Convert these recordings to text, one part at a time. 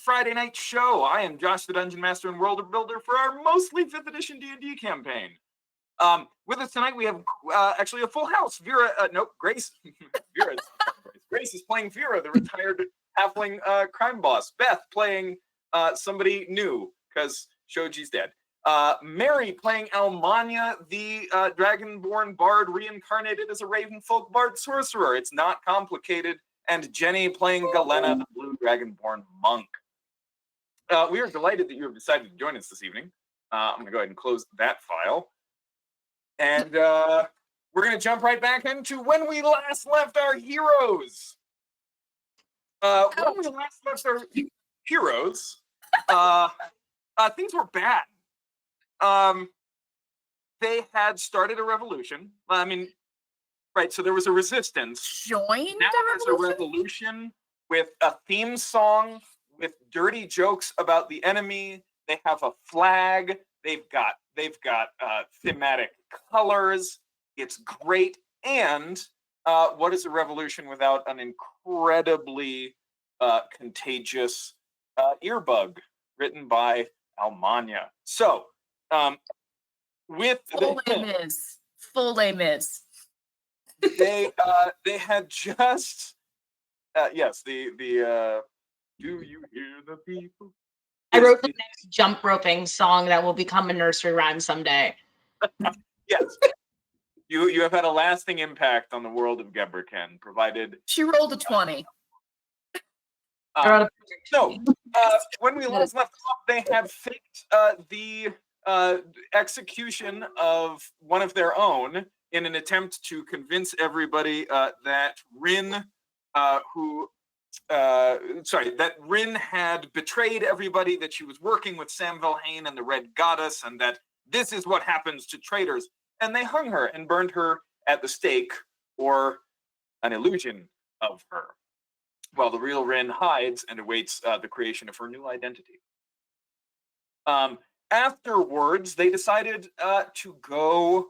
Friday night show. I am Josh, the Dungeon Master and World Builder for our mostly 5th edition D&D campaign. With us tonight, we have actually a full house. Grace. Grace is playing Vera, the retired halfling crime boss. Beth playing somebody new, because Shoji's dead. Mary playing Almania, the dragonborn bard reincarnated as a raven folk bard sorcerer. It's not complicated. And Jenny playing Galena, the blue dragonborn monk. We are delighted that you have decided to join us this evening. I'm going to go ahead and close that file. And we're going to jump right back into when we last left our heroes. When we last left our heroes, things were bad. They had started a revolution. Right, so there was a resistance. Joined now there's a revolution with a theme song, with dirty jokes about the enemy. They have a flag. They've got thematic colors. It's great. And what is a revolution without an incredibly contagious earbug written by Almania? So, with full Les Mis. They had just yes, the do you hear the people? I wrote the next jump roping song that will become a nursery rhyme someday. Yes. You have had a lasting impact on the world of Gebrecan, provided she rolled a 20. When we last left off, they had faked the execution of one of their own in an attempt to convince everybody that Rin had betrayed everybody, that she was working with Sam Valhain and the Red Goddess, and that this is what happens to traitors. And they hung her and burned her at the stake, or an illusion of her, while the real Rin hides and awaits the creation of her new identity. Afterwards, they decided to go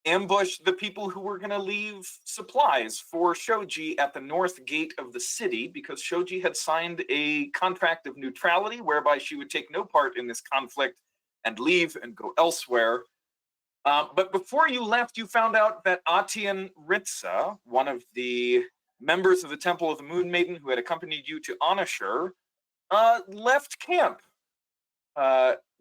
ambush the people who were going to leave supplies for Shoji at the north gate of the city, because Shoji had signed a contract of neutrality whereby she would take no part in this conflict and leave and go elsewhere. But before you left, you found out that Atian Ritza, one of the members of the Temple of the Moon Maiden who had accompanied you to Onishire, left camp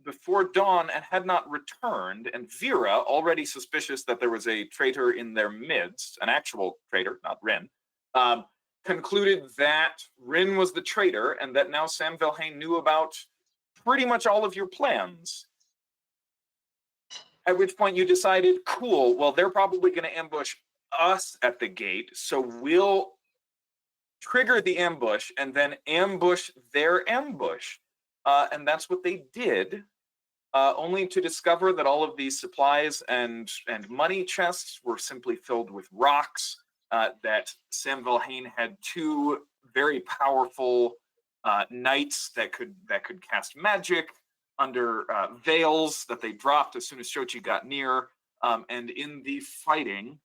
before dawn and had not returned, and Vera, already suspicious that there was a traitor in their midst, an actual traitor, not Rin, concluded that Rin was the traitor and that now Sam Valhain knew about pretty much all of your plans. At which point you decided, cool, well, they're probably going to ambush us at the gate, so we'll trigger the ambush and then ambush their ambush. And that's what they did, only to discover that all of these supplies and money chests were simply filled with rocks, that Sam Valhain had 2 very powerful knights that could cast magic under veils that they dropped as soon as Shoji got near. And in the fighting,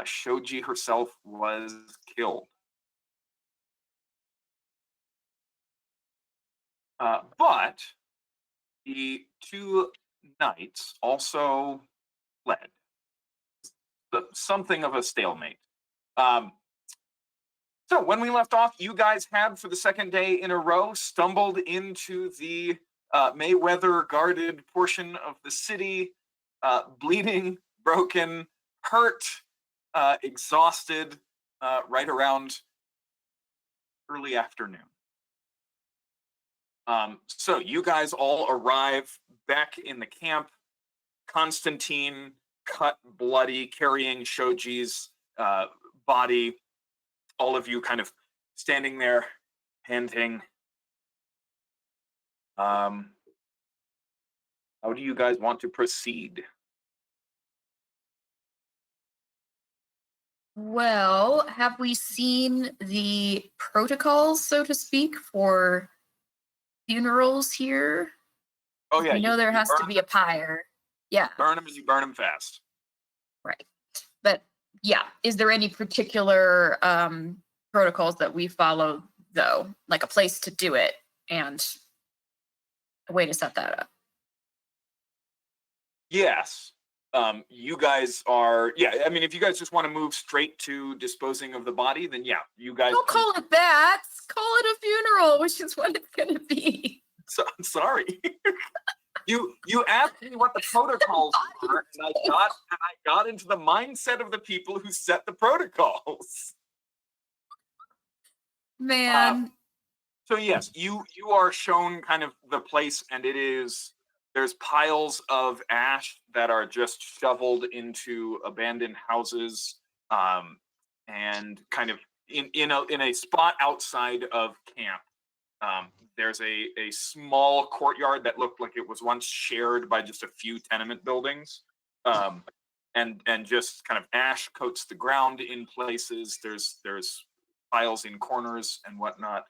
Shoji herself was killed. But the 2 knights also fled. Something of a stalemate. So when we left off, you guys had, for the second day in a row, stumbled into the Mayweather-guarded portion of the city, bleeding, broken, hurt, exhausted, right around early afternoon. So you guys all arrive back in the camp. Constantine, cut, bloody, carrying Shoji's body. All of you kind of standing there, panting. How do you guys want to proceed? Well, have we seen the protocols, so to speak, for funerals here? Oh, yeah. I know there has to be a pyre. Yeah. Burn them and you burn them fast. Right. But yeah, is there any particular protocols that we follow, though? Like a place to do it and a way to set that up. Yes. You guys are, I mean, if you guys just want to move straight to disposing of the body, then yeah, you guys. Don't call it that. Call it a funeral, which is what it's going to be. So, I'm sorry. You asked me what the protocols were, and I got into the mindset of the people who set the protocols. Man. So yes, you are shown kind of the place, and there's piles of ash that are just shoveled into abandoned houses, and kind of in a spot outside of camp. There's a small courtyard that looked like it was once shared by just a few tenement buildings, and just kind of ash coats the ground in places. There's piles in corners and whatnot.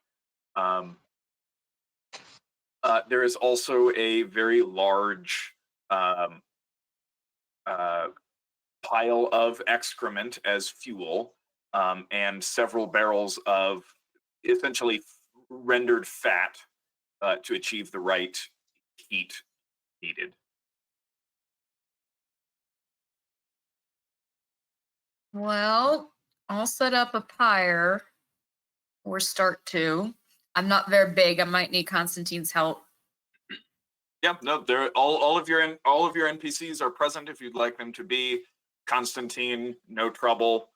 There is also a very large pile of excrement as fuel, and several barrels of essentially rendered fat to achieve the right heat needed. Well, I'll set up a pyre or start to. I'm not very big. I might need Constantine's help. Yeah, no, they're all of your NPCs are present if you'd like them to be. Constantine, no trouble,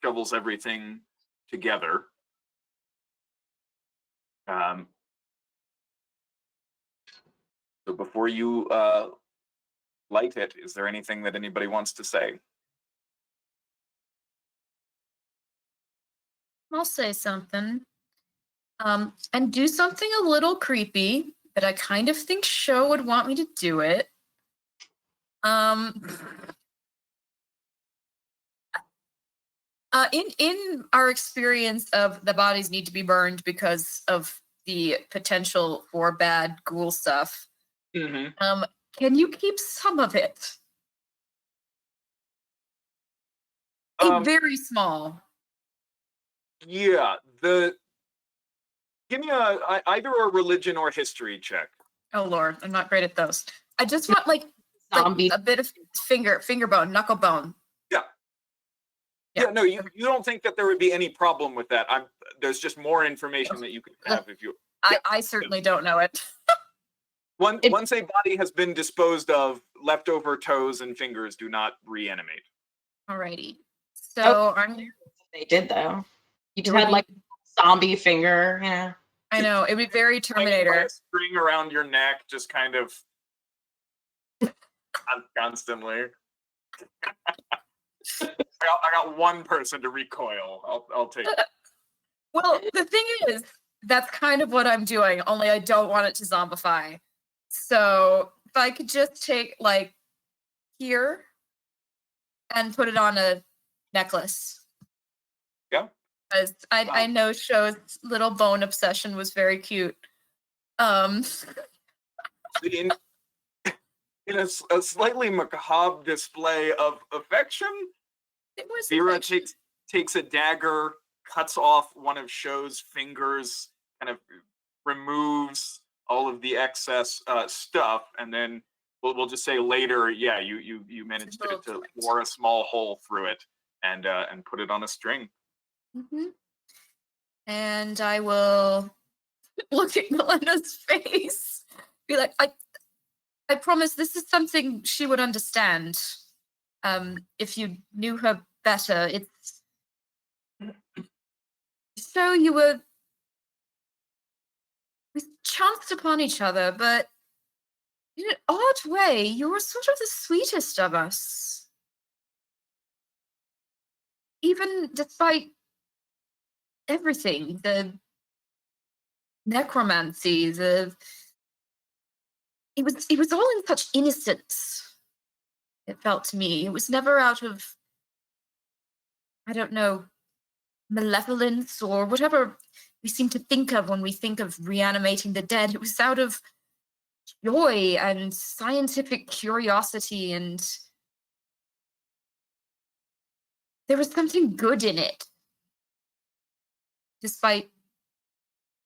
shovels everything together. So before you light it, is there anything that anybody wants to say? I'll say something. And do something a little creepy, but I kind of think Sho would want me to do it. In our experience of the bodies need to be burned because of the potential for bad ghoul stuff. Mm-hmm. Can you keep some of it? Very small. Yeah, give me either a religion or history check. Oh Lord, I'm not great at those. I just want like Zombie. a bit of finger bone, knuckle bone. Yeah, no, you don't think that there would be any problem with that. There's just more information that you could have if you. I certainly don't know it. Once a body has been disposed of, leftover toes and fingers do not reanimate. Alrighty. So they did though. You just had like zombie finger, yeah. I know, it would be very Terminator. A string around your neck, just kind of constantly. I got one person to recoil. I'll take it. Well, the thing is, that's kind of what I'm doing, only I don't want it to zombify. So if I could just take like here and put it on a necklace. Yeah. Because I know Sho's little bone obsession was very cute. In a slightly macabre display of affection, Vera takes a dagger, cuts off one of Sho's fingers, kind of removes all of the excess stuff, and then we'll just say later, yeah, you managed to bore a small hole through it and put it on a string. Mm-hmm. And I will look at Melinda's face, be like, I promise this is something she would understand. If you knew her better, it's so we chanced upon each other, but in an odd way, you were sort of the sweetest of us. Even despite everything, the necromancy, it was all in such innocence. It felt to me. It was never out of, I don't know, malevolence or whatever we seem to think of when we think of reanimating the dead. It was out of joy and scientific curiosity, and there was something good in it, despite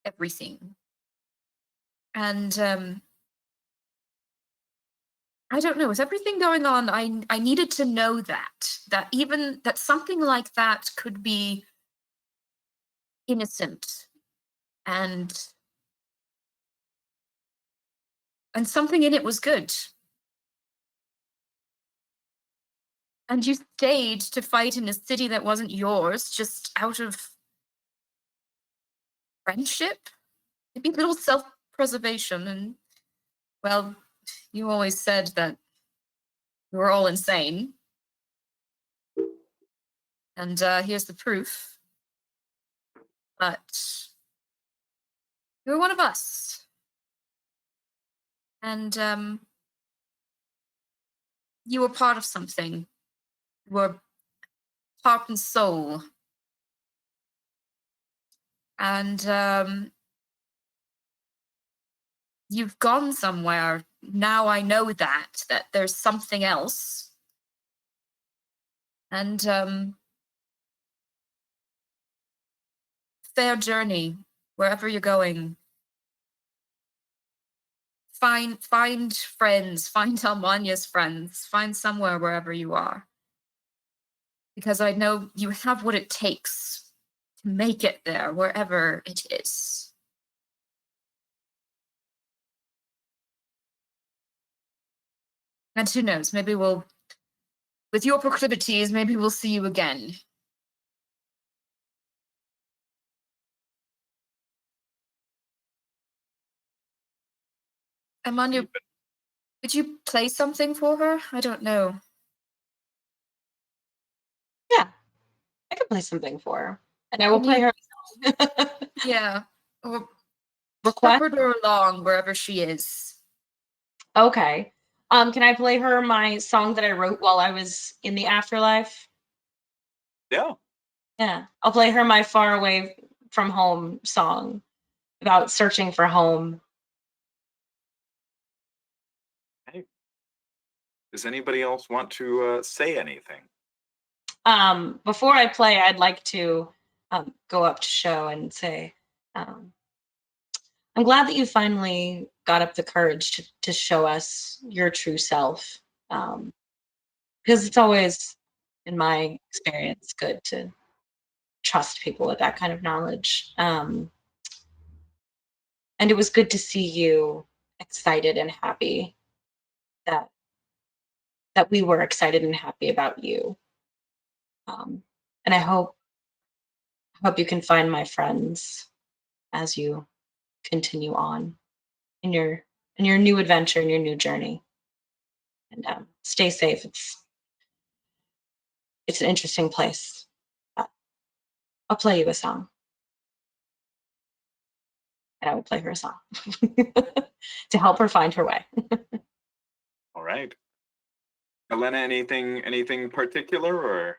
everything. And I don't know, with everything going on, I needed to know that even that something like that could be innocent and something in it was good. And you stayed to fight in a city that wasn't yours, just out of friendship, maybe a little self-preservation. And well, you always said that we were all insane. And here's the proof. But you're one of us. And you were part of something. You were heart and soul. And you've gone somewhere. Now I know that there's something else. And fair journey, wherever you're going. Find friends, find Almania's friends, find somewhere wherever you are. Because I know you have what it takes to make it there, wherever it is. And who knows, maybe we'll, with your proclivities, maybe we'll see you again. Amanya, would you play something for her? I don't know. Yeah, I could play something for her, and I will play her. Yeah, or Request. shepherd her along wherever she is. Okay. Can I play her my song that I wrote while I was in the afterlife? Yeah. Yeah, I'll play her my Far Away from Home song about searching for home. Hey. Does anybody else want to say anything? Before I play, I'd like to go up to Show and say, I'm glad that you finally got up the courage to show us your true self. Because it's always, in my experience, good to trust people with that kind of knowledge. And it was good to see you excited and happy that we were excited and happy about you. And I hope you can find my friends as you continue on in your new adventure, in your new journey. And stay safe. It's an interesting place. I'll play you a song. And I will play her a song to help her find her way. All right. Elena, anything particular, or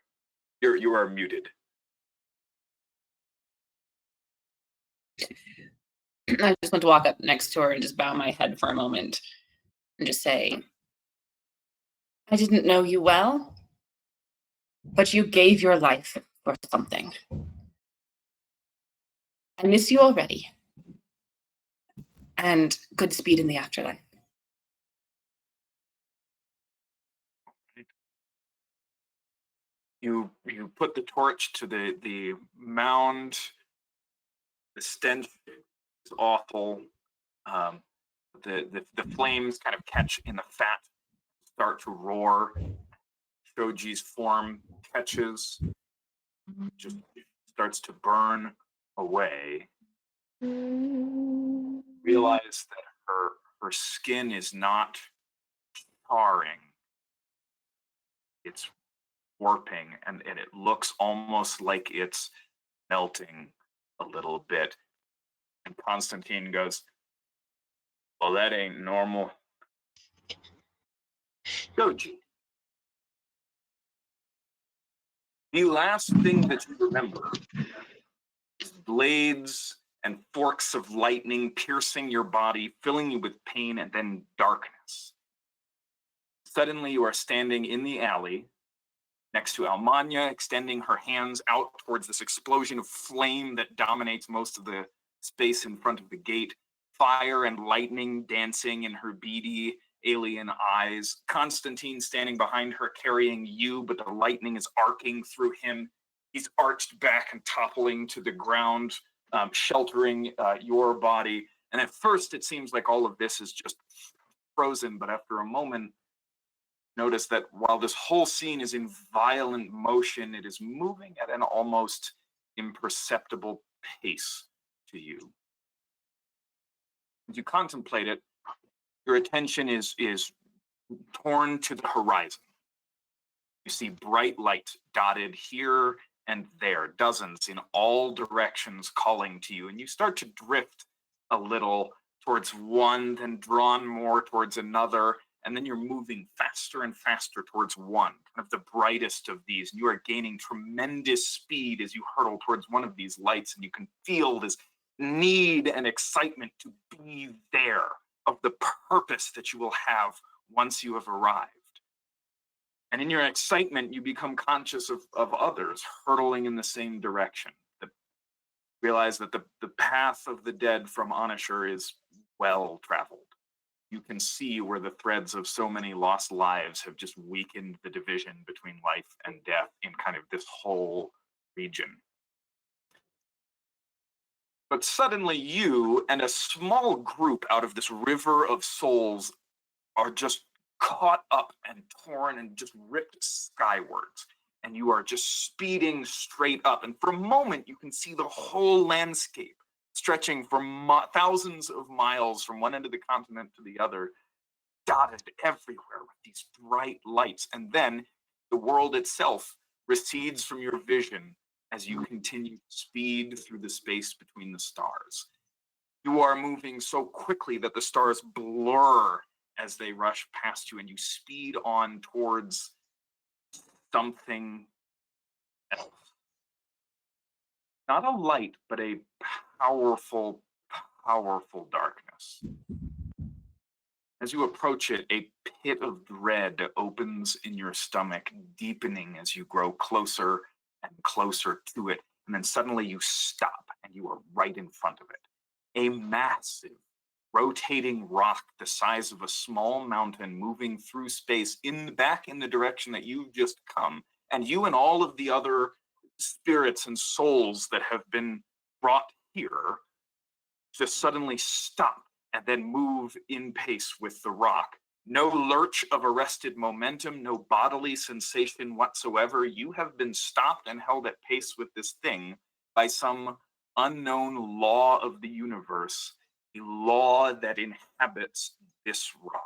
you are muted? I just want to walk up next to her and just bow my head for a moment and just say, I didn't know you well, but you gave your life for something. I miss you already. And good speed in the afterlife. You put the torch to the mound. The stench is awful. The flames kind of catch in the fat, start to roar. Shoji's form catches, just starts to burn away. Realize that her skin is not charring. It's warping, and it looks almost like it's melting a little bit. And Constantine goes, well, that ain't normal. Shoji, the last thing that you remember is blades and forks of lightning piercing your body, filling you with pain, and then darkness. Suddenly, you are standing in the alley next to Almania, extending her hands out towards this explosion of flame that dominates most of the space in front of the gate. fire and lightning dancing in her beady alien eyes. Constantine standing behind her carrying you, but the lightning is arcing through him. He's arched back and toppling to the ground, sheltering your body. And at first it seems like all of this is just frozen, but after a moment, notice that while this whole scene is in violent motion, it is moving at an almost imperceptible pace to you. As you contemplate it, your attention is torn to the horizon. You see bright light dotted here and there, dozens in all directions calling to you, and you start to drift a little towards one, then drawn more towards another, and then you're moving faster and faster towards one, kind of the brightest of these, and you are gaining tremendous speed as you hurtle towards one of these lights, and you can feel this need and excitement to be there, of the purpose that you will have once you have arrived. And in your excitement, you become conscious of others hurtling in the same direction. Realize that the path of the dead from Onishire is well traveled. You can see where the threads of so many lost lives have just weakened the division between life and death in kind of this whole region. But suddenly you and a small group out of this river of souls are just caught up and torn and just ripped skywards. And you are just speeding straight up. And for a moment, you can see the whole landscape stretching for thousands of miles from one end of the continent to the other, dotted everywhere with these bright lights. And then the world itself recedes from your vision as you continue to speed through the space between the stars. You are moving so quickly that the stars blur as they rush past you, and you speed on towards something else. Not a light, but a powerful, powerful darkness. As you approach it, a pit of dread opens in your stomach, deepening as you grow closer and closer to it. And then suddenly you stop and you are right in front of it. A massive, rotating rock the size of a small mountain moving through space back in the direction that you've just come. And you and all of the other spirits and souls that have been brought here just suddenly stop and then move in pace with the rock. No lurch of arrested momentum, no bodily sensation whatsoever. You have been stopped and held at pace with this thing by some unknown law of the universe, a law that inhabits this rock.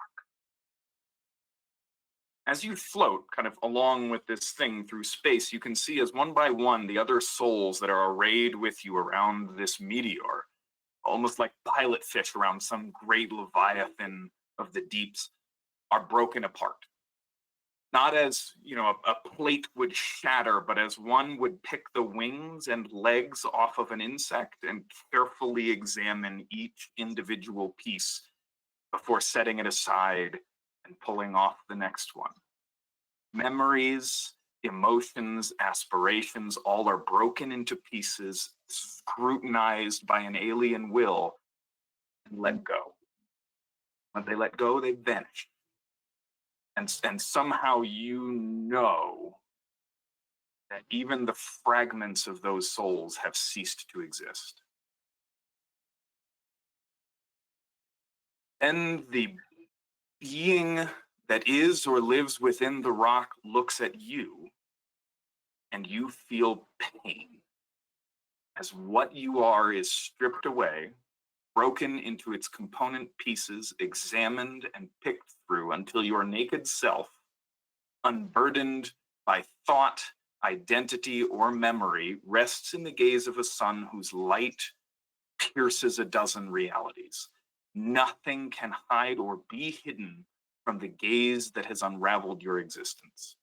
As you float kind of along with this thing through space, you can see as one by one the other souls that are arrayed with you around this meteor, almost like pilot fish around some great leviathan of the deeps, are broken apart. Not as, a plate would shatter, but as one would pick the wings and legs off of an insect and carefully examine each individual piece before setting it aside and pulling off the next one. Memories, emotions, aspirations, all are broken into pieces, scrutinized by an alien will, and let go. When they let go, they vanish. And somehow you know that even the fragments of those souls have ceased to exist. Then the being that is or lives within the rock looks at you, and you feel pain as what you are is stripped away, broken into its component pieces, examined and picked through until your naked self, unburdened by thought, identity, or memory, rests in the gaze of a sun whose light pierces a dozen realities. Nothing can hide or be hidden from the gaze that has unraveled your existence.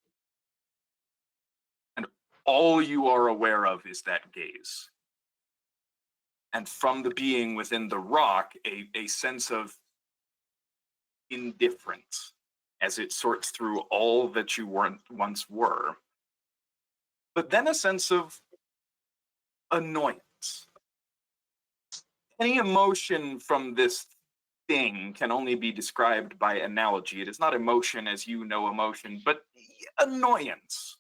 And all you are aware of is that gaze. And from the being within the rock, a sense of indifference as it sorts through all that you once were. But then a sense of annoyance. any emotion from this thing can only be described by analogy. It is not emotion as you know emotion, but annoyance,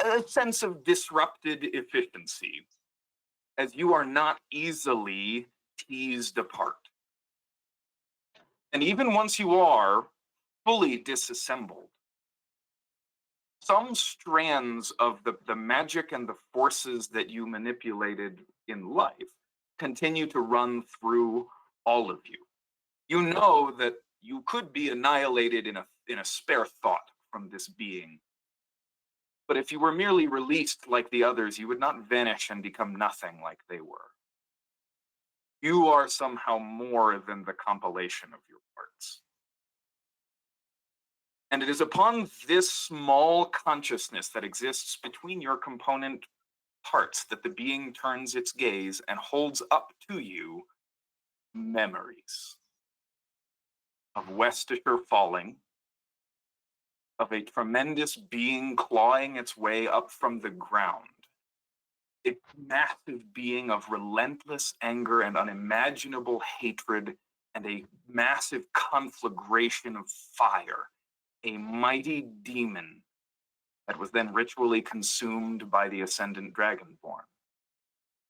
a sense of disrupted efficiency, as you are not easily teased apart. And even once you are fully disassembled, some strands of the magic and the forces that you manipulated in life continue to run through all of you. You know that you could be annihilated in a spare thought from this being. But if you were merely released like the others, you would not vanish and become nothing like they were. You are somehow more than the compilation of your parts. And it is upon this small consciousness that exists between your component parts that the being turns its gaze and holds up to you memories of Westishire falling, of a tremendous being clawing its way up from the ground, a massive being of relentless anger and unimaginable hatred, and a massive conflagration of fire, a mighty demon that was then ritually consumed by the ascendant dragonborn.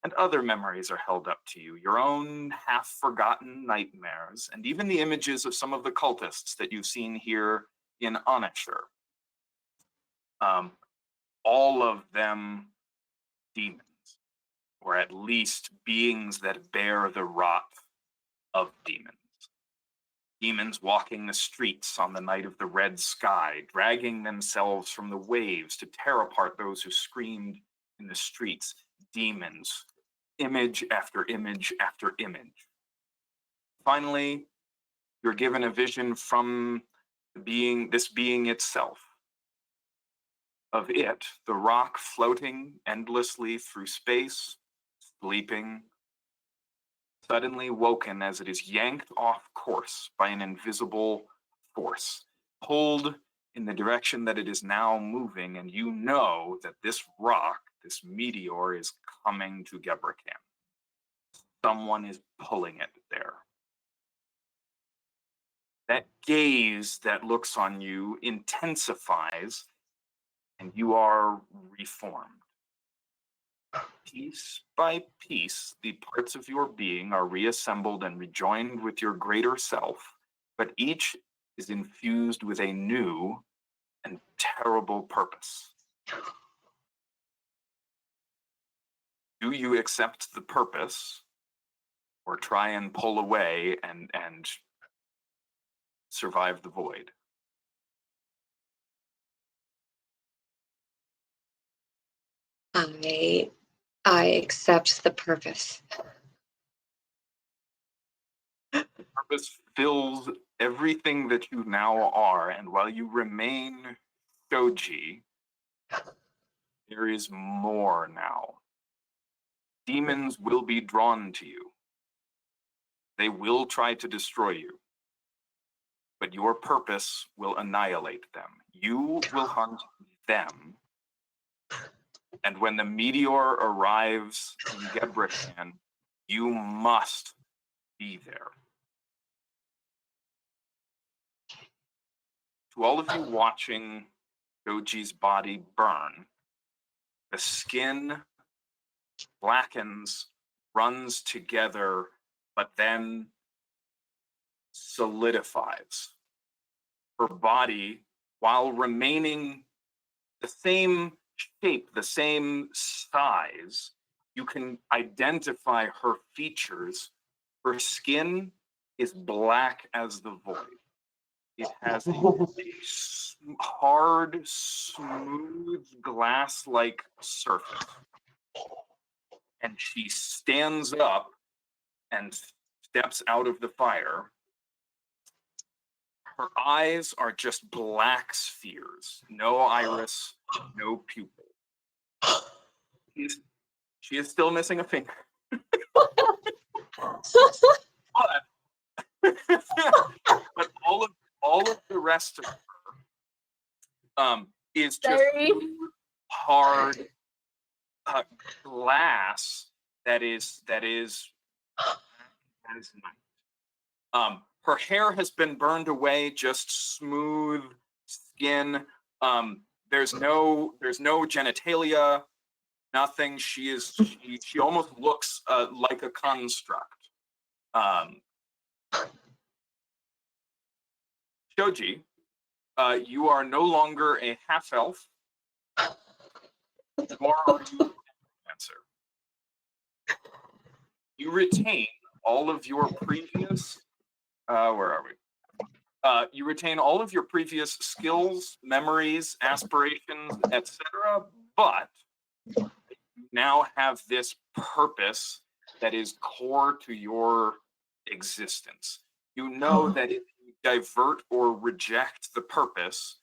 And other memories are held up to you, your own half-forgotten nightmares, and even the images of some of the cultists that you've seen here in Onishire. All of them demons, or at least beings that bear the rot of demons. Demons walking the streets on the night of the red sky, dragging themselves from the waves to tear apart those who screamed in the streets. Demons, image after image after image. Finally, you're given a vision from this being itself, of it, the rock floating endlessly through space, sleeping, suddenly woken as it is yanked off course by an invisible force, pulled in the direction that it is now moving, and you know that this rock, this meteor, is coming to Gebrecan. Someone is pulling it there. That gaze that looks on you intensifies, and you are reformed. Piece by piece, the parts of your being are reassembled and rejoined with your greater self, but each is infused with a new and terrible purpose. Do you accept the purpose, or try and pull away and survive the void? I accept the purpose. Purpose fills everything that you now are, and while you remain Shoji, there is more now. Demons will be drawn to you. They will try to destroy you. But your purpose will annihilate them. You will hunt them. And when the meteor arrives in Gebrecan, you must be there. To all of you watching Shoji's body burn, the skin blackens, runs together, but then solidifies. Her body, while remaining the same shape, the same size, you can identify her features. Her skin is black as the void. It has a hard, smooth, glass-like surface. And she stands up and steps out of the fire. Her eyes are just black spheres, no iris, no pupil. She is still missing a finger. But all of the rest of her is just hard glass that is as night. Her hair has been burned away, just smooth skin. There's no genitalia, nothing. She almost looks like a construct. Shoji, you are no longer a half elf, nor are you an answer. You retain all of your previous. Where are we? You retain all of your previous skills, memories, aspirations, etc. But you now have this purpose that is core to your existence. You know that if you divert or reject the purpose,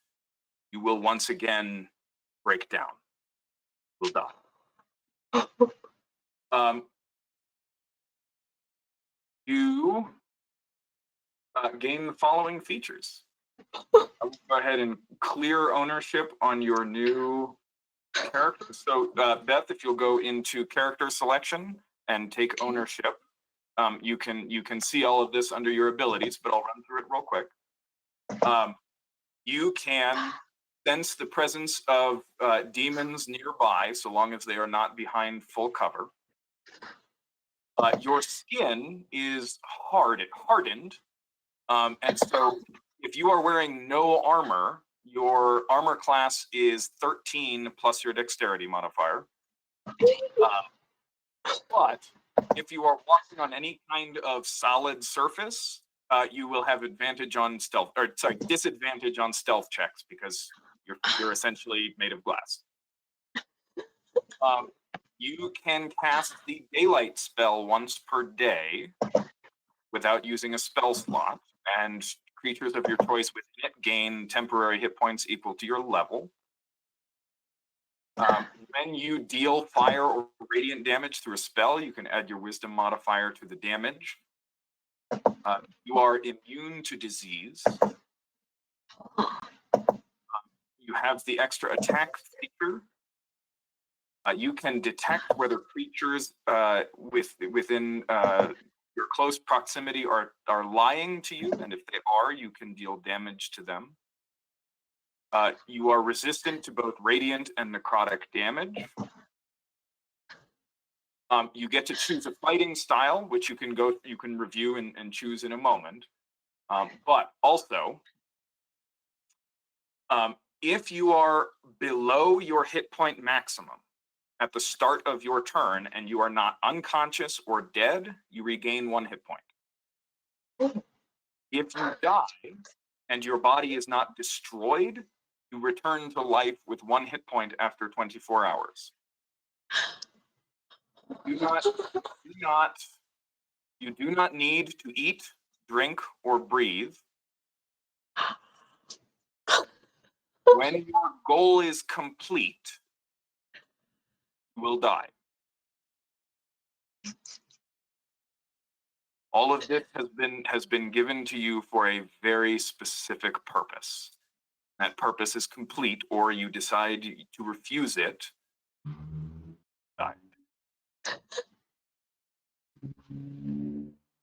you will once again break down. Will die. You gain the following features. I will go ahead and clear ownership on your new character. So, Beth, if you'll go into character selection and take ownership, you can see all of this under your abilities, but I'll run through it real quick. You can sense the presence of demons nearby, so long as they are not behind full cover. Your skin is hardened, and so if you are wearing no armor, your armor class is 13 plus your dexterity modifier. But if you are walking on any kind of solid surface, you will have disadvantage on stealth checks because you're essentially made of glass. You can cast the daylight spell once per day without using a spell slot, and creatures of your choice within it gain temporary hit points equal to your level. When you deal fire or radiant damage through a spell, you can add your wisdom modifier to the damage. You are immune to disease. You have the extra attack feature. You can detect whether creatures within your close proximity are lying to you, and if they are, you can deal damage to them. You are resistant to both radiant and necrotic damage. You get to choose a fighting style, which you can review and choose in a moment. But also, if you are below your hit point maximum at the start of your turn and you are not unconscious or dead, you regain 1 hit point. If you die and your body is not destroyed, you return to life with 1 hit point after 24 hours. You do not need to eat, drink, or breathe. When your goal is complete, you will die. All of this has been given to you for a very specific purpose. That purpose is complete, or you decide to refuse it. Die.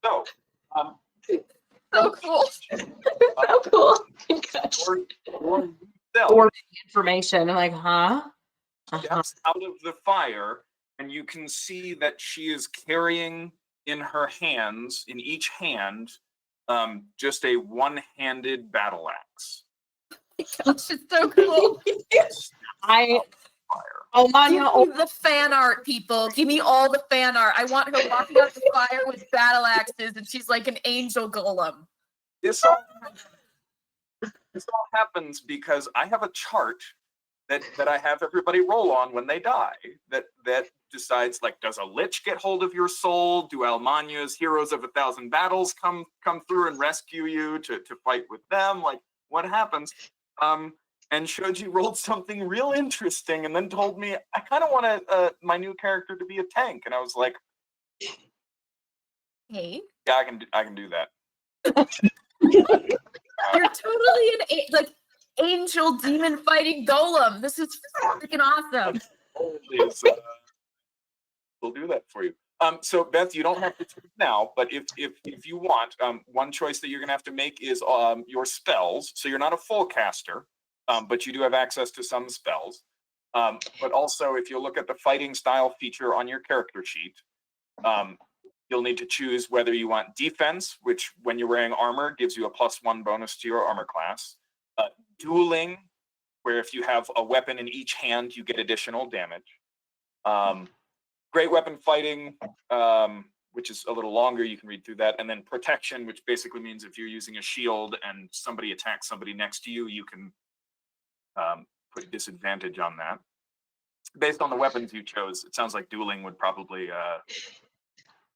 So, So cool. So cool. Or information. I'm like, huh? Steps out of the fire, and you can see that she is carrying in her hands, in each hand, just a one-handed battle axe. Gosh, it's so cool. Oh my Give God. me the fan art, people. Give me all the fan art. I want her walking out the fire with battle axes, and she's like an angel golem. This all happens because I have a chart that I have everybody roll on when they die. That decides, like, does a lich get hold of your soul? Do Almania's Heroes of 1,000 Battles come through and rescue you to fight with them? Like, what happens? And Shoji rolled something real interesting and then told me, I kind of want my new character to be a tank. And I was like, Hey, yeah, I can do that. you're totally an angel demon fighting golem. This is freaking awesome. We'll do that for you. So Beth, you don't have to choose now, but if you want, one choice that you're gonna have to make is your spells. So you're not a full caster, but you do have access to some spells. But also, if you look at the fighting style feature on your character sheet, you'll need to choose whether you want defense, which when you're wearing armor gives you a +1 bonus to your armor class. Dueling, where if you have a weapon in each hand, you get additional damage. Great weapon fighting, which is a little longer, you can read through that. And then protection, which basically means if you're using a shield and somebody attacks somebody next to you, you can put disadvantage on that. Based on the weapons you chose, it sounds like dueling would probably...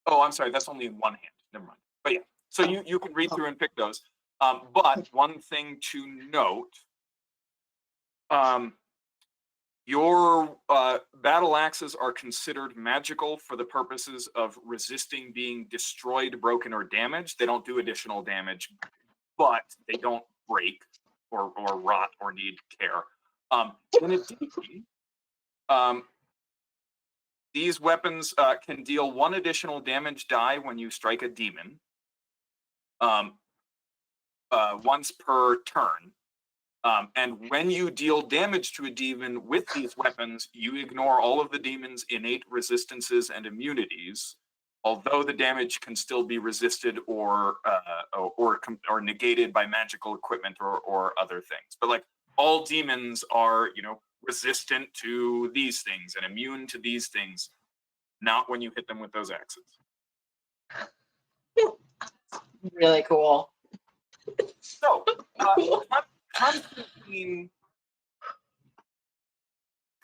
Oh, I'm sorry, that's only in one hand. Never mind. But yeah, so you can read through and pick those. But one thing to note, your battle axes are considered magical for the purposes of resisting being destroyed, broken, or damaged. They don't do additional damage, but they don't break or rot or need care. In addition, these weapons can deal 1 additional damage die when you strike a demon, once per turn. And when you deal damage to a demon with these weapons, you ignore all of the demon's innate resistances and immunities, although the damage can still be resisted or negated by magical equipment or other things. But like all demons are, resistant to these things and immune to these things, not when you hit them with those axes. Really cool. So,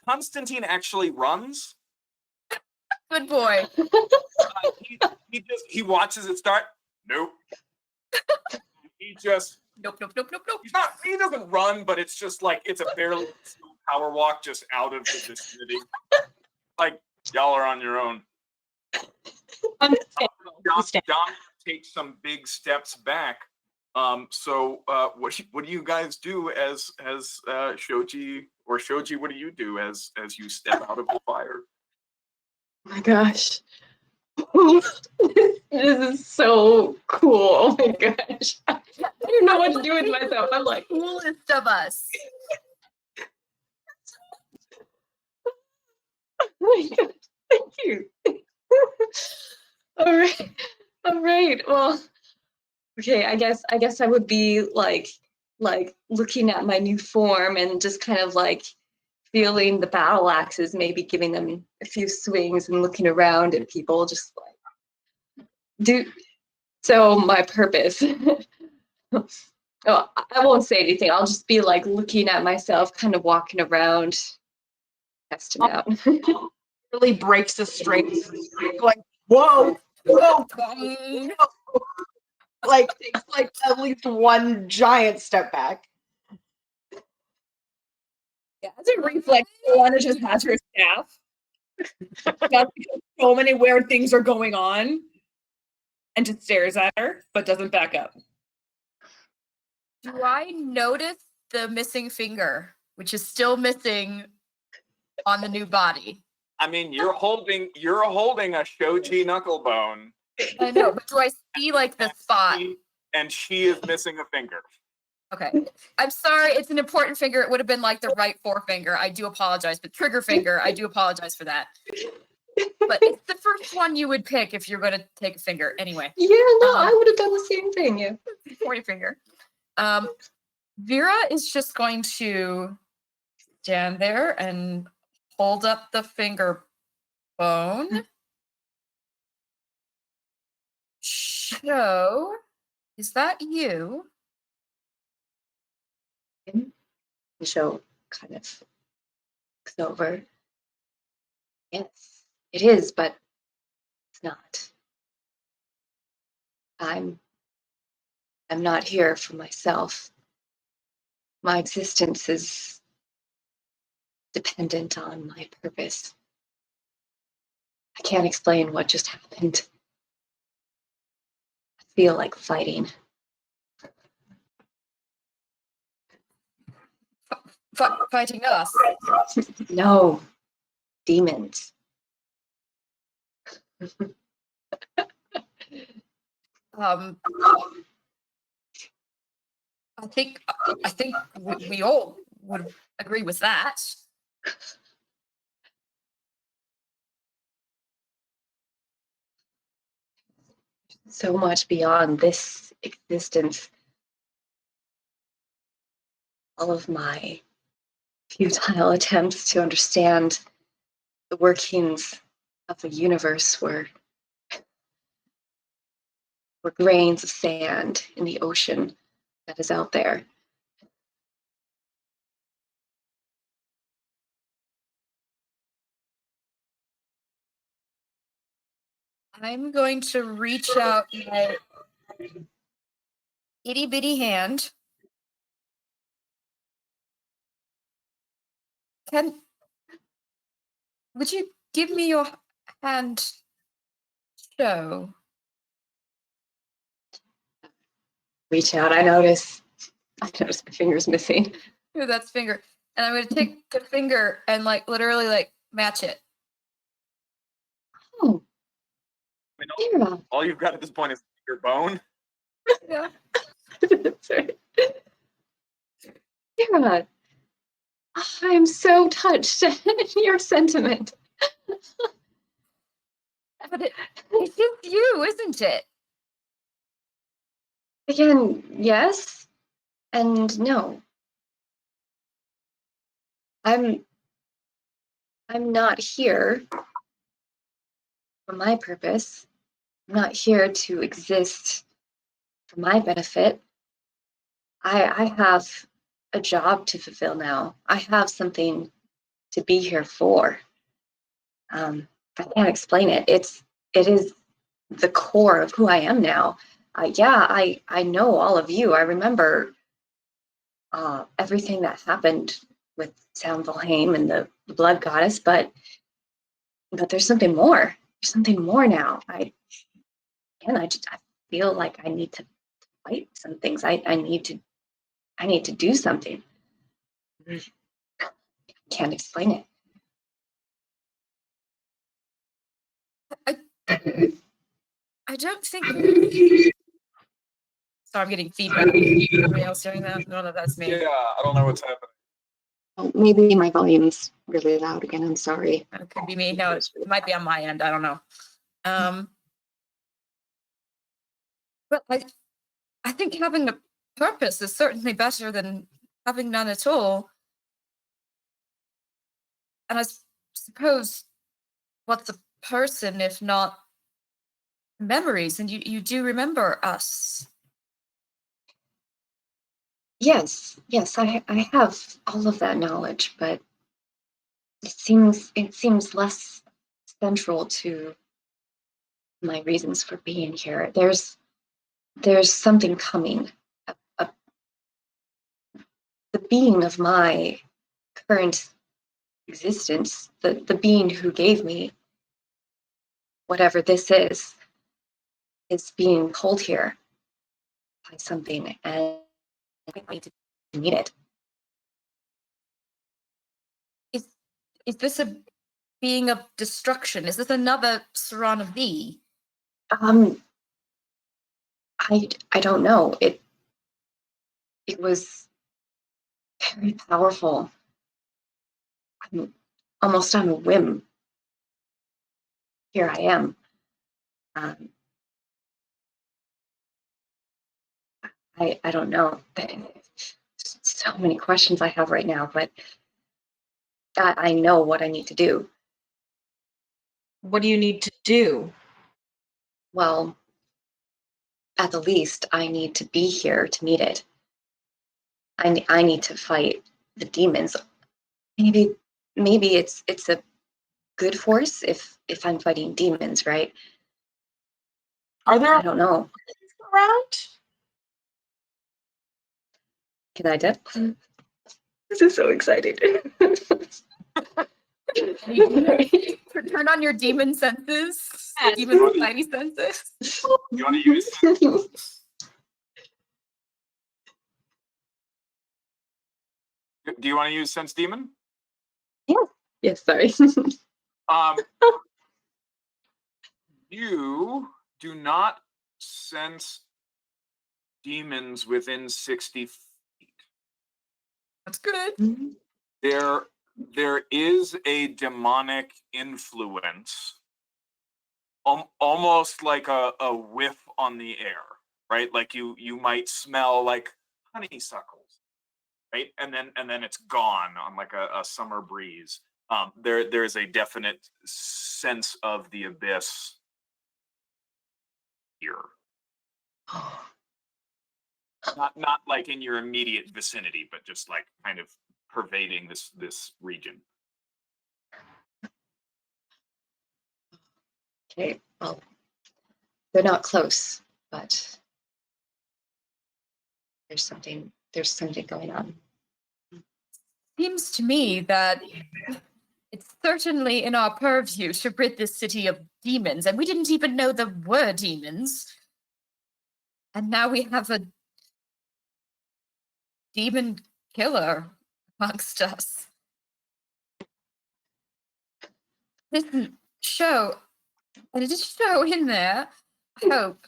Constantine actually runs. Good boy. He watches it start. Nope. He just Nope. he doesn't run, but it's just like it's a barely power walk just out of the vicinity. Like y'all are on your own. John takes some big steps back. So what do you guys do as Shoji, or Shoji, what do you do as you step out of the fire? Oh my gosh. This is so cool. Oh my gosh. I don't know what to do with myself. I'm like, Coolest of us. oh my gosh. Thank you. All right. Well, okay, I guess I would be like looking at my new form and just kind of like feeling the battle axes, maybe giving them a few swings and looking around at people, just like so my purpose. Oh, I won't say anything. I'll just be like looking at myself, kind of walking around, testing out. Really breaks the strength. Like, whoa. Like takes like at least one giant step back. Yeah, as a reflex, Luana just has her staff. Just because so many weird things are going on, and just stares at her, but doesn't back up. Do I notice the missing finger, which is still missing on the new body? I mean, you're holding a Shoji knuckle bone. I know, but do I see like the spot? And she is missing a finger. Okay. I'm sorry, it's an important finger. It would have been like the right forefinger. I do apologize, but trigger finger, I do apologize for that. But it's the first one you would pick if you're going to take a finger. Anyway. Yeah, no, I would have done the same thing. Yeah. Pointy finger. Vera is just going to stand there and hold up the finger bone. Show, is that you? Show kind of looks over. Yes, it is, but it's not. I'm not here for myself. My existence is dependent on my purpose. I can't explain what just happened. I feel like fighting. Fighting us? No, demons. Um, I think we all would agree with that. So much beyond this existence. All of my futile attempts to understand the workings of the universe were grains of sand in the ocean that is out there. I'm going to reach out my itty bitty hand. Would you give me your hand, show? Reach out. I notice my finger's missing. Ooh, that's finger. And I'm going to take the finger and like literally like match it. Oh, I mean, Sarah. all you've got at this point is your bone. Yeah. Sorry. Sarah. I'm so touched in your sentiment. But it's just you, isn't it? Again, yes and no. I'm not here for my purpose. I'm not here to exist for my benefit. I have a job to fulfill now. I have something to be here for. I can't explain it. It is the core of who I am now. I know all of you. I remember everything that happened with Samvalheim and the blood goddess, but there's something more. There's something more now. I feel like I need to fight some things. I need to do something. Can't explain it. I don't think. Sorry, I'm getting feedback. Anybody else doing that? No, that's me. Yeah, I don't know what's happening. Oh, maybe my volume's really loud again. I'm sorry. It could be me. No, it might be on my end. I don't know. But I think having a purpose is certainly better than having none at all. And I suppose what's a person if not memories? And you do remember us. Yes, I have all of that knowledge, but it seems less central to my reasons for being here. There's something coming. The being of my current existence, the being who gave me whatever this is being pulled here by something, and I need to meet it. Is this a being of destruction? Is this another Serana V? I don't know. It was very powerful. Almost on a whim. Here I am. I don't know. So many questions I have right now, but I know what I need to do. What do you need to do? Well, at the least, I need to be here to meet it. I need to fight the demons. Maybe it's a good force if I'm fighting demons, right? Are there I don't know. around? Can I dip? This is so exciting. Turn on your demon senses. Demon spidey senses. You want to use? Do you want to use Sense Demon? Yes, sorry. Um, You do not sense demons within 60 feet. That's good. Mhm. There is a demonic influence, almost like a whiff on the air, right? Like you might smell like honeysuckles, right? And then it's gone on like a summer breeze. There's a definite sense of the abyss here. Not like in your immediate vicinity, but just like kind of pervading this region. Okay, well, they're not close, but there's something going on. Seems to me that it's certainly in our purview to rid this city of demons, and we didn't even know there were demons. And now we have a demon killer amongst us. Listen, show, and it is show in there, I hope.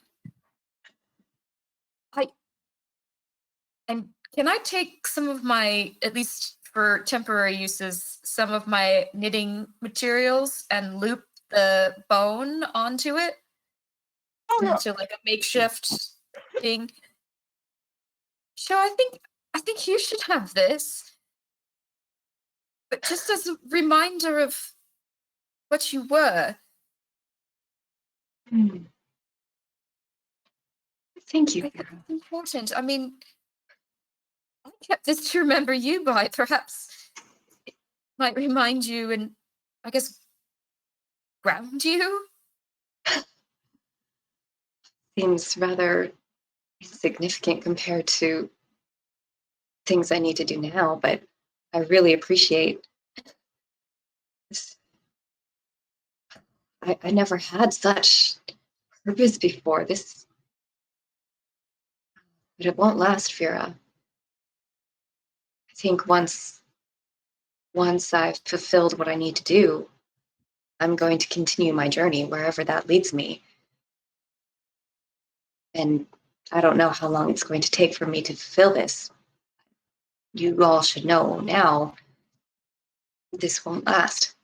And can I take some of my, at least for temporary uses, some of my knitting materials and loop the bone onto it? Oh yeah. Into like a makeshift thing. So I think you should have this. But just as a reminder of what you were. Thank I you, think Vera. it's important. I mean, I kept this to remember you by. Perhaps it might remind you and, I guess, ground you. Seems rather insignificant compared to things I need to do now, but I really appreciate this. I never had such purpose before. This, but it won't last, Vera. I think once I've fulfilled what I need to do, I'm going to continue my journey wherever that leads me. And I don't know how long it's going to take for me to fulfill this. You all should know now this won't last.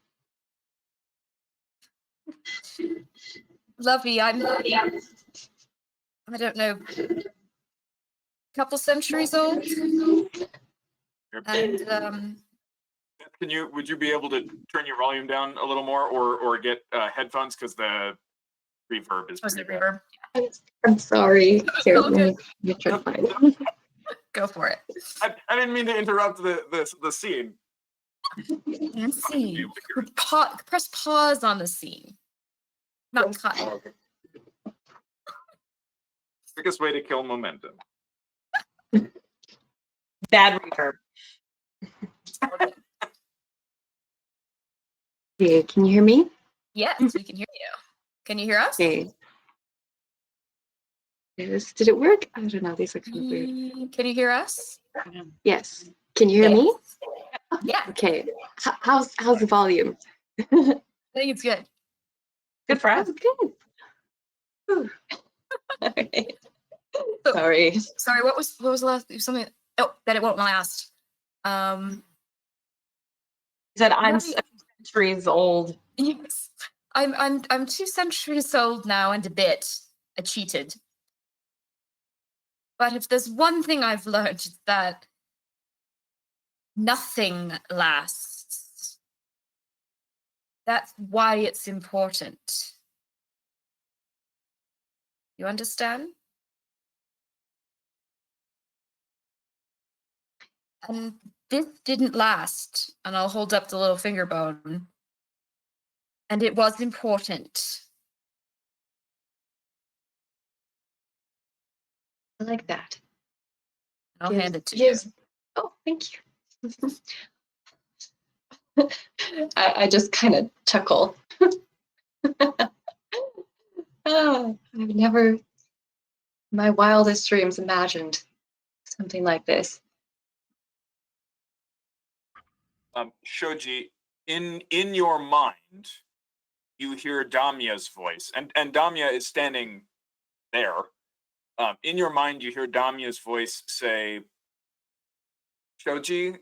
Lovey, I don't know, couple centuries old. And Would you be able to turn your volume down a little more, or get headphones, because the reverb is was pretty it bad. reverb? I'm sorry. Here, all let me try to find it. Go for it. I didn't mean to interrupt the scene. And scene. Press pause on the scene. Not cut. Quickest way to kill momentum. Bad reverb. Okay, can you hear me? Yes, we can hear you. Can you hear us? Okay. Did it work? I don't know. These are kind of weird. Can you hear us? Yes. Can you hear me? Yeah, Okay. How's the volume? I think it's good. Good for us. Good. Alright. Sorry. Sorry, what was the last something? Oh, that it won't last. He said, I'm Right. 7 centuries old. Yes, I'm 2 centuries old now and a bit. I cheated. But if there's one thing I've learned, it's that nothing lasts. That's why it's important. You understand? And this didn't last. And I'll hold up the little finger bone. And it was important. I like that. I'll hand it to you. Oh, thank you. I just kind of chuckle. I've never, in my wildest dreams, imagined something like this. Shoji, in your mind, you hear Damia's voice, and Damia is standing there. In your mind, you hear Damia's voice say, Shoji,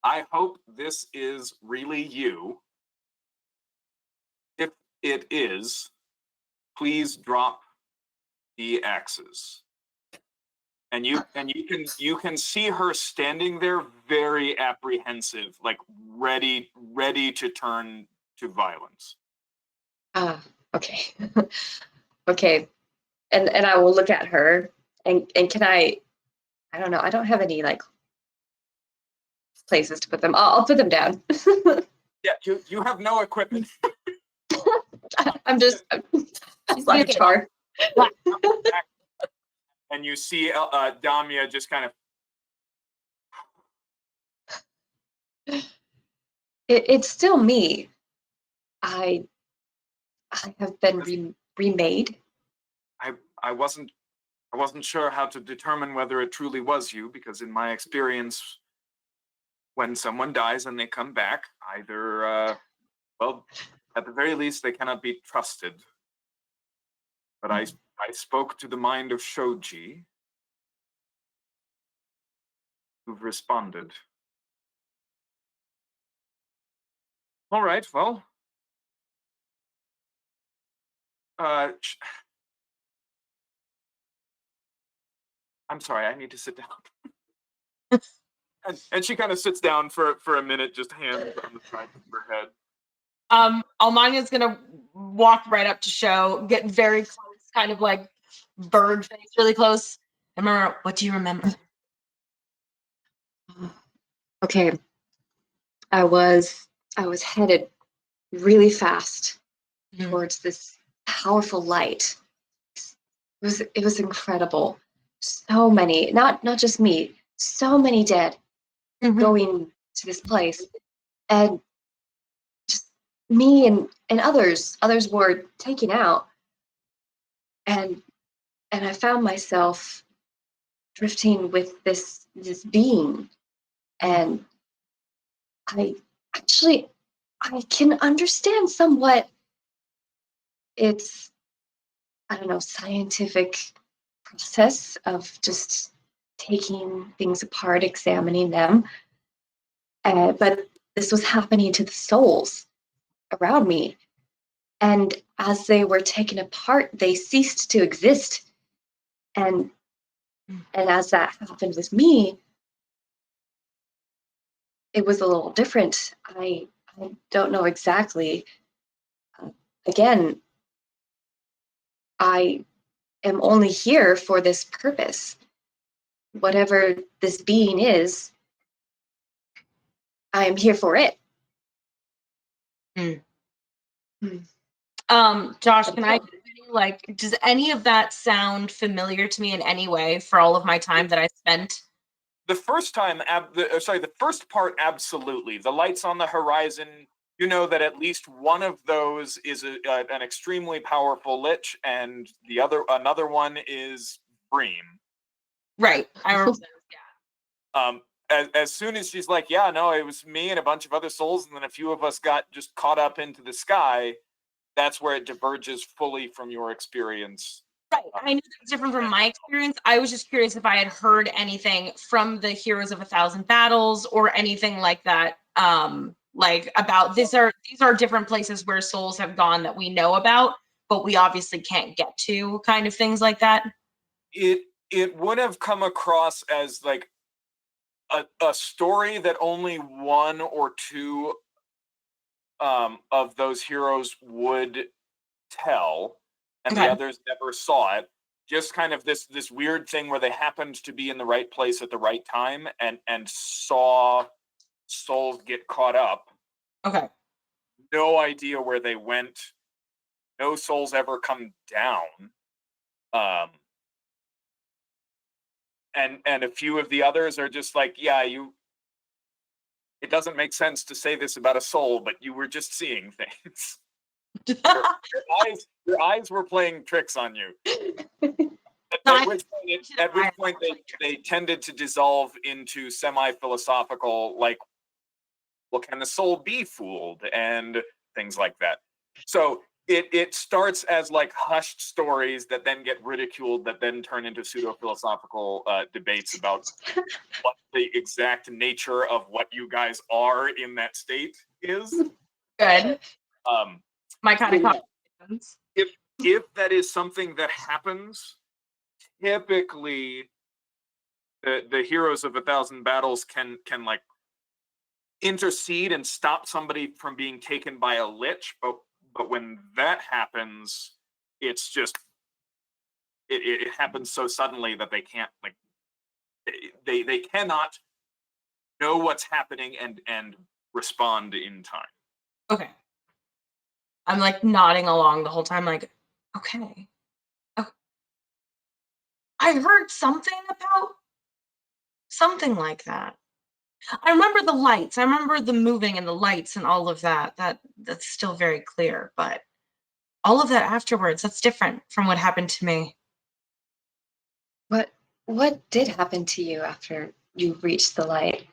I hope this is really you. If it is, please drop the axes. And you can see her standing there very apprehensive, like ready to turn to violence. Okay. Okay. And I will look at her and can I don't know, I don't have any like places to put them. I'll put them down. Yeah, you have no equipment. I'm just like a char. And you see Damia just kind of. It's still me. I have been remade. I wasn't sure how to determine whether it truly was you, because in my experience, when someone dies and they come back, either well, at the very least, they cannot be trusted. But I spoke to the mind of Shoji, who've responded. All right, well. I'm sorry, I need to sit down. and she kind of sits down for a minute, just hands on the side of her head. Almania's gonna walk right up to Sho, get very close, kind of like bird face, really close. And remember, what do you remember? Okay. I was headed really fast towards this powerful light. It was incredible. So many, not just me, so many dead going to this place. And just me and others were taken out. And I found myself drifting with this being. And I can understand somewhat its, I don't know, scientific process of just taking things apart, examining them. But this was happening to the souls around me. And as they were taken apart, they ceased to exist. And as that happened with me, it was a little different. I don't know exactly. Again, I am only here for this purpose. Whatever this being is, I am here for it. Josh, can I like, does any of that sound familiar to me in any way for all of my time that I spent? The first time, the first part, absolutely. The lights on the horizon, you know that at least one of those is an extremely powerful lich, and another one is Bream. Right, I remember. As soon as she's like, yeah, no, it was me and a bunch of other souls, and then a few of us got just caught up into the sky, that's where it diverges fully from your experience. Right, I knew it was different from my experience. I was just curious if I had heard anything from the Heroes of 1,000 Battles or anything like that. Like about these are different places where souls have gone that we know about, but we obviously can't get to, kind of things like that. It would have come across as like a story that only one or two of those heroes would tell, and the others never saw it. Just kind of this weird thing where they happened to be in the right place at the right time and saw souls get caught up. Okay. No idea where they went. No souls ever come down. And a few of the others are just like, yeah, it doesn't make sense to say this about a soul, but you were just seeing things. Your eyes were playing tricks on you. At which point they tended to dissolve into semi-philosophical, like well, can the soul be fooled, and things like that. So it starts as like hushed stories that then get ridiculed, that then turn into pseudo-philosophical debates about what the exact nature of what you guys are in that state is. Good. Um, My kind of conversations. if that is something that happens, typically the heroes of 1,000 battles can like intercede and stop somebody from being taken by a lich, but when that happens, it's just it happens so suddenly that they can't like they cannot know what's happening and respond in time. Okay. I'm like nodding along the whole time, like, okay. I heard something about something like that. I remember the lights. I remember the moving and the lights and all of that. That's still very clear, but all of that afterwards, that's different from what happened to me. What did happen to you after you reached the light?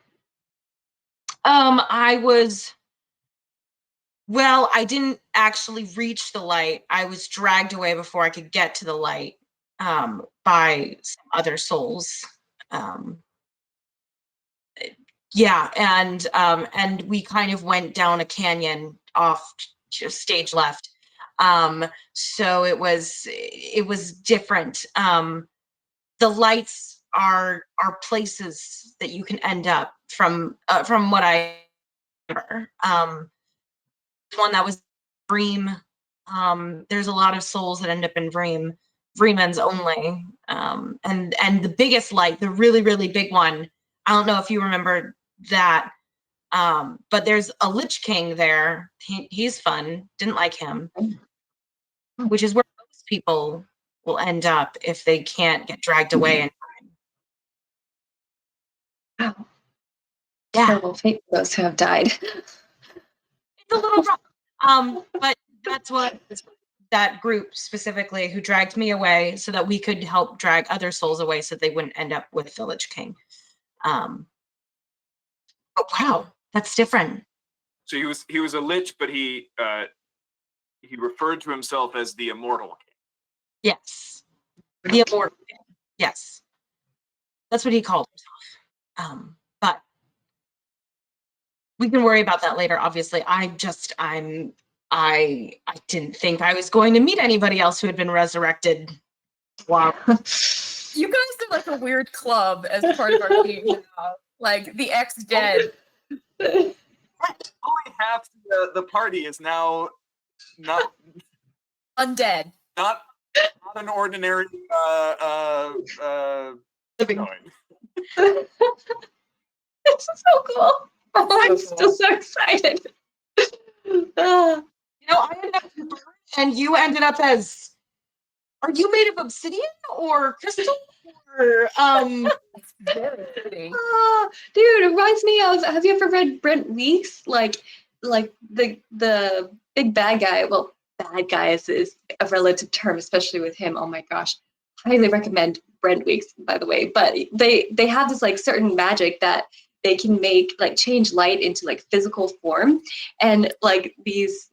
I didn't actually reach the light. I was dragged away before I could get to the light by some other souls. And we kind of went down a canyon off just stage left. So it was different. The lights are places that you can end up from what I remember. One that was Bream. There's a lot of souls that end up in Bream. Bremen's only. And the biggest light, the really, really big one, I don't know if you remember that, but there's a Lich King there. He's fun. Didn't like him. Which is where most people will end up if they can't get dragged away in time. Wow. Yeah. Terrible fate for those who have died. It's a little rough. But that's what that group specifically who dragged me away so that we could help drag other souls away so they wouldn't end up with the Lich King. But wow, that's different. So he was a lich, but he referred to himself as the Immortal King. Yes. The Immortal King. Yes. That's what he called himself. But we can worry about that later, obviously. I didn't think I was going to meet anybody else who had been resurrected. Wow. You guys are like a weird club as part of our team now. Like the ex-dead. Only half the party is now not Undead. not an ordinary Living. coin. It's so cool. I'm still so excited. I ended up in Burn, and you ended up as. Are you made of obsidian or crystal? Or It's very pretty. Dude, it reminds me of. Have you ever read Brent Weeks? Like the big bad guy. Well, bad guy is a relative term, especially with him. Oh my gosh, highly recommend Brent Weeks, by the way. But they have this like certain magic that they can make like change light into like physical form, and like these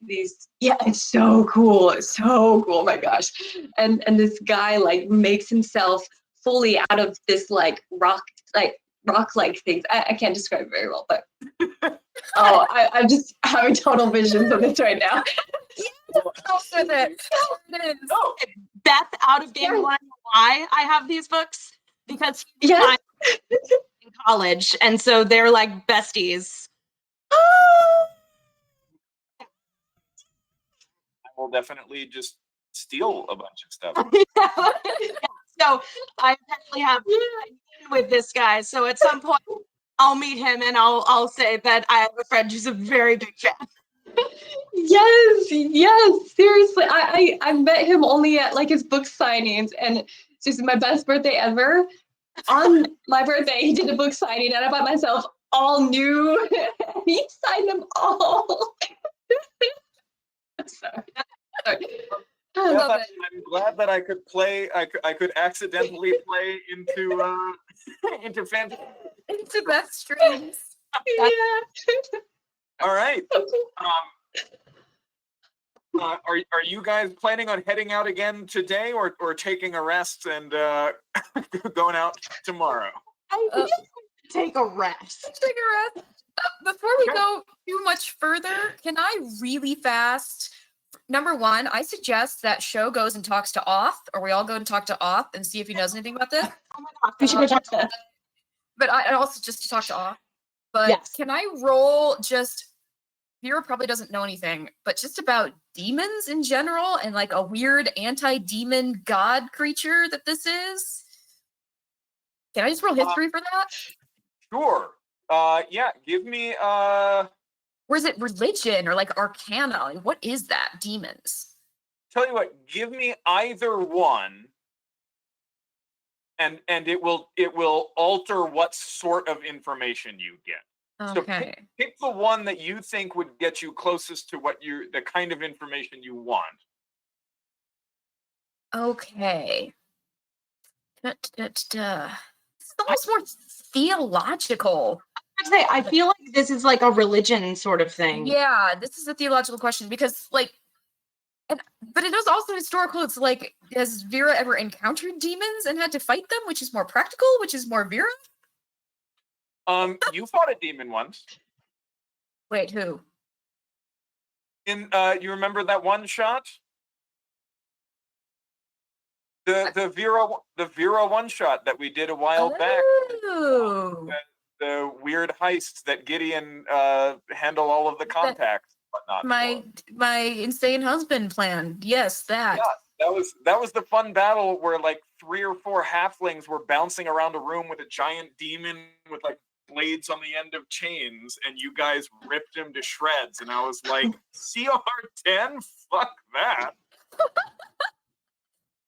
yeah, it's so cool. It's so cool. Oh my gosh. And this guy like makes himself fully out of this like rock like things. I can't describe it very well, but I'm just having total visions of this right now. Also that it is. oh, Beth out of game one. Why I have these books because Yes. in college, and so they're like besties. I will definitely just steal a bunch of stuff. So I definitely have with this guy. So at some point I'll meet him and I'll say that I have a friend who's a very big fan. Yes, seriously. I met him only at like his book signings, and it's just my best birthday ever. On my birthday, he did a book signing, and I bought myself all new. He signed them all. Sorry. I love it. I'm glad that I could play. I could accidentally play into into fantasy. Into Beth's streams. Yeah. All right. Are you guys planning on heading out again today, or taking a rest and going out tomorrow? I Uh, would take a rest. Take a rest. Before we Okay. go too much further, can I really fast? Number one, I suggest that Show goes and talks to Oth, or we all go and talk to Oth and see if he knows anything about this. Oh my gosh, we should go talk to them. But I also just to talk to Oth. But Yes. can I roll just? Vera probably doesn't know anything, but just about demons in general and like a weird anti-demon god creature that this is. Can I just roll history for that? Sure. Yeah. Give me. Or is it religion or like arcana? Like, what is that? Demons. Tell you what. Give me either one, and it will alter what sort of information you get. So Okay. pick the one that you think would get you closest to the kind of information you want. Okay. It's almost more theological. I'd say I feel like this is like a religion sort of thing. Yeah, this is a theological question because, like, but it is also historical. It's like, has Vera ever encountered demons and had to fight them, which is more practical, which is more Vera? You fought a demon once. Wait, who? You remember that one shot? The Vera one shot that we did a while back. Oh, The weird heist that Gideon handle all of the contacts and whatnot. my insane husband plan. Yes, that. Yeah, that was the fun battle where like 3 or 4 halflings were bouncing around a room with a giant demon with like blades on the end of chains, and you guys ripped him to shreds. And I was like, CR10? Fuck that.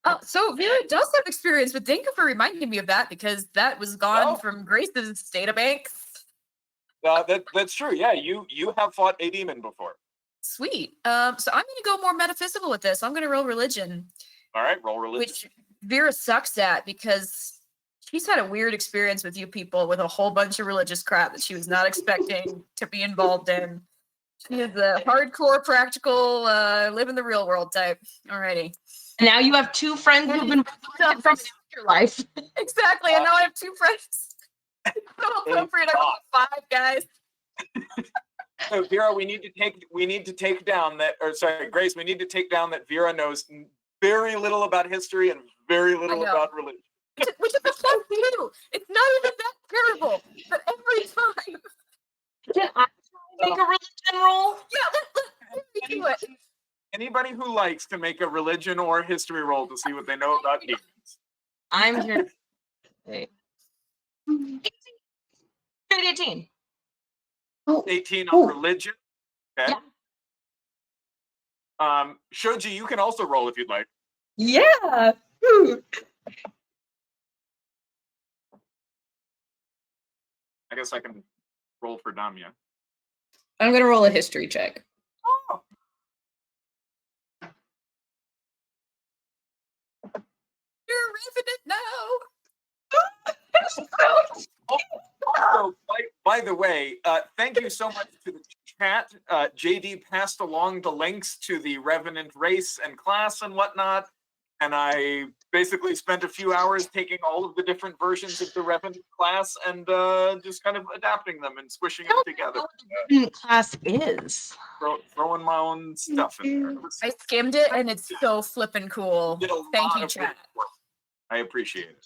Oh, so Vera does have experience, but thank you for reminding me of that because that was gone Oh. from Grace's databanks. That's true. Yeah, you have fought a demon before. Sweet. So I'm gonna go more metaphysical with this. I'm gonna roll religion, All right, roll religion. which Vera sucks at because she's had a weird experience with you people with a whole bunch of religious crap that she was not expecting to be involved in. She is a hardcore, practical, live in the real world type. Alrighty. And now you have 2 friends who've been from your life. Exactly, and now I have 2 friends. So appropriate. I rolled 5, guys. So Vera, we need to take down that, or sorry, Grace, we need to take down that Vera knows very little about history and very little know. about religion. Which is a fun too. It's not even that terrible, but every time. Can I make a religion roll? Yeah, let me do it. Anybody who likes to make a religion or history roll to see what they know about demons. I'm here. 18. 18 on religion. Okay. Yeah. Shoji, you can also roll if you'd like. Yeah. I guess I can roll for Damia. I'm going to roll a history check. Oh. You're a revenant now. Also, by the way, thank you so much to the chat. JD passed along the links to the Revenant race and class and whatnot, and I basically spent a few hours taking all of the different versions of the Revenant class and just kind of adapting them and squishing them together. What class is? Throwing my own stuff in there. I skimmed it and it's so flippin' cool. Did a Thank lot you, of chat. work. I appreciate it.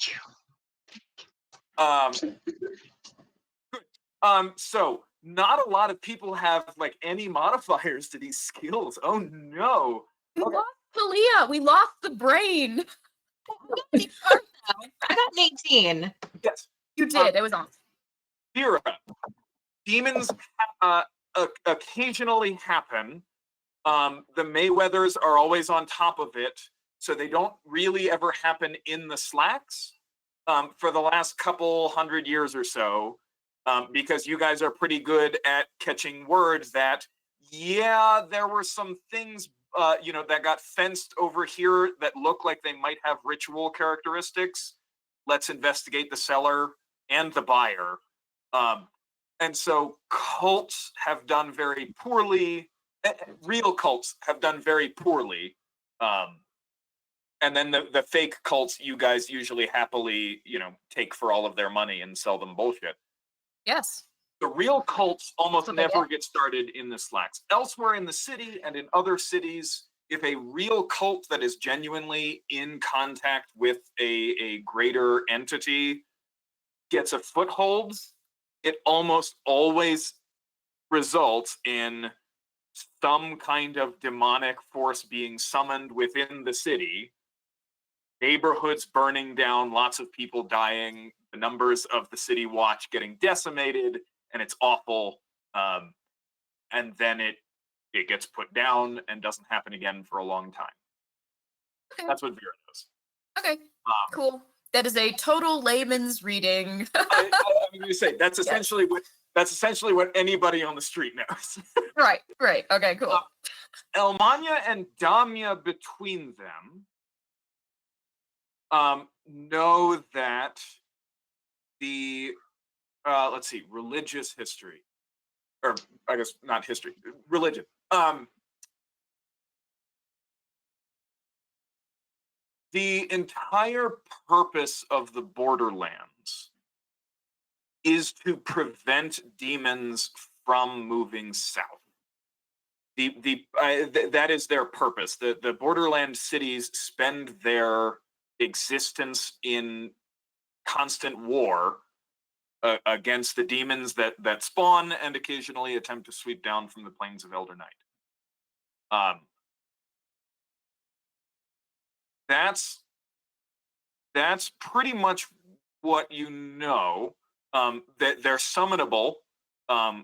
So not a lot of people have like any modifiers to these skills. Oh no. We Okay. lost Talia. We lost the brain. I got an 18. Yes. You did. It was on. Vera. Demons occasionally happen. The Mayweathers are always on top of it, so they don't really ever happen in the slacks for the last couple 100 years or so, because you guys are pretty good at catching word that, yeah, there were some things that got fenced over here that look like they might have ritual characteristics. Let's investigate the seller and the buyer. And so cults have done very poorly. Real cults have done very poorly. And then the fake cults you guys usually happily, take for all of their money and sell them bullshit. Yes. The real cults almost That's what they never get started in the slacks. Elsewhere in the city and in other cities, if a real cult that is genuinely in contact with a greater entity gets a foothold, it almost always results in some kind of demonic force being summoned within the city, neighborhoods burning down, lots of people dying, the numbers of the city watch getting decimated, and it's awful. And then it gets put down and doesn't happen again for a long time. Okay. That's what Vera does. Okay. Cool. That is a total layman's reading. I'm going to say that's essentially what anybody on the street knows. Right. Okay, cool. Elmania and Damia between them know that the religious history, or I guess not history, religion. The entire purpose of the Borderlands is to prevent demons from moving south. That is their purpose. The Borderland cities spend their existence in constant war against the demons that spawn and occasionally attempt to sweep down from the plains of Elder Night. That's pretty much what you know. That they're summonable. I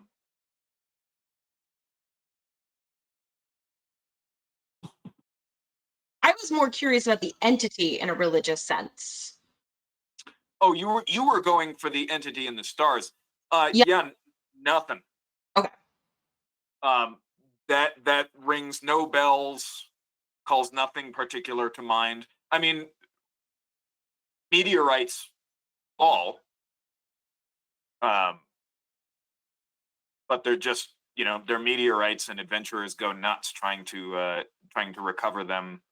was more curious about the entity in a religious sense. Oh, you were going for the entity in the stars. Yeah, nothing. Okay. That rings no bells, calls nothing particular to mind. I mean, meteorites fall. But they're just, they're meteorites, and adventurers go nuts trying to recover them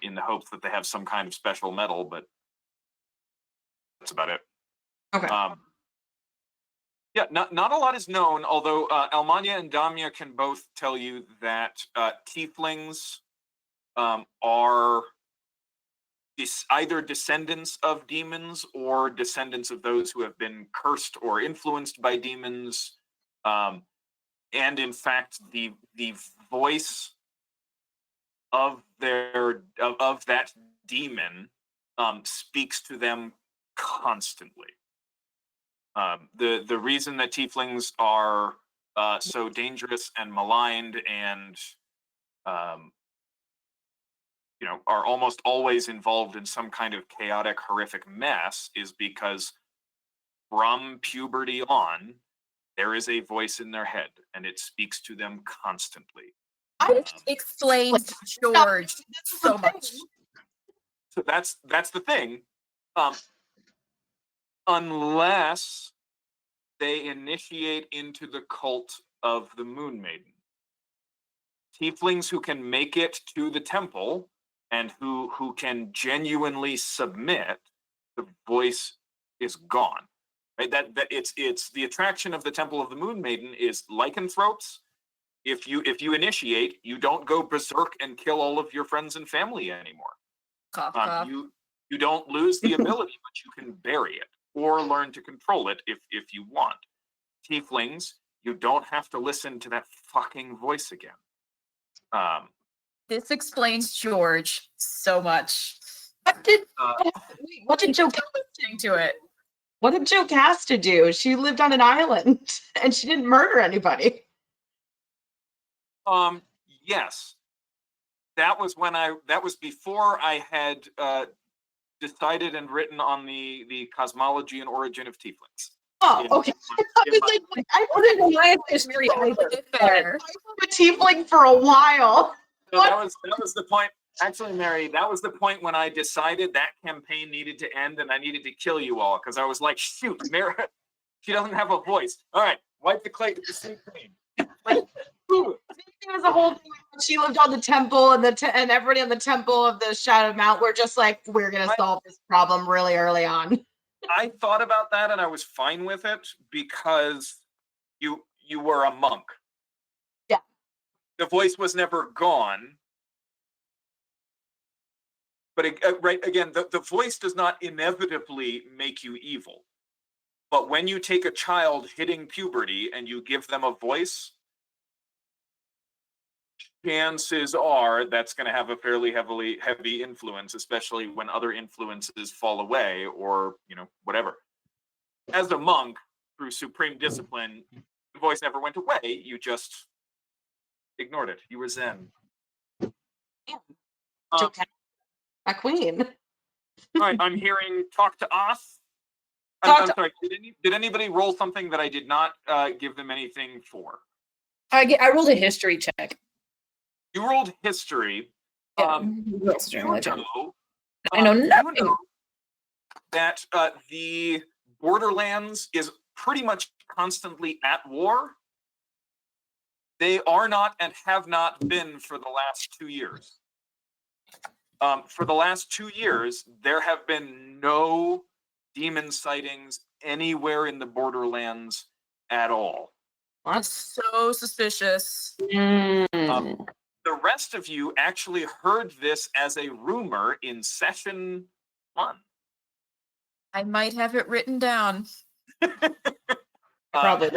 in the hopes that they have some kind of special metal, but that's about it. Okay. Yeah, not a lot is known, although Elmania and Damia can both tell you that tieflings are either descendants of demons or descendants of those who have been cursed or influenced by demons. And in fact, the voice of that demon speaks to them constantly. The reason that tieflings are so dangerous and maligned and are almost always involved in some kind of chaotic, horrific mess is because from puberty on, there is a voice in their head, and it speaks to them constantly. This explains George so much. So that's the thing. Unless they initiate into the cult of the Moon Maiden. Tieflings who can make it to the temple and who can genuinely submit, the voice is gone. Right? That it's the attraction of the Temple of the Moon Maiden is lycanthropes. If you initiate, you don't go berserk and kill all of your friends and family anymore. Cough, cough. You don't lose the ability, but you can bury it or learn to control it if you want. Tieflings, you don't have to listen to that fucking voice again. This explains George so much. What did Joe Listening to it. What did Joe Casta do? She lived on an island and she didn't murder anybody. Yes. That was before I had decided and written on the cosmology and origin of tieflings. Oh, okay. I wouldn't know my history either. Fair. I was a tiefling for a while. So that was the point. Actually, Mary, that was the point when I decided that campaign needed to end and I needed to kill you all, because I was like, shoot, She doesn't have a voice. All right, wipe the clay to the sleep queen. There was a whole thing when she lived on the temple, and and everybody on the temple of the Shadow Mount were just like, we're gonna solve this problem really early on. I thought about that and I was fine with it because you were a monk. Yeah. The voice was never gone. But right again, the voice does not inevitably make you evil. But when you take a child hitting puberty and you give them a voice, chances are that's going to have a fairly heavy influence, especially when other influences fall away or, whatever. As a monk, through supreme discipline, the voice never went away. You just ignored it. You were zen. A queen. All right, I'm hearing talk to us. I'm sorry, did anybody roll something that I did not give them anything for? I rolled a history check. You rolled history. Yeah, You I know nothing. You know that the Borderlands is pretty much constantly at war. They are not and have not been for the last 2 years. For the last 2 years, there have been no demon sightings anywhere in the Borderlands at all. That's so suspicious. The rest of you actually heard this as a rumor in session 1. I might have it written down. Probably.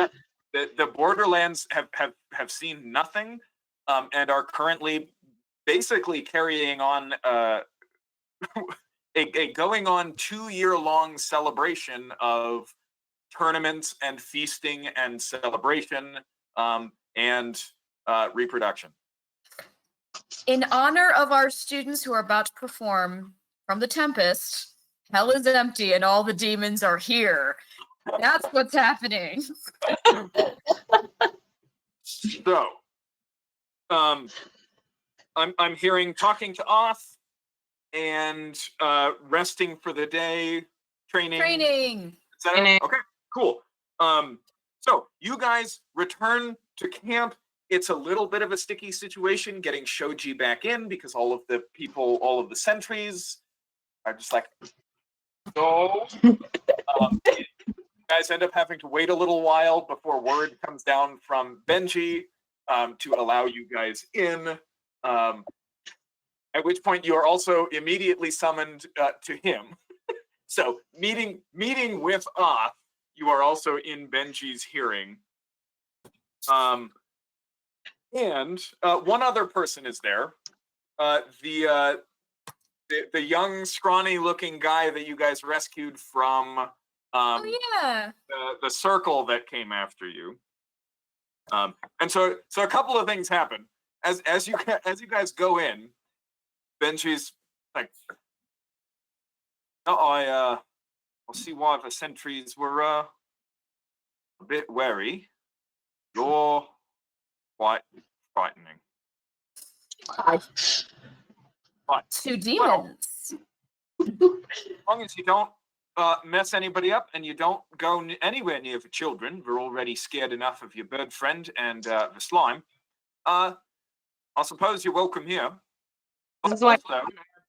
The Borderlands have seen nothing and are currently basically carrying on a going on 2-year-long celebration of tournaments and feasting and celebration and reproduction. In honor of our students who are about to perform from the Tempest, hell is empty and all the demons are here. That's what's happening. So, I'm hearing talking to Oth and resting for the day, training. Training. Okay, cool. So you guys return to camp. It's a little bit of a sticky situation getting Shoji back in because all of the sentries are just like, no. You guys end up having to wait a little while before word comes down from Benji to allow you guys in. At which point you are also immediately summoned to him. So meeting with Oth, you are also in Benji's hearing. And one other person is there. The young, scrawny-looking guy that you guys rescued from the circle that came after you. And so a couple of things happen as you guys go in. Benji's like, I'll see why the sentries were a bit wary. You're quite frightening. But 2 demons. as long as you don't mess anybody up and you don't go anywhere near the children, we're already scared enough of your bird friend and the slime. I suppose you're welcome here. This is why we're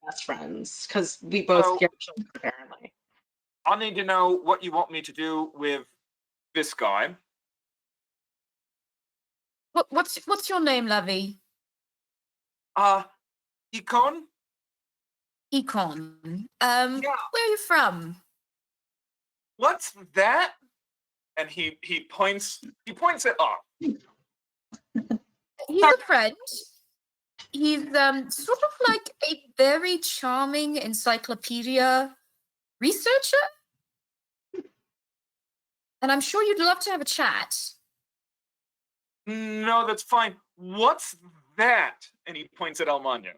best friends, because we both scare children, apparently. I need to know what you want me to do with this guy. What's your name, Levy? Econ? Econ. Where are you from? What's that? And he points it up. He's a friend. He's sort of like a very charming encyclopedia researcher. And I'm sure you'd love to have a chat. No, that's fine. What's that? And he points at Almanya.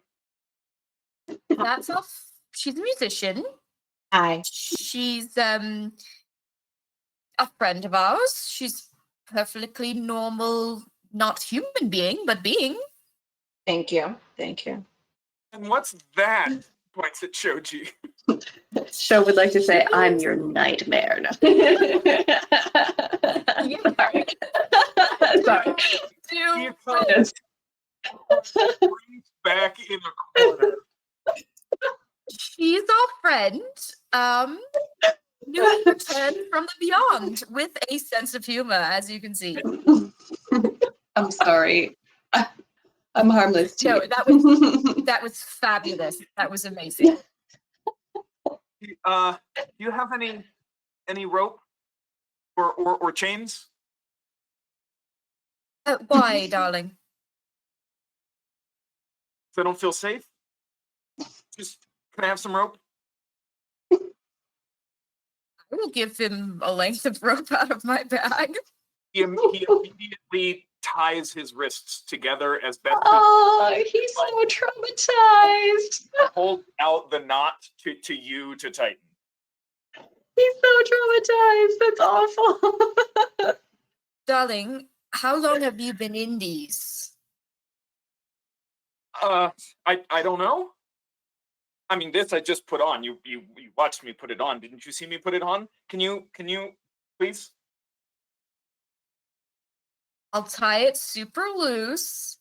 That's off. She's a musician. Hi. She's a friend of ours. She's perfectly normal, not human being, but being. Thank you. And what's that? Points at Shoji. Sho would like to say, I'm your nightmare. No. Do Econ back in the corner. she's our friend. Newly returned from the beyond with a sense of humor, as you can see. I'm sorry. I'm harmless to No, you. that was fabulous. That was amazing. Do you have any rope or chains? Why, darling? So I don't feel safe. Just can I have some rope? I will give him a length of rope out of my bag. He immediately ties his wrists together as best Oh, he's so traumatized. he can, hold out the knot to you to tighten. He's so traumatized. That's awful. Darling, how long have you been in these? I don't know. I mean, this I just put on. You watched me put it on. Didn't you see me put it on? Can you please? I'll tie it super loose.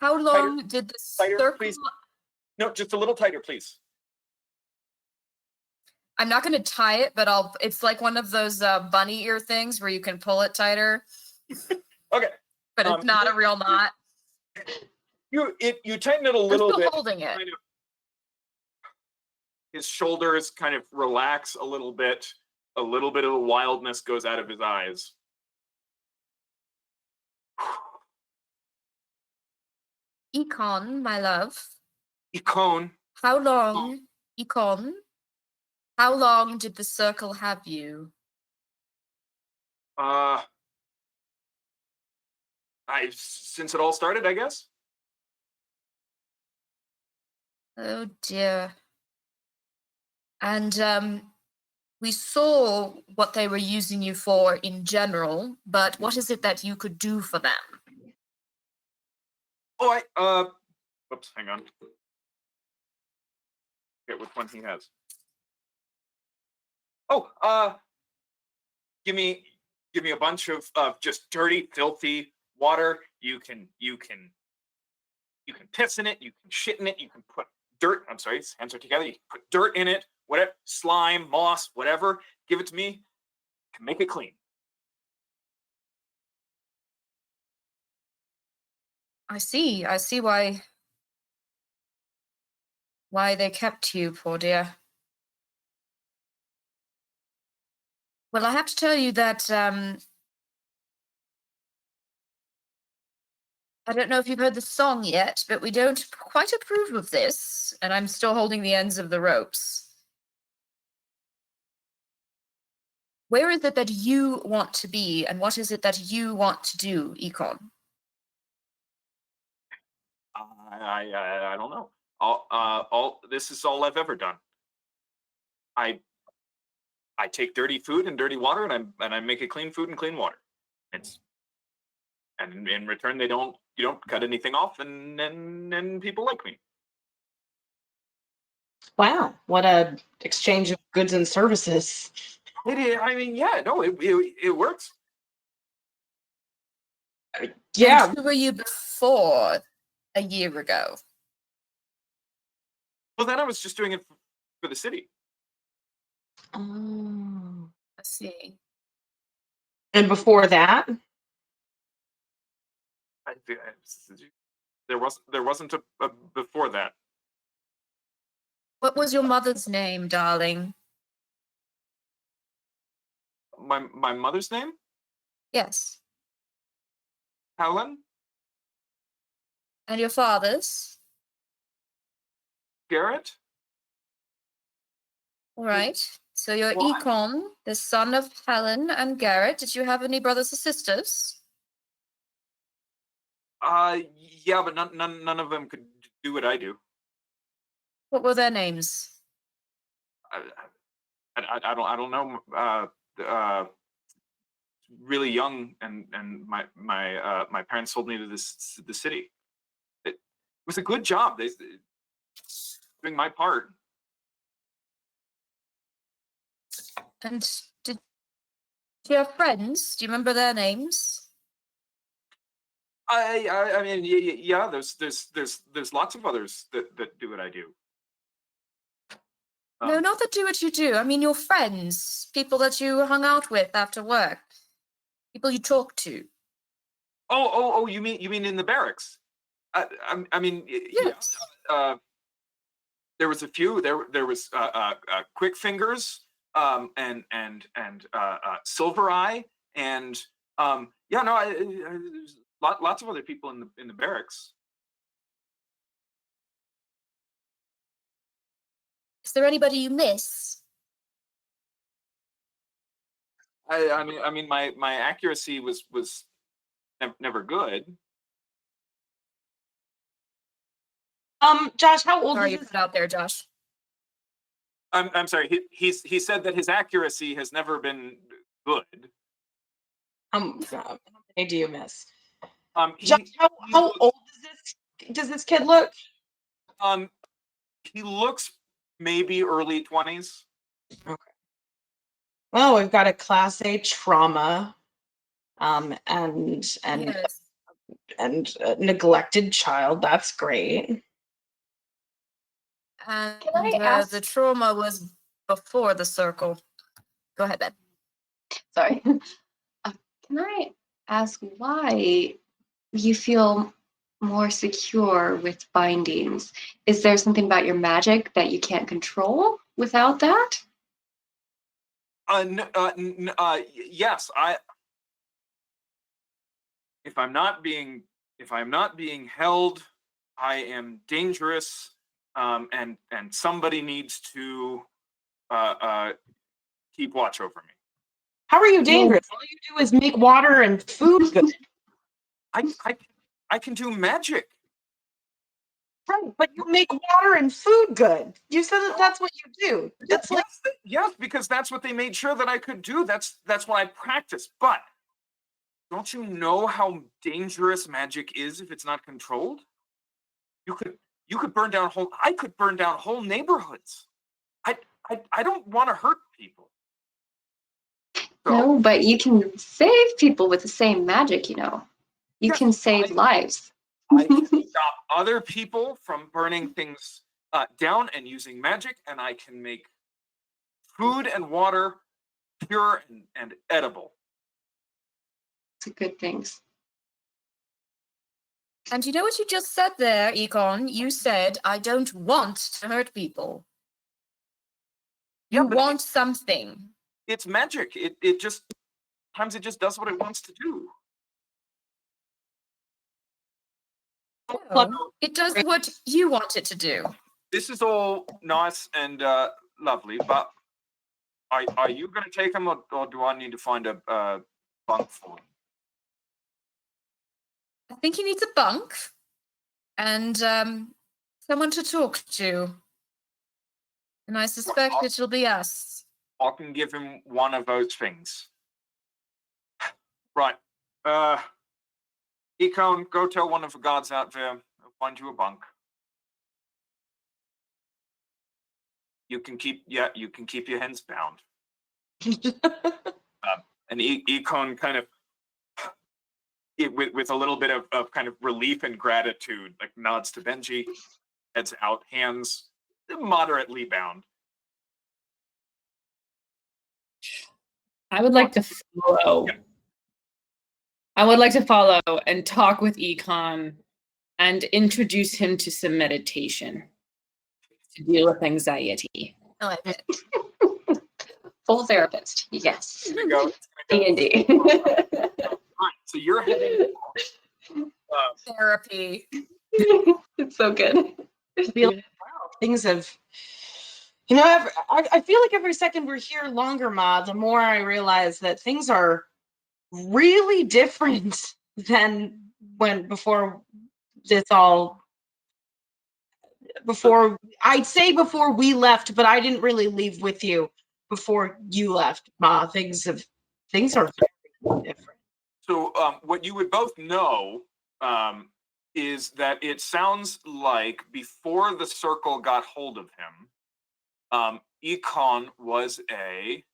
How long did the tighter, circle? please. No, just a little tighter, please. I'm not going to tie it, but it's like one of those bunny ear things where you can pull it tighter. Okay. But it's not a real knot. You tighten it a little I'm still bit. holding it. Kind of, his shoulders kind of relax a little bit. A little bit of the wildness goes out of his eyes. Econ, my love. Econ. How long, Econ? How long did the circle have you? Since it all started, I guess. Oh dear. And we saw what they were using you for in general, but what is it that you could do for them? Oh, whoops, hang on. Forget which one he has. Oh, give me a bunch of just dirty, filthy water. You can piss in it. You can shit in it. You can put dirt. I'm sorry, his hands are together. You can put dirt in it. Whatever, slime, moss, whatever. Give it to me. I can make it clean. I see why they kept you, poor dear. Well, I have to tell you that I don't know if you've heard the song yet, but we don't quite approve of this, and I'm still holding the ends of the ropes. Where is it that you want to be, and what is it that you want to do, Econ? I don't know. All this is all I've ever done. I take dirty food and dirty water, and I make it clean food and clean water. And in return you don't cut anything off, and people like me. Wow, what a exchange of goods and services. It is, I mean, yeah, no, it works. Yeah. And who were you before a year ago? Well, then I was just doing it for the city. Oh. I see. And before that? There wasn't a before that. What was your mother's name, darling? My mother's name? Yes. Helen? And your father's? Garrett? All right. So you're Why? Econ, the son of Helen and Garrett. Did you have any brothers or sisters? Yeah, but none of them could do what I do. What were their names? I don't know. Really young, and my parents sold me to the city. It was a good job. They doing my part. And did Do you have friends? Do you remember their names? I mean, yeah. There's lots of others that do what I do. No, not that do what you do. I mean your friends, people that you hung out with after work, people you talk to. Oh! You mean in the barracks? I mean, Yes. yeah. There was a few. There was Quick Fingers, and Silver Eye, and yeah. No, there's lots of other people in the barracks. Is there anybody you miss? I mean, my accuracy was never good. Josh, how old Sorry, is you this? put out there, Josh. I'm sorry. He said that his accuracy has never been good. How many do you miss? He, Josh, how old does this kid look? he looks maybe early 20s. Okay. Well, we've got a Class A trauma, and Yes. a neglected child. That's great. And Can I ask- the trauma was before the circle. Go ahead, Ben. Sorry. Can I ask why you feel more secure with bindings? Is there something about your magic that you can't control without that? Yes, if I'm not being held, I am dangerous, and somebody needs to keep watch over me. How are you dangerous? All you do is make water and food good. I can do magic. Right, but you make water and food good. You said that that's what you do. That's like Yes, because that's what they made sure that I could do. That's why I practice. But don't you know how dangerous magic is if it's not controlled? You could burn down I could burn down whole neighborhoods. I don't want to hurt people. So, No, but you can save people with the same magic, you know. You Yes, can save lives. I can stop other people from burning things down and using magic, and I can make food and water pure and edible. It's a good things. And you know what you just said there, Econ? You said, I don't want to hurt people. Yeah, You but want something. it's magic. It just sometimes it just does what it wants to do. No, it does what you want it to do. This is all nice and lovely, but are you going to take him, or do I need to find a bunk for him? I think he needs a bunk and someone to talk to. And I suspect it'll be us. I can give him one of those things. Right. Econ, go tell one of the guards out there. I'll find you a bunk. You can keep your hands bound. And Econ kind of, with a little bit of kind of relief and gratitude, like nods to Benji, heads out, hands moderately bound. I would like to follow. Yeah. I would like to follow and talk with Econ and introduce him to some meditation to deal with anxiety. I like it. Full therapist. Yes. It's gonna go. D&D. Right, so you're heading. Therapy. It's so good. feel like, wow, things have, you know, I feel like every second we're here longer, Ma, the more I realize that things are really different than before this all, before, I'd say before we left, but I didn't really leave with you before you left, Ma. Things are very different. So what you would both know is that it sounds like before the circle got hold of him, Econ was a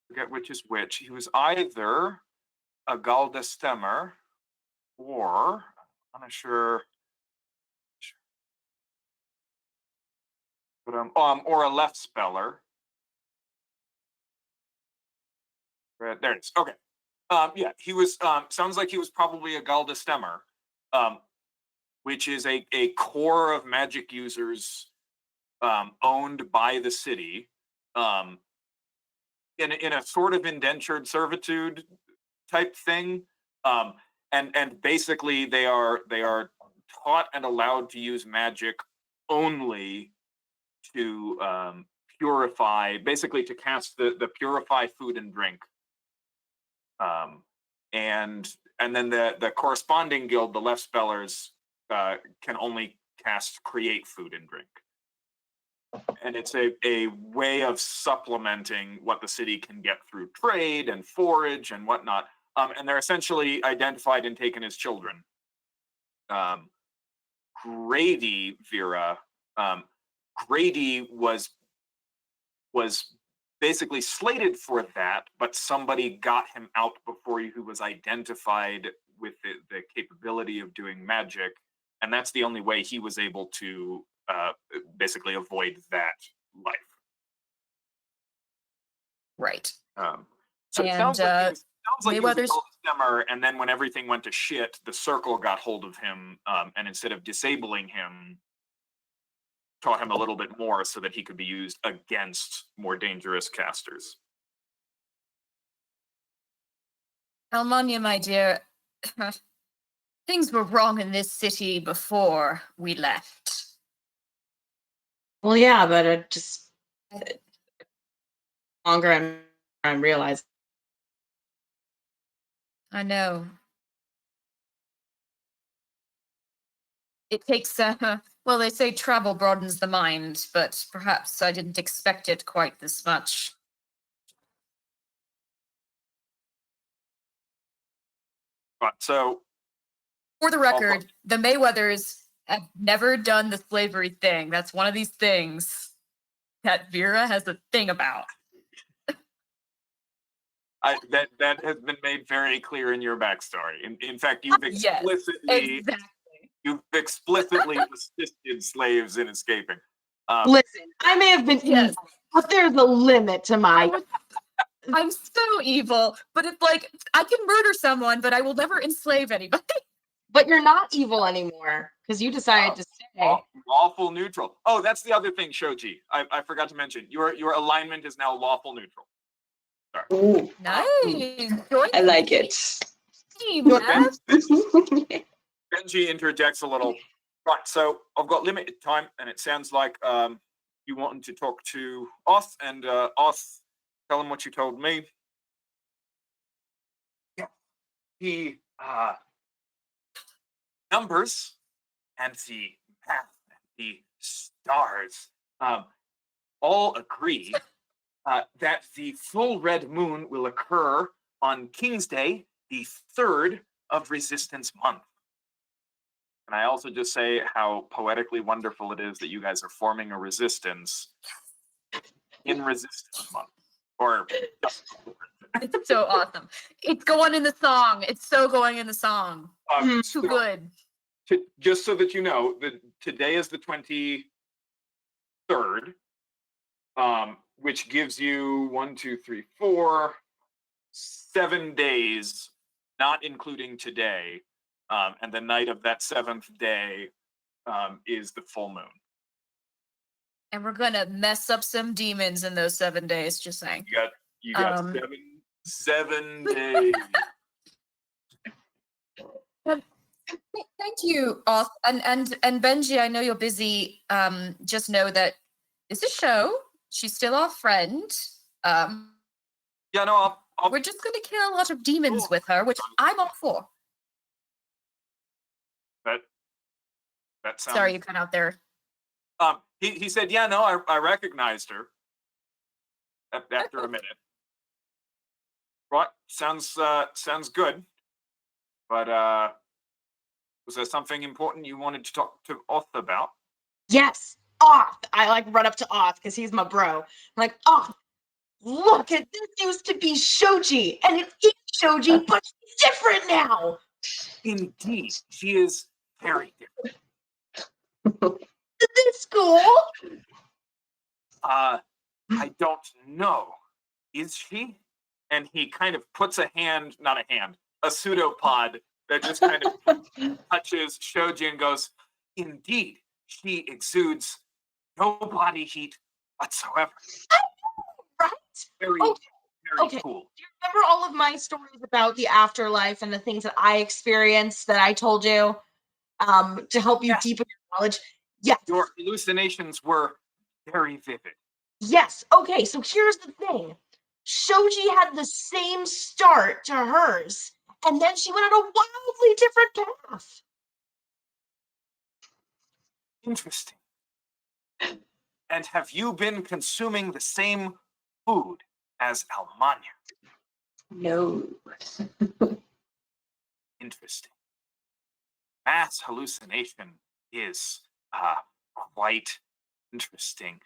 forget which is which. He was either a Galdestemmer or I'm not sure. But or a left speller. Right, there it is. Okay. Yeah, he was. Sounds like he was probably a Galdestemmer, which is a core of magic users owned by the city, in a sort of indentured servitude type thing, and basically they are taught and allowed to use magic only to purify, basically to cast the purify food and drink, and then the corresponding guild, the left spellers, can only cast create food and drink, and it's a way of supplementing what the city can get through trade and forage and whatnot, and they're essentially identified and taken as children. Grady, Vera, Grady was basically slated for that, but somebody got him out before he was identified with the capability of doing magic, and that's the only way he was able to basically avoid that life. Right. So it And, sounds like he was a Mayweather's- Galdestemmer, and then when everything went to shit, the Circle got hold of him, and instead of disabling him, taught him a little bit more so that he could be used against more dangerous casters. Almania, my dear, things were wrong in this city before we left. Well, yeah, but it just longer I'm realizing. I know. It takes, well, they say travel broadens the mind, but perhaps I didn't expect it quite this much. Right, so For the record, the Mayweathers have never done the slavery thing. That's one of these things that Vera has a thing about. that has been made very clear in your backstory. In fact, you've Yes, explicitly exactly. assisted slaves in escaping. Listen, I may have been Yes. evil, but there's a limit to my. I'm so evil, but it's like I can murder someone, but I will never enslave anybody. But you're not evil anymore because you decided to stay. Lawful neutral. Oh, that's the other thing, Shoji. I forgot to mention. Your alignment is now lawful neutral. Sorry. Ooh, Nice. Join I like it. the team, man. Benji interjects a little. Right, so I've got limited time, and it sounds like you wanted to talk to Oth, and Oth, tell him what you told me. Yeah, he numbers and the math and the stars all agree that the full red moon will occur on King's Day, the 3rd of Resistance Month. And I also just say how poetically wonderful it is that you guys are forming a resistance in Resistance Month. Or It's so awesome. It's going in the song. It's so going in the song. Too so good. just so that you know, today is the 23rd, which gives you 7 days, not including today. And the night of that 7th day is the full moon. And we're gonna mess up some demons in those 7 days, just saying. You got seven days. Thank you, Oth. And Benji, I know you're busy. Just know that it's a show. She's still our friend. Yeah, no, I'll We're just gonna kill a lot of demons Cool. with her, which I'm all for. that sounds. Sorry, you cut out there. He said, yeah, no, I recognized her after a minute. Right, sounds good. But was there something important you wanted to talk to Oth about? Yes, Oth. I like run up to Oth because he's my bro. I'm like, Oth, Look at this used to be Shoji, and it is Shoji, but she's different now. Indeed, she is very different. Is this cool? I don't know. Is she? And he kind of puts a pseudopod that just kind of touches Shoji and goes, indeed, she exudes no body heat whatsoever. Right? Very, Okay. very Okay. cool. Do you remember all of my stories about the afterlife and the things that I experienced that I told you to help you Yes. deepen your knowledge? Yes. Your hallucinations were very vivid. Yes. Okay, so here's the thing. Shoji had the same start to hers, and then she went on a wildly different path. Interesting. And have you been consuming the same food as Almania? No. Interesting. Mass hallucination is quite interesting.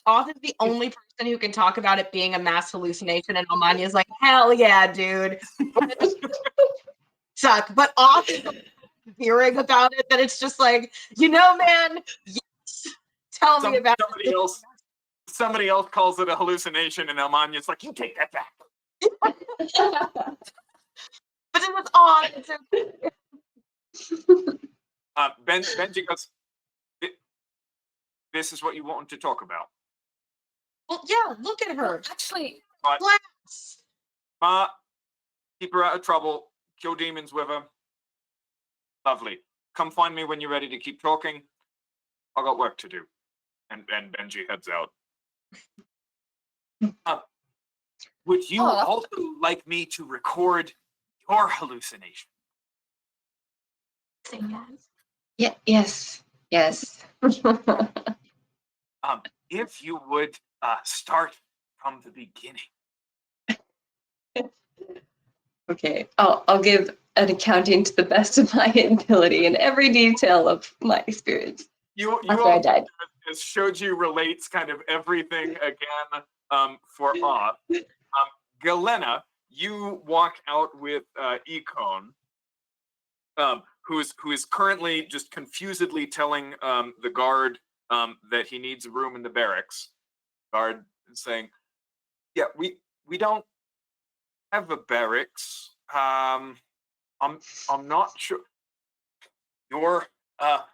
Oth is the only person who can talk about it being a mass hallucination, and Almania's like, hell yeah, dude. Suck. But Oth is hearing about it that it's just like, man, yes. Tell me about it. Somebody else calls it a hallucination, and Almania's like, you take that back. But it was Oth. It's Benji goes, this is what you want to talk about. well, yeah, look at her. Actually, Glass. Keep her out of trouble. Kill demons with her. Lovely. Come find me when you're ready to keep talking. I got work to do. And Benji heads out. Would you also like me to record your hallucination? Yeah, yes. If you would start from the beginning. Okay, I'll give an accounting to the best of my ability in every detail of my experience. You After I died. As Shoji relates kind of everything again for Oth. Galena, you walk out with Econ, who is currently just confusedly telling the guard that he needs a room in the barracks. Guard is saying, yeah, we don't have a barracks. I'm not sure. Your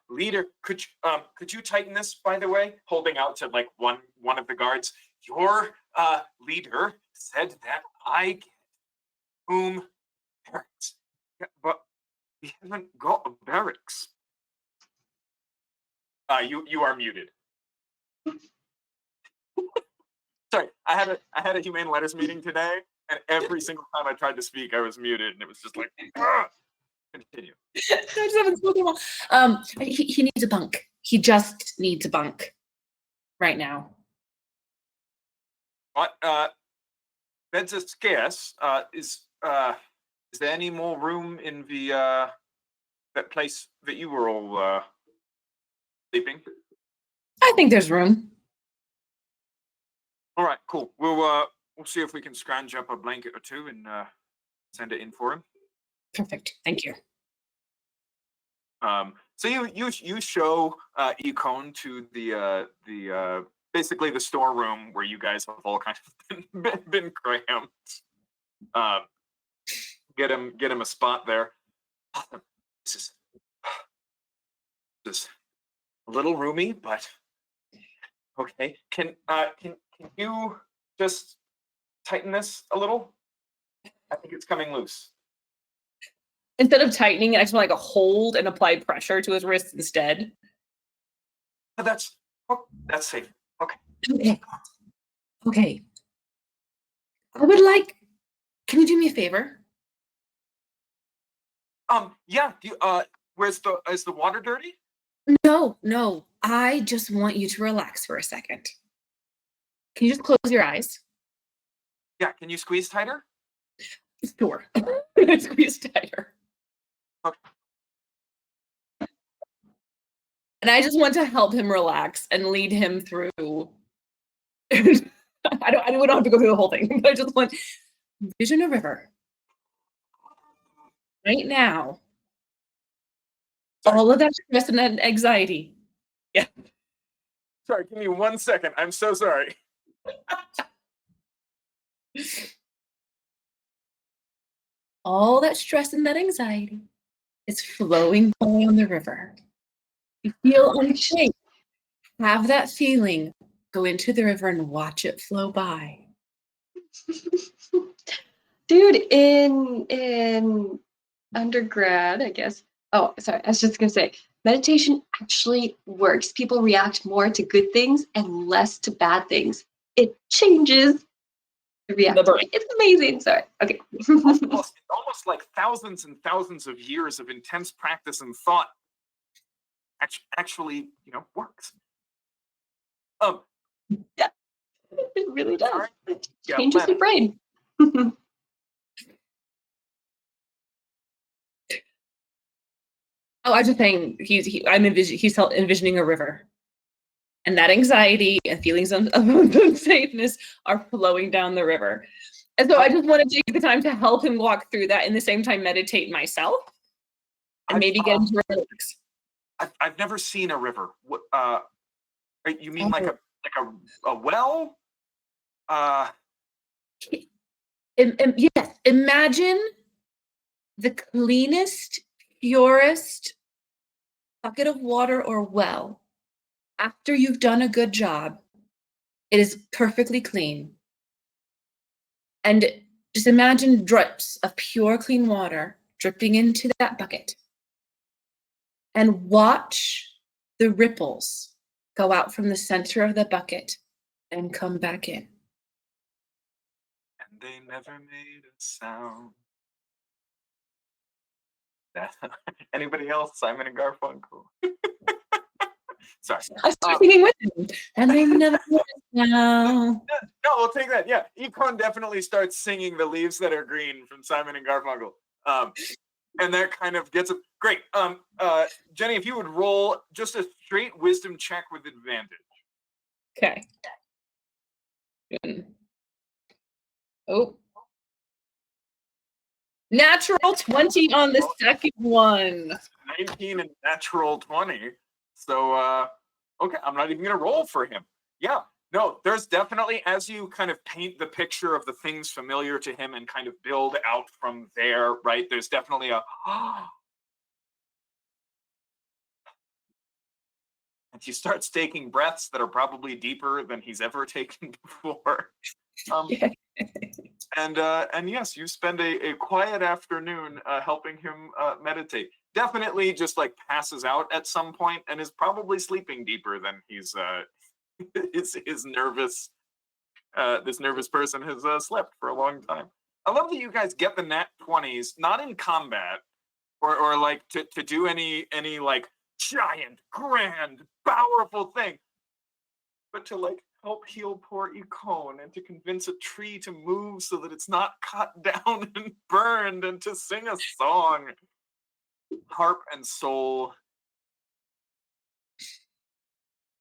leader, could you tighten this, by the way? Holding out to like one of the guards. Your leader said that I get whom barracks. Yeah, but we haven't got a barracks. You are muted. Sorry, I had a humane letters meeting today, and every single time I tried to speak, I was muted, and it was just like, continue. I just haven't spoken well. He needs a bunk. He just needs a bunk right now. What? Beds are scarce. Is there any more room in the that place that you were all sleeping? I think there's room. All right, cool. We'll see if we can scrounge up a blanket or two and send it in for him. Perfect. Thank you. So you show Econ to the basically the storeroom where you guys have all kind of been cramped. Get him a spot there. This is a little roomy, but okay. Can you just tighten this a little? I think it's coming loose. Instead of tightening, I just want like a hold and apply pressure to his wrist instead. That's safe. Okay. Okay. I would like. Can you do me a favor? Yeah. Is the water dirty? No. I just want you to relax for a second. Can you just close your eyes? Yeah. Can you squeeze tighter? Sure. Squeeze tighter. Okay. And I just want to help him relax and lead him through I don't have to go through the whole thing, but I just want vision a river. Right now. Sorry. All of that stress and that anxiety. Yeah. Sorry, give me 1 second. I'm so sorry. All that stress and that anxiety is flowing down the river. You feel unsafe. Have that feeling. Go into the river and watch it flow by. Dude, in undergrad, I guess. Oh, sorry. I was just gonna say, meditation actually works. People react more to good things and less to bad things. It changes the reaction. brain. It's amazing. Sorry. Okay. Almost like thousands and thousands of years of intense practice and thought actually, works. Yeah, it really does. Sorry. It Yeah, changes your brain. Oh, I was just saying I'm envisioning a river. And that anxiety and feelings of unsafeness are flowing down the river. And so I just want to take the time to help him walk through that, and the same time meditate myself, and maybe get into relax. I've never seen a river. You mean like a well? Yes. Imagine the cleanest, purest bucket of water or well. After you've done a good job, it is perfectly clean. And just imagine drips of pure, clean water dripping into that bucket. And watch the ripples go out from the center of the bucket and come back in. And they never made a sound. Anybody else? Simon and Garfunkel. Sorry. I started singing with him. And they never now. No, we'll take that. Yeah, Econ definitely starts singing "The Leaves That Are Green" from Simon and Garfunkel, and that kind of gets it. Great. Jenny, if you would roll just a straight wisdom check with advantage. Okay. Oh. Natural 20 on the second one. 19 and natural 20. So, okay, I'm not even going to roll for him. Yeah, no, there's definitely, as you kind of paint the picture of the things familiar to him and kind of build out from there, right? There's definitely a, and he starts taking breaths that are probably deeper than he's ever taken before. And yes, you spend a quiet afternoon helping him meditate. Definitely just like passes out at some point and is probably sleeping deeper than he's his nervous this nervous person has slept for a long time. I love that you guys get the nat 20s, not in combat or like to do any like giant, grand, powerful thing, but to like help heal poor Econ and to convince a tree to move so that it's not cut down and burned, and to sing a song. Heart and soul.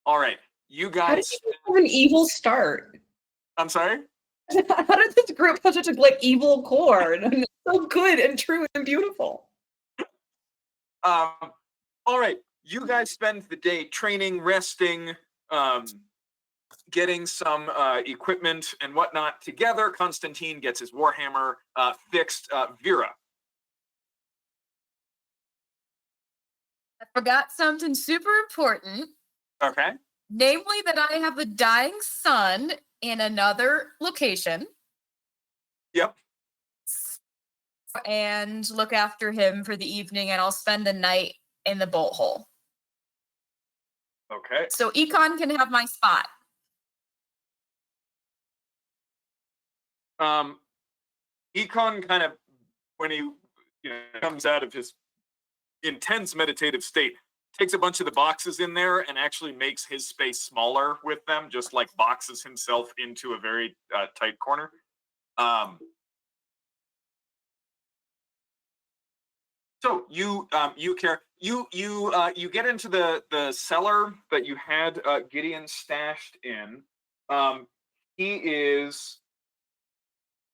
All right, you How did guys. you have an evil start? I'm sorry? How did this group have such a evil core? And it's so good and true and beautiful. All right, you guys spend the day training, resting, getting some equipment and whatnot together. Constantine gets his warhammer fixed. Vera. I forgot something super important, Okay. namely that I have a dying son in another location. Yep. And look after him for the evening, and I'll spend the night in the bolt hole. Okay. So Econ can have my spot. Econ kind of, when he comes out of his intense meditative state, takes a bunch of the boxes in there and actually makes his space smaller with them, just like boxes himself into a very tight corner. So you get into the cellar that you had Gideon stashed in. he is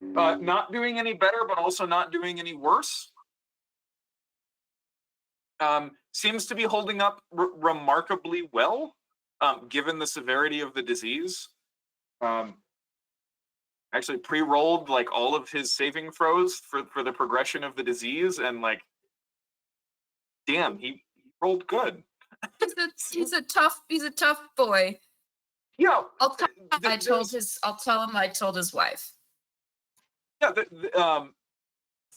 not doing any better, but also not doing any worse. Seems to be holding up remarkably well, given the severity of the disease. Actually pre-rolled like all of his saving throws for the progression of the disease, and like, damn, he rolled good. He's a tough boy. Yeah, I'll tell him I told his wife. Yeah,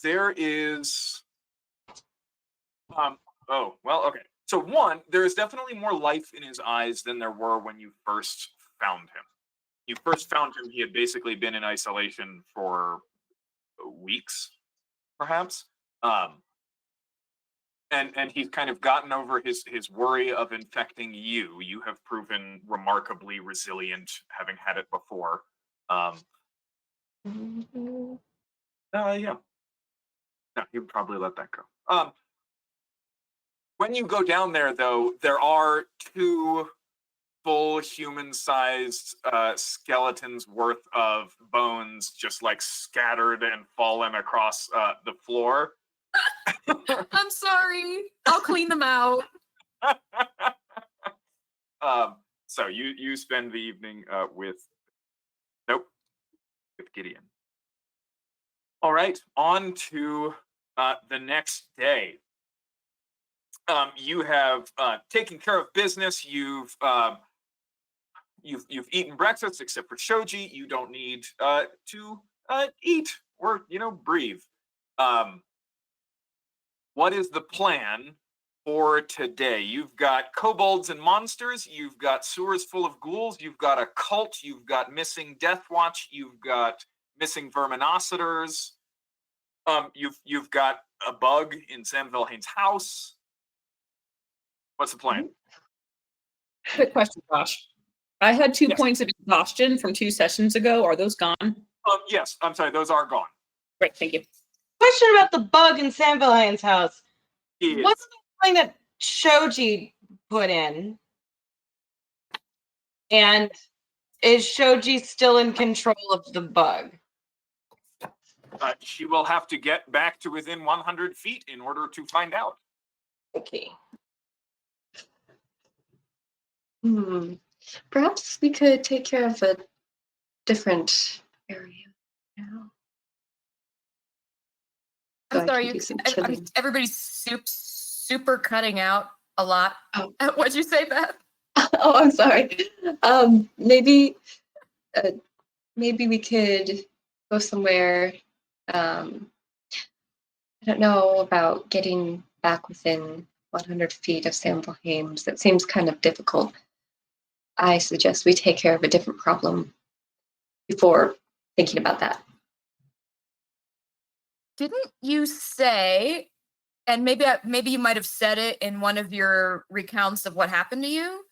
there is. Oh well, okay. So one, there is definitely more life in his eyes than there were when you first found him. You first found him; he had basically been in isolation for weeks, perhaps. And he's kind of gotten over his worry of infecting you. You have proven remarkably resilient, having had it before. Yeah. No, you'd probably let that go. When you go down there, though, there are 2 full human-sized skeletons worth of bones just like scattered and fallen across the floor. I'm sorry. I'll clean them out. So you spend the evening with Gideon. All right, on to the next day. You have taken care of business. You've eaten breakfast, except for Shoji. You don't need to eat or breathe. What is the plan for today? You've got kobolds and monsters. You've got sewers full of ghouls. You've got a cult. You've got missing Death Watch. You've got missing verminocitors. You've got a bug in Sam Vilhane's house. What's the plan? Quick question, Josh. I had 2 Yes. points of exhaustion from 2 sessions ago. Are those gone? Yes, I'm sorry, those are gone. Great, thank you. Question about the bug in Sam Vilhane's house. Yes. What's the thing that Shoji put in? And is Shoji still in control of the bug? She will have to get back to within 100 feet in order to find out. Okay. Perhaps we could take care of a different area now. So I'm I sorry. can do some killing. Everybody's super cutting out a lot. Oh. What'd you say, Beth? Oh, I'm sorry. Maybe we could go somewhere. I don't know about getting back within 100 feet of Sam Vilhane's. That seems kind of difficult. I suggest we take care of a different problem before thinking about that. Didn't you say, and maybe you might have said it in one of your recounts of what happened to you,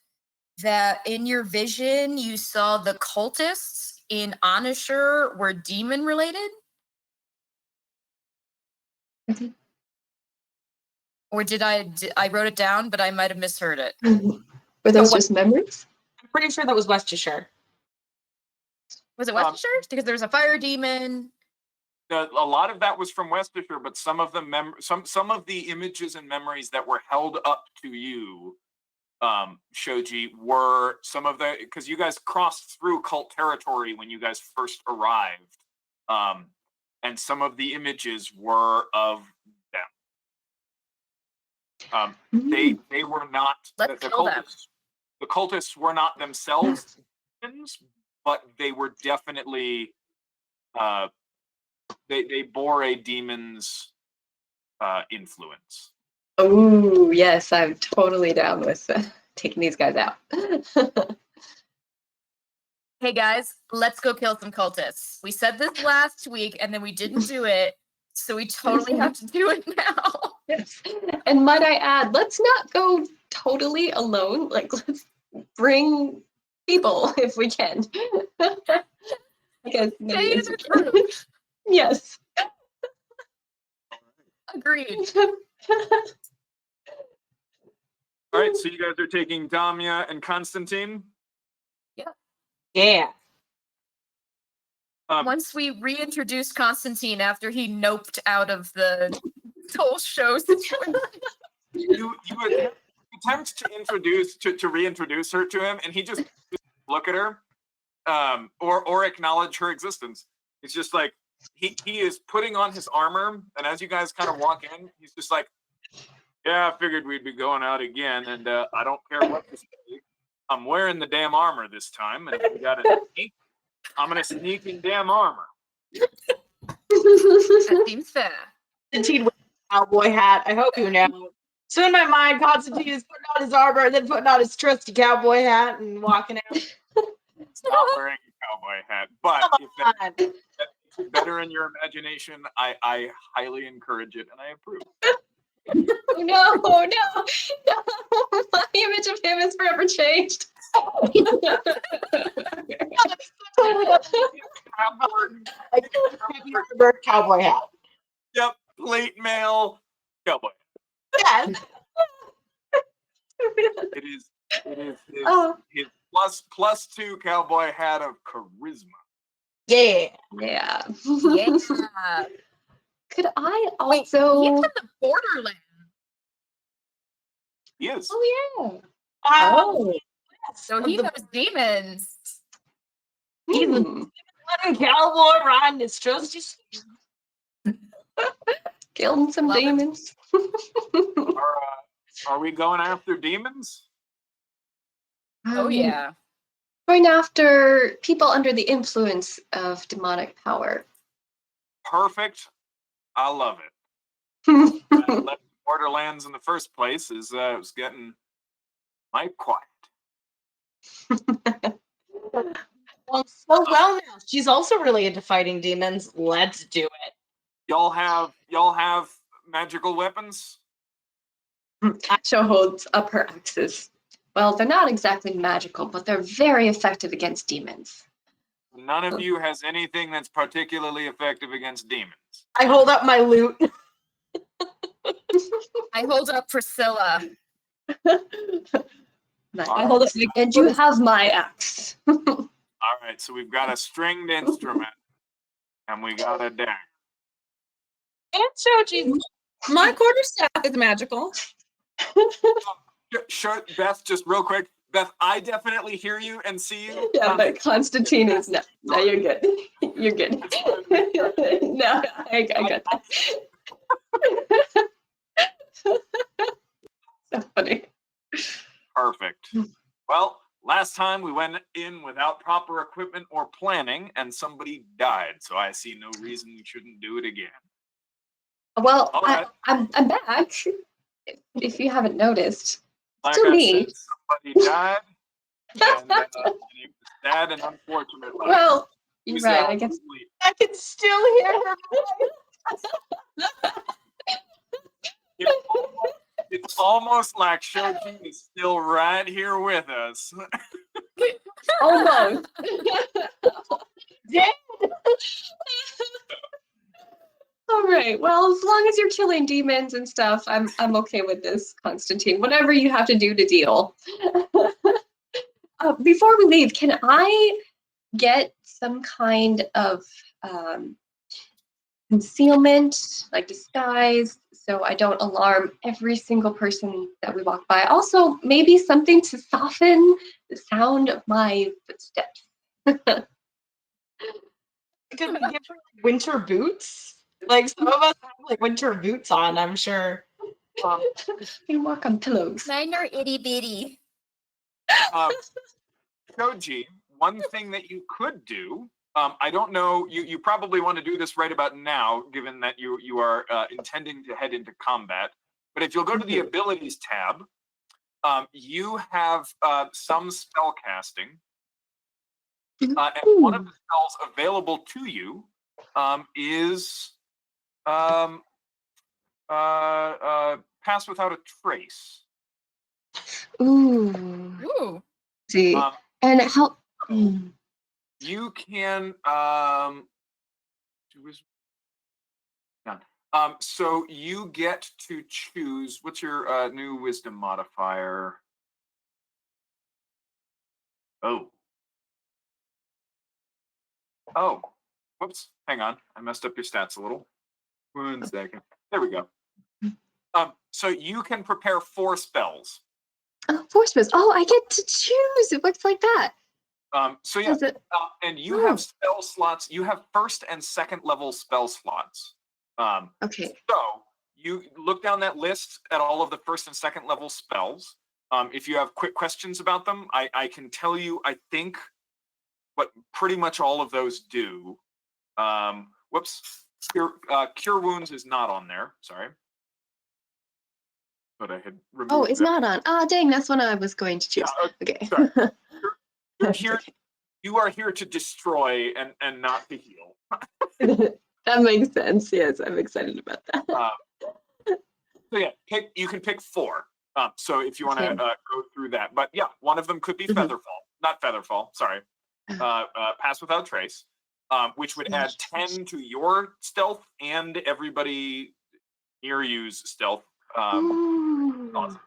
that in your vision you saw the cultists in Onishire were demon related? Mm-hmm. Or did I wrote it down, but I might have misheard it. Were those just memories? I'm pretty sure that was Worcestershire. Was it Worcestershire? Because there was a fire demon. A lot of that was from Worcestershire, but some of the some of the images and memories that were held up to you, Shoji, were some of the, because you guys crossed through cult territory when you guys first arrived, and some of the images were of them. They were not the cultists. The cultists were not themselves demons, but they were definitely they bore a demon's influence. Oh yes, I'm totally down with taking these guys out. Hey guys, let's go kill some cultists. We said this last week and then we didn't do it, so we totally have to do it now. Yes. And might I add, let's not go totally alone. Like, let's bring people if we can. Because Stay in the group. Yes. Agreed. All right, so you guys are taking Damia and Constantine? Yeah. Once we reintroduced Constantine after he noped out of the whole show situation. you attempt to reintroduce her to him, and he just look at her, or acknowledge her existence. It's just like he is putting on his armor, and as you guys kind of walk in, he's just like, "Yeah, I figured we'd be going out again, and I don't care what to say. I'm wearing the damn armor this time, and if we got to sneak, I'm gonna sneak in damn armor." That seems fair. Constantine with a cowboy hat. I hope you know. So in my mind, Constantine is putting on his armor and then putting on his trusty cowboy hat and walking out. He's not wearing a cowboy hat, but if that's better in your imagination, I highly encourage it and I approve. Oh no, no. My image of him is forever changed. Cowboy hat. Yep, plate mail, cowboy. Yes. It is his, Oh. his +2 cowboy hat of charisma. Yeah. Yeah. Yeah. Could I Wait, also? he's from the borderland. He is. Oh yeah. Oh. So he knows demons. He's a Hmm. cowboy riding his trusty steed. Killing some Love it. demons. Are we going after demons? Oh yeah. Going after people under the influence of demonic power. Perfect. I love it. I left Borderlands in the first place is it was getting mighty quiet. Well, so well now. She's also really into fighting demons. Let's do it. Y'all have magical weapons? Asha holds up her axes. Well, they're not exactly magical, but they're very effective against demons. None of you has anything that's particularly effective against demons. I hold up my loot. I hold up Priscilla. I hold up and you have my axe. All right, so we've got a stringed instrument, and we got a dagger. And Shoji. My quarterstaff is magical. Beth, just real quick. Beth, I definitely hear you and see you. Yeah, but Constantine is no. No, you're good. You're good. No, I got that. So funny. Perfect. Well, last time we went in without proper equipment or planning, and somebody died. So I see no reason we shouldn't do it again. Well, All right. I'm back. If you haven't noticed, Like still I me. said, somebody died, and it was sad and unfortunate. Well, you're Who's right. out I guess. asleep? I can still hear her It's almost like Shoji is still right here with us. Almost. dead. All right. Well, as long as you're killing demons and stuff, I'm okay with this, Constantine. Whatever you have to do to deal. Before we leave, can I get some kind of concealment, like disguise, so I don't alarm every single person that we walk by? Also, maybe something to soften the sound of my footsteps. Could we give her like, winter boots? Like some of us have like winter boots on, I'm sure. You can walk on pillows. Mine are itty bitty. Shoji, one thing that you could do, I don't know, you probably want to do this right about now, given that you are intending to head into combat. But if you'll go to the abilities tab, you have some spell casting. And one of the spells available to you is Pass Without a Trace. Ooh. Ooh. See. Um, And how? You can so you get to choose what's your new wisdom modifier. Oh, Whoops, hang on. I messed up your stats a little. 1 second. There we go. So you can prepare 4 spells. Oh, 4 spells. Oh, I get to choose. It works like that. So yeah, Does it? and you have spell slots. You have 1st and 2nd level spell slots. Okay. So you look down that list at all of the 1st and 2nd level spells. If you have quick questions about them, I can tell you, I think, what pretty much all of those do. Whoops. Cure Wounds is not on there. Sorry. But I had removed Oh, it's that. not on. Ah, dang, that's what I was going to choose. Yeah, okay. sorry. You're That's here. okay. You are here to destroy and not to heal. That makes sense. Yes, I'm excited about that. So yeah, you can pick 4. So if you want to Okay. go through that, but yeah, one of them could be Mhm. Featherfall, not Featherfall. Sorry, Pass Without Trace, which would add 10 to your stealth and everybody near you's stealth. Ooh, Awesome.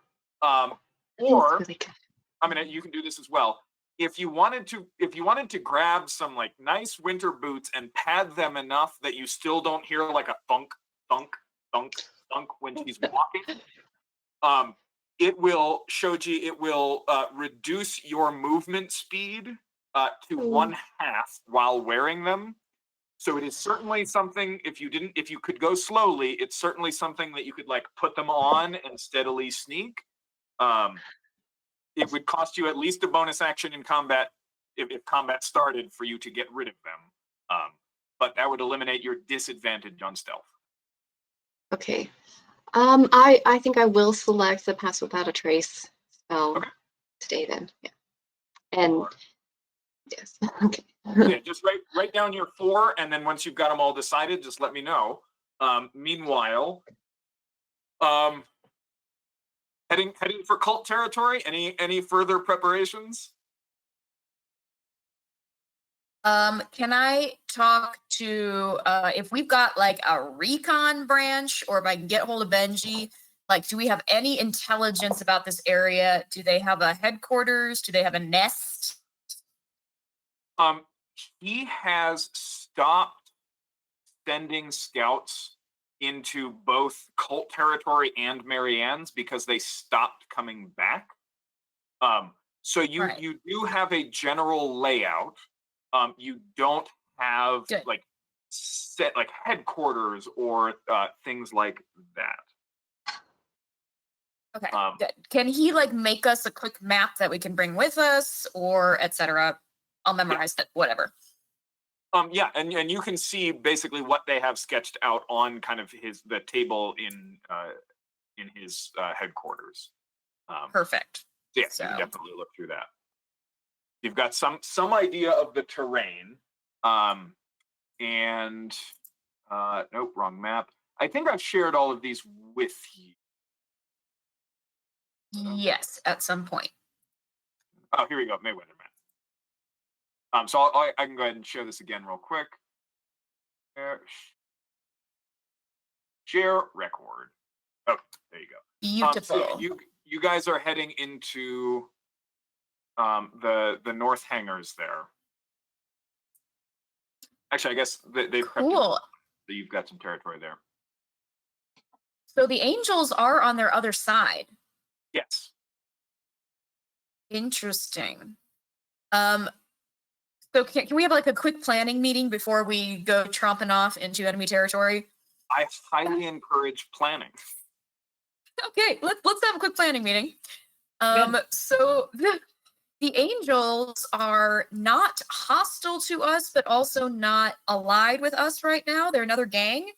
that is Or really good. I mean, you can do this as well. If you wanted to grab some like nice winter boots and pad them enough that you still don't hear like a thunk, thunk, thunk, thunk when she's walking, it will reduce your movement speed to 1/2 while wearing them. So it is certainly something, if you could go slowly, it's certainly something that you could like put them on and steadily sneak. It would cost you at least a bonus action in combat if combat started for you to get rid of them. But that would eliminate your disadvantage on stealth. Okay. I think I will select the Pass Without a Trace spell today then. Yeah. And yes. Okay. Yeah, just write down your 4, and then once you've got them all decided, just let me know. Meanwhile, heading for cult territory. Any further preparations? Can I talk to if we've got like a recon branch, or if I can get hold of Benji? Like, do we have any intelligence about this area? Do they have a headquarters? Do they have a nest? He has stopped sending scouts into both cult territory and Marianne's because they stopped coming back. So you Right. you do have a general layout. You don't have Good. like set like headquarters or things like that. Okay, Um, good. Can he like make us a quick map that we can bring with us, or etc.? I'll memorize it, whatever. Yeah, and you can see basically what they have sketched out on kind of the table in his headquarters. Perfect. Yeah, So. you can definitely look through that. You've got some idea of the terrain, and nope, wrong map. I think I've shared all of these with you. Yes, at some point. Oh, here we go, Mayweather map. So I can go ahead and share this again real quick. Share record. Oh, there you go. Beautiful. So you guys are heading into the north hangars there. Actually, I guess they've Cool. so you've got some territory there. So the angels are on their other side. Yes. Interesting. So can we have like a quick planning meeting before we go tromping off into enemy territory? I highly encourage planning. Okay, let's have a quick planning meeting. Good. So the angels are not hostile to us, but also not allied with us right now. They're another gang.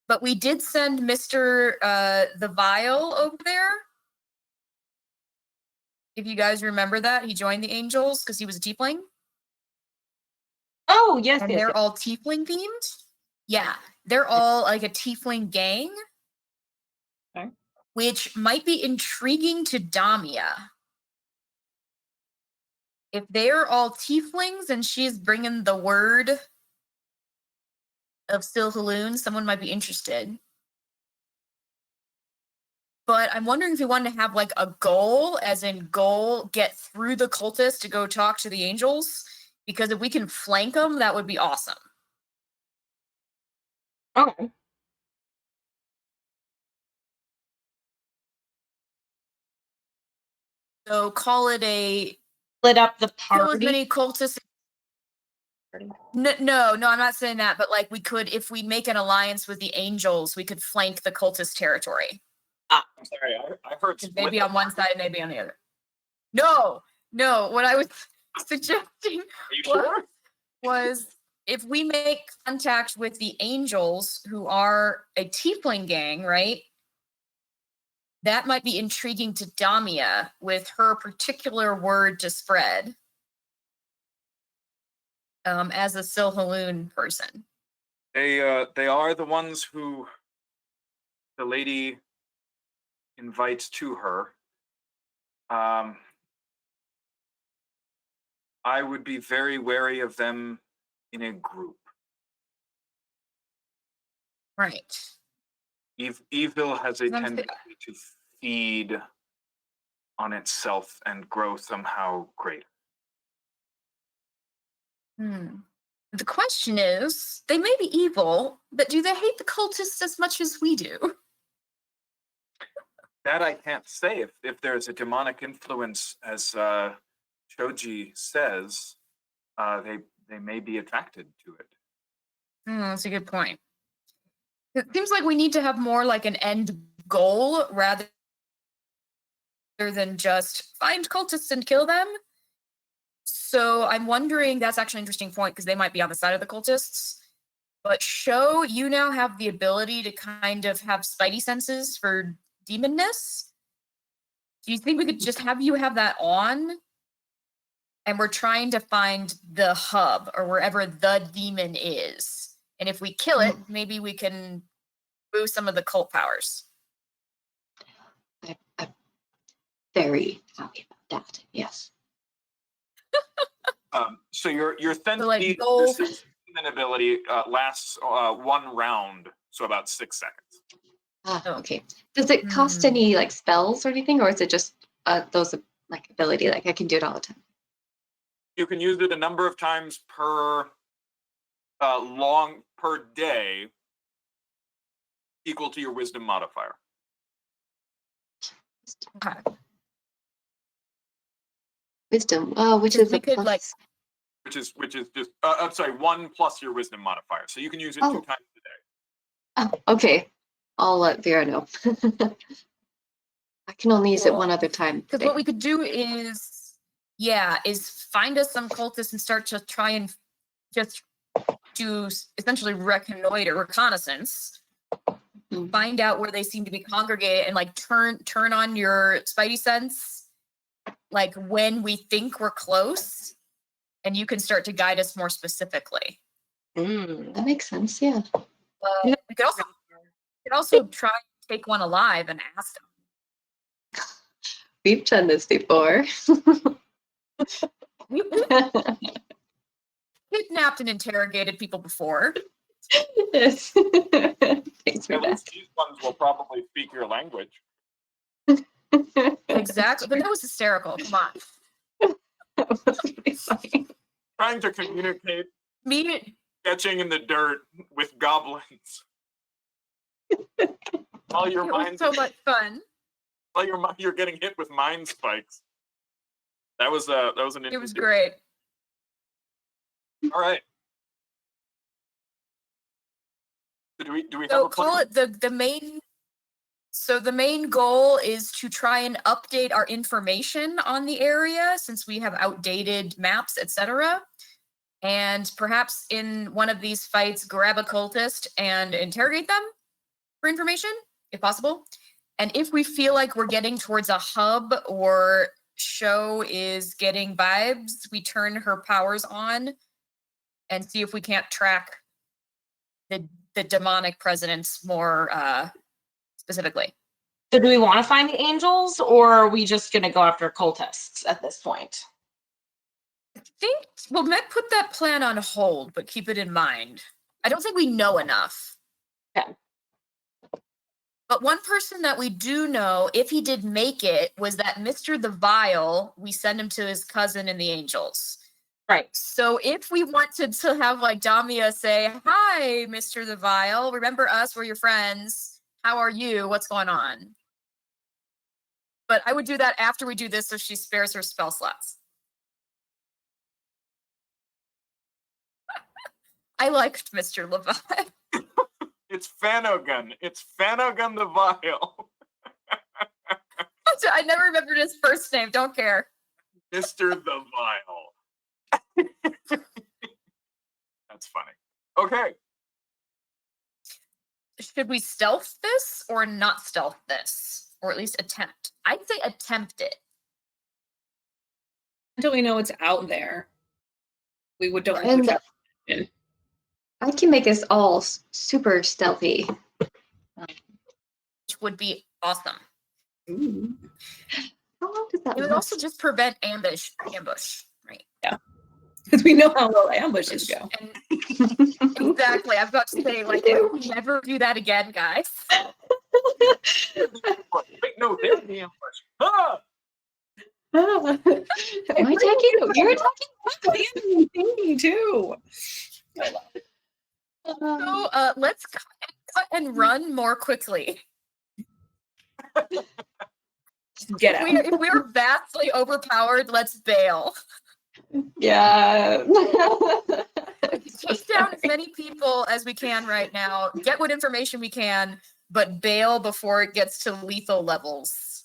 But we did send Mr. The Vial over there. If you guys remember that, he joined the angels because he was a tiefling. Oh, yes, And yes, they're yes. all tiefling themed. Yeah, they're all like a tiefling gang. Okay. Which might be intriguing to Damia. If they're all tieflings and she's bringing the word of Silhaloon, someone might be interested. But I'm wondering if we wanted to have like a goal, as in get through the cultists to go talk to the angels. Because if we can flank them, that would be awesome. Okay. So call it a Split up the kill as party. many cultists. No, I'm not saying that, but like we could, if we make an alliance with the angels, we could flank the cultist territory. I'm sorry, I heard split Maybe the on one side, maybe on the other. No, what I was suggesting Are you sure? was if we make contact with the angels, who are a tiefling gang, right? That might be intriguing to Damia with her particular word to spread as a Silhaloon person. They are the ones who the lady invites to her. I would be very wary of them in a group. Right. Evil has a I'm tendency to feed on itself and grow somehow greater. The question is, they may be evil, but do they hate the cultists as much as we do? That I can't say. If there's a demonic influence, as Shoji says, they may be attracted to it. That's a good point. It seems like we need to have more like an end goal rather than just find cultists and kill them. So I'm wondering, that's actually an interesting point because they might be on the side of the cultists. But Sho, you now have the ability to kind of have spidey senses for demonness. Do you think we could just have you have that on? And we're trying to find the hub or wherever the demon is. And if we kill it, maybe we can boost some of the cult powers. I'm very happy about that. Yes. So your sense So, like, speed, goal- your sense ability lasts 1 round, so about 6 seconds. Okay. Does it cost any like spells or anything, or is it just those like ability? Like I can do it all the time. You can use it a number of times per day, equal to your wisdom modifier. Okay. Wisdom, which Because is we a could, plus. like- Which is just I'm sorry, 1 plus your wisdom modifier. So you can use it 2 times a day. Oh, okay. I'll let Vera know. I can only use it Cool. one other time. Because what we could do is find us some cultists and start to try and just do essentially reconnaissance, find out where they seem to be congregated, and like turn on your spidey sense, like when we think we're close, and you can start to guide us more specifically. That makes sense. Yeah. We could also try and take one alive and ask them. We've done this before. Kidnapped and interrogated people before. Yes. Thanks for At that. least these ones will probably speak your language. Exactly, but that was hysterical. Come on. That was pretty funny. Trying to communicate, Me, sketching in the dirt with goblins. While your it was mind, so much fun. while you're getting hit with mind spikes. That was an It was interesting. great. All right. So do we have So a plan? call it the main. So the main goal is to try and update our information on the area since we have outdated maps, etc. And perhaps in one of these fights, grab a cultist and interrogate them for information, if possible. And if we feel like we're getting towards a hub or Sho is getting vibes, we turn her powers on and see if we can't track the demonic presence more specifically. So do we want to find the angels, or are we just going to go after cultists at this point? I think we'll put that plan on hold, but keep it in mind. I don't think we know enough. Okay. But one person that we do know, if he did make it, was that Mr. the Vile. We send him to his cousin in the Angels. Right. So if we wanted to have like Damia say, "Hi, Mr. the Vial, remember us? We're your friends. How are you? What's going on?" But I would do that after we do this, so she spares her spell slots. I liked Mr. Levi. It's Fanogun. It's Fanogun the Vile. I never remembered his first name. Don't care. Mr. the Vile. That's funny. Okay. Should we stealth this or not stealth this? Or at least attempt? I'd say attempt it. Until we know it's out there, we would don't. And in. I can make this all super stealthy. Which would be awesome. Ooh. How long does that It would last? also just prevent ambush, right? Because we know how well ambushes go. And exactly. I'm about to say, like, never do that again, guys. Wait, no, they're the ambush. Ah! Am I attacking? You're attacking? Me too. So let's cut and run more quickly. Get out. If we're vastly overpowered, let's bail. Yeah. Take down as many people as we can right now. Get what information we can, but bail before it gets to lethal levels.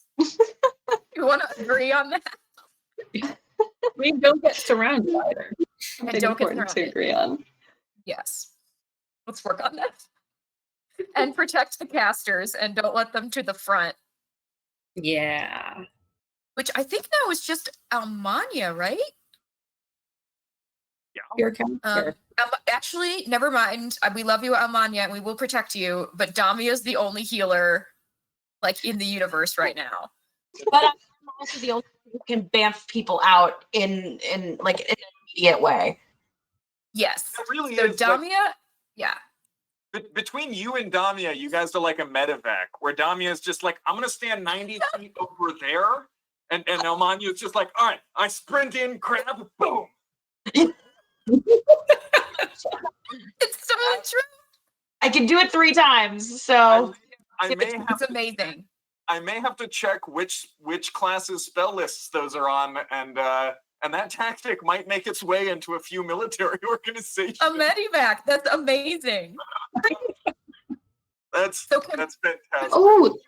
You want to agree on that? We don't get surrounded either. And Something don't get important to surrounded. agree on. Yes. Let's work on that. And protect the casters and don't let them to the front. Yeah. Which I think now is just Almania, right? Your character. Actually, never mind. We love you, Almania, and we will protect you. But Damia is the only healer, like, in the universe right now. But I'm also the only one who can bamf people out in like an immediate way. Yes. It really So is. Damia, yeah. Between you and Damia, you guys are like a medevac, where Damia is just like, I'm going to stand 90 feet over there. And Elmania is just like, all right, I sprint in, grab, boom. It's so true. I can do it 3 times, so I may have It's amazing. I may have to check which classes spell lists those are on, and that tactic might make its way into a few military organizations. A medivac. That's amazing. That's fantastic. Oh,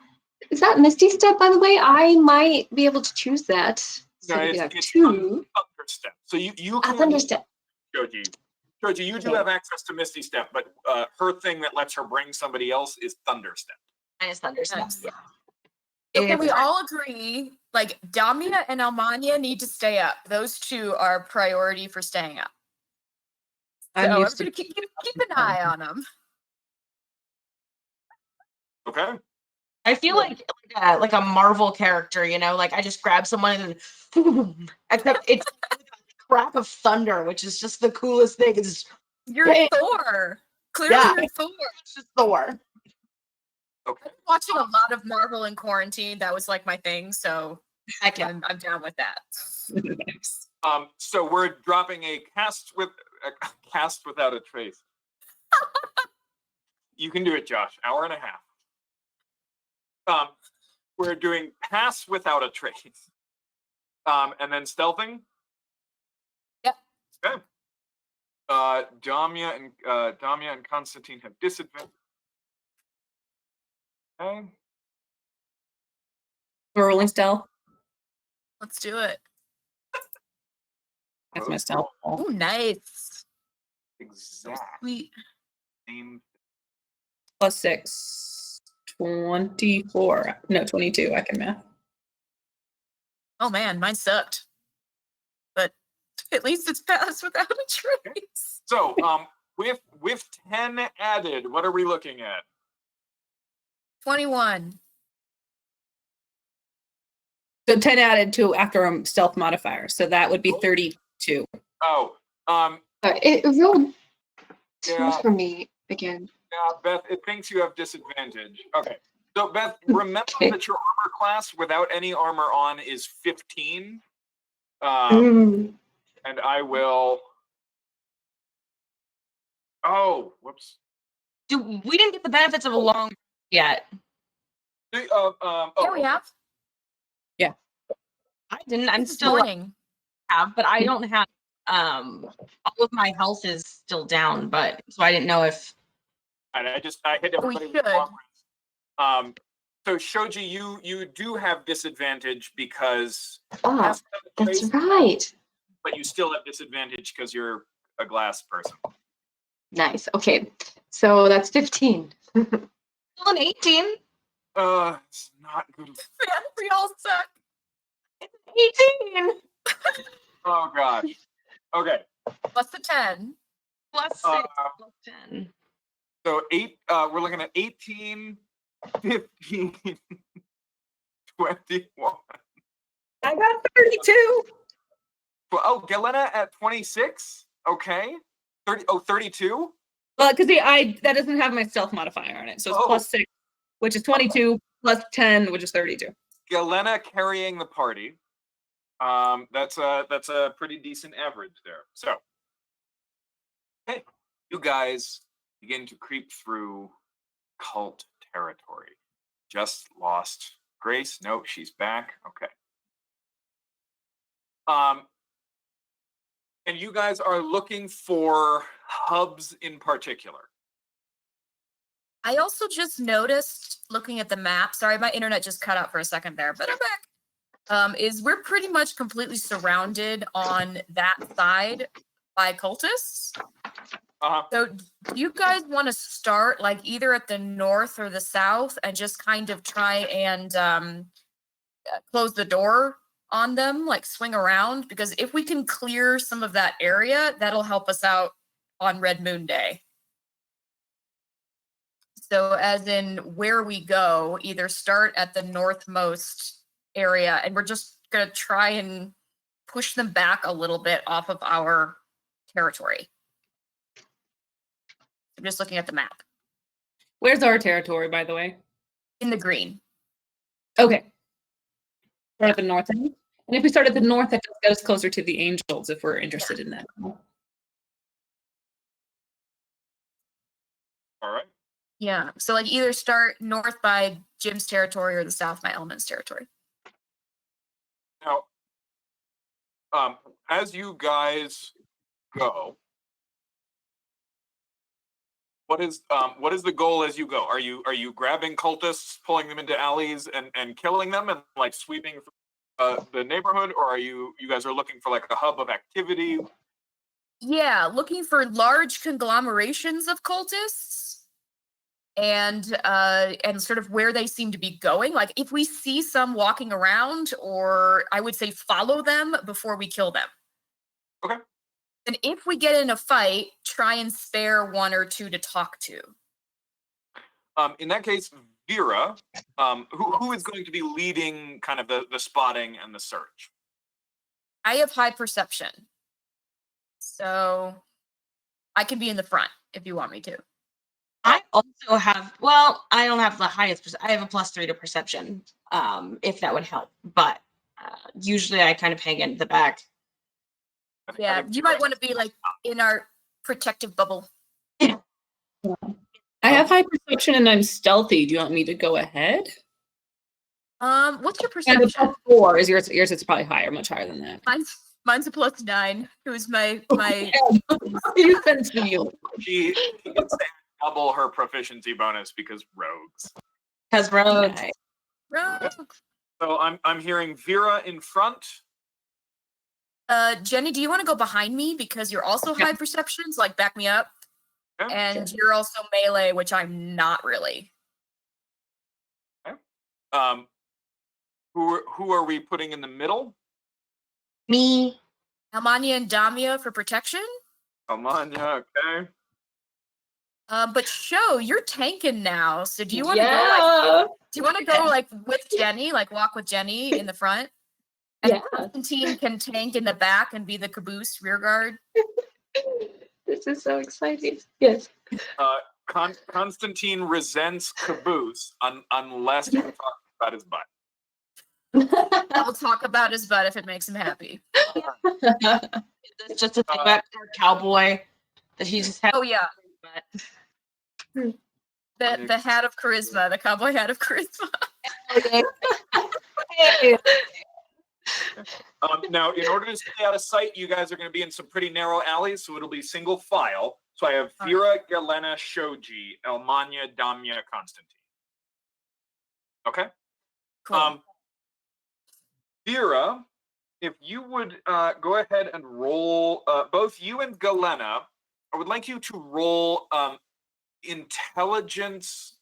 is that Misty Step, by the way? I might be able to choose that. So No, we have it's 2. Thunderstep. So you can Thunderstep. Joji, you do Okay. have access to Misty Step, but her thing that lets her bring somebody else is Thunderstep. I just understand. Nice. So can we all agree, like, Damia and Almania need to stay up. Those two are priority for staying up. So I'm I'm used to gonna keep an eye on them. Okay. I feel like a Marvel character, you know, like I just grab someone and then boom. Except it's like a crap of thunder, which is just the coolest thing. It's You're Bam. Thor. Clearly, Yeah. you're Thor. just Thor. Okay. I'm watching a lot of Marvel in quarantine. That was like my thing, so Heck yeah. I'm down with that. Nice. So we're dropping a cast without a trace. You can do it, Josh. Hour and a half. We're doing pass without a trace. And then stealthing. Yep. Okay. Damia and Constantine have disadvantage. Okay. We're rolling stealth. Let's do it. That's my stealth. Oh, nice. Exact Sweet. same. +6. 24. No, 22. I can math. Oh man, mine sucked. But at least it's passed without a trace. So, with 10 added, what are we looking at? 21. So 10 added to after a stealth modifier. So that would be 32. Oh, It rolled 2 Yeah. for me again. yeah, Beth, it thinks you have disadvantage. Okay. So, Beth, remember Okay. that your armor class without any armor on is 15. Mm. And I will. Oh, whoops. We didn't get the benefits of a long rest yet. Yeah, we have. I didn't. I'm This still morning. have, but I don't have. All of my health is still down, but so I didn't know if. And I hit everybody with the should. long rest. So Shoji, you do have disadvantage because That's right. but you still have disadvantage because you're a glass person. Nice. Okay. So that's 15. Still an 18. It's not good. We all suck. 18 Oh gosh. Okay. Plus the 10. plus 6 plus 10. So we're looking at 18, 15, 21. I got 32. Well, oh, Galena at 26. Okay. 32. Well, because that doesn't have my stealth modifier on it, so it's plus 6, which is 22, plus 10, which is 32. Galena carrying the party. That's a pretty decent average there. So, hey, you guys begin to creep through cult territory. Just lost Grace. No, she's back. Okay. And you guys are looking for hubs in particular. I also just noticed, looking at the map, sorry, my internet just cut out for a second there, but I'm back. Is we're pretty much completely surrounded on that side by cultists. So do you guys want to start like either at the north or the south and just kind of try and close the door on them, like swing around? Because if we can clear some of that area, that'll help us out on Red Moon Day. So as in where we go, either start at the northmost area, and we're just going to try and push them back a little bit off of our territory. I'm just looking at the map. Where's our territory, by the way? In the green. Okay. Start at the north end. And if we start at the north, that gets us closer to the angels if we're interested in that. All right. Yeah. So like either start north by Jim's territory or the south by Element's territory. Now, as you guys go, what is the goal as you go? Are you grabbing cultists, pulling them into alleys, and killing them, and like sweeping the neighborhood, or are you guys are looking for like a hub of activity? Yeah, looking for large conglomerations of cultists. And sort of where they seem to be going. Like if we see some walking around, or I would say follow them before we kill them. Okay. And if we get in a fight, try and spare one or two to talk to. In that case, Vera, who is going to be leading kind of the spotting and the search? I have high perception. So I can be in the front if you want me to. I also have, well, I don't have the highest, I have a +3 to perception, if that would help. But usually I kind of hang in the back. Yeah, you might want to be like in our protective bubble. I have high perception and I'm stealthy. Do you want me to go ahead? What's your And perception? a +4 is yours. Yours is probably higher, much higher than that. Mine's a +9. Who's my You send to you. She gets to double her proficiency bonus because rogues. Because roads. rogue? So I'm hearing Vera in front. Jenny, do you want to go behind me because you're also high perceptions? Like back me up. Okay. And you're also melee, which I'm not really. Okay. Who are we putting in the middle? Me. Almania and Damia for protection. Almania, okay. But Sho, you're tanking now. So do you want to go like with Jenny, like walk with Jenny in the front? And Constantine can tank in the back and be the caboose rear guard. This is so exciting. Yes. Constantine resents caboose unless you talk about his butt. I'll talk about his butt if it makes him happy. The It's just a silhouette or cowboy that he just had. Oh yeah, But the hat of charisma, the cowboy hat of charisma. hey, Now, in order to stay out of sight, you guys are going to be in some pretty narrow alleys, so it'll be single file. So I have All Vera, Galena, Shoji, Elmania, Damia, Constantine. Okay? Cool. Vera, if you would go ahead and roll, both you and Galena, I would like you to roll intelligence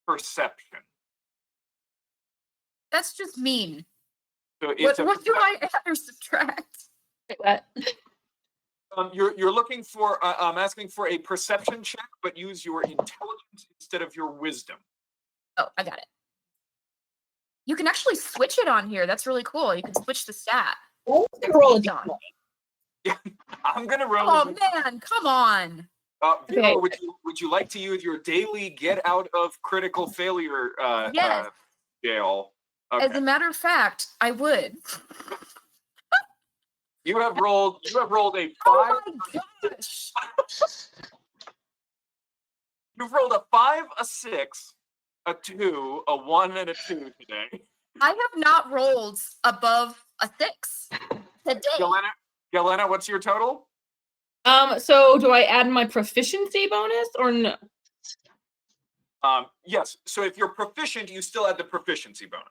perception. That's just mean. So it's What do I add or subtract? Wait, what? You're looking for asking for a perception check, but use your intelligence instead of your wisdom. Oh, I got it. You can actually switch it on here. That's really cool. You can switch the stat. Roll a It's on. I'm gonna roll. Oh man, come on. Vera, Okay. would you like to use your daily get out of critical failure Yes. jail? As Okay. a matter of fact, I would. You have rolled a 5. Oh my gosh. You've rolled a 5, a 6, a 2, a 1, and a 2 today. I have not rolled above a 6 today. Galena, what's your total? So do I add my proficiency bonus or no? Yes. So if you're proficient, you still add the proficiency bonus.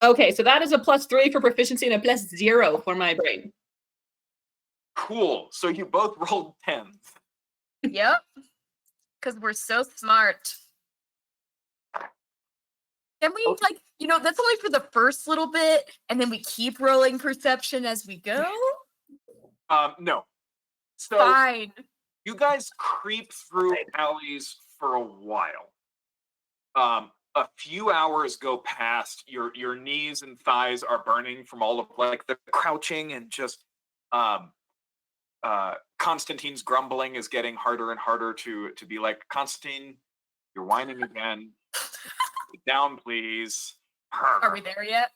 Okay, so that is a +3 for proficiency and a +0 for my brain. Cool. So you both rolled 10s. Yep. Because we're so smart. Can we, Okay. like, that's only for the first little bit, and then we keep rolling perception as we go? No. So Fine. you guys creep through alleys for a while. A few hours go past. Your knees and thighs are burning from all of like the crouching, and just Constantine's grumbling is getting harder and harder to be like, Constantine, you're whining again. Sit down, please. Are we there yet?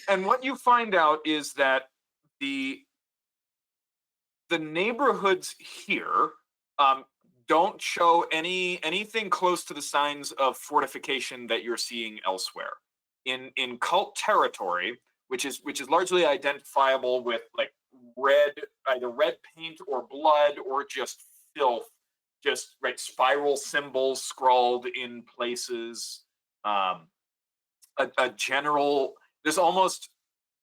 And what you find out is that the neighborhoods here don't show anything close to the signs of fortification that you're seeing elsewhere. In cult territory, which is largely identifiable with like either red paint or blood or just filth, just spiral symbols scrawled in places. A general, there's almost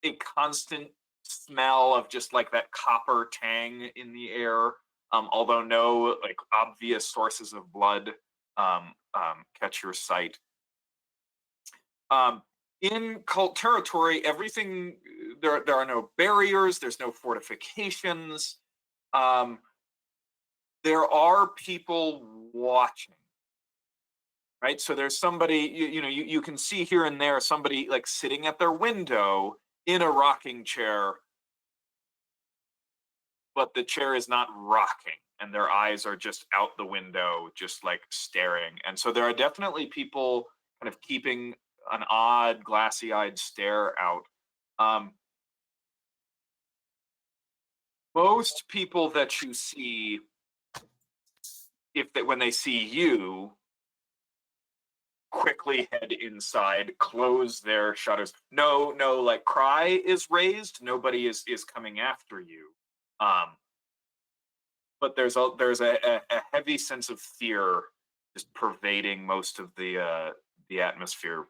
a constant smell of just like that copper tang in the air, although no like obvious sources of blood catch your sight. In cult territory, everything, there are no barriers, there's no fortifications. There are people watching, right? So there's somebody, you can see here and there somebody like sitting at their window in a rocking chair, but the chair is not rocking and their eyes are just out the window, just like staring. And so there are definitely people kind of keeping an odd glassy-eyed stare out. Most people that you see, when they see you, quickly head inside, close their shutters. No, like cry is raised. Nobody is coming after you. But there's a heavy sense of fear just pervading most of the atmosphere.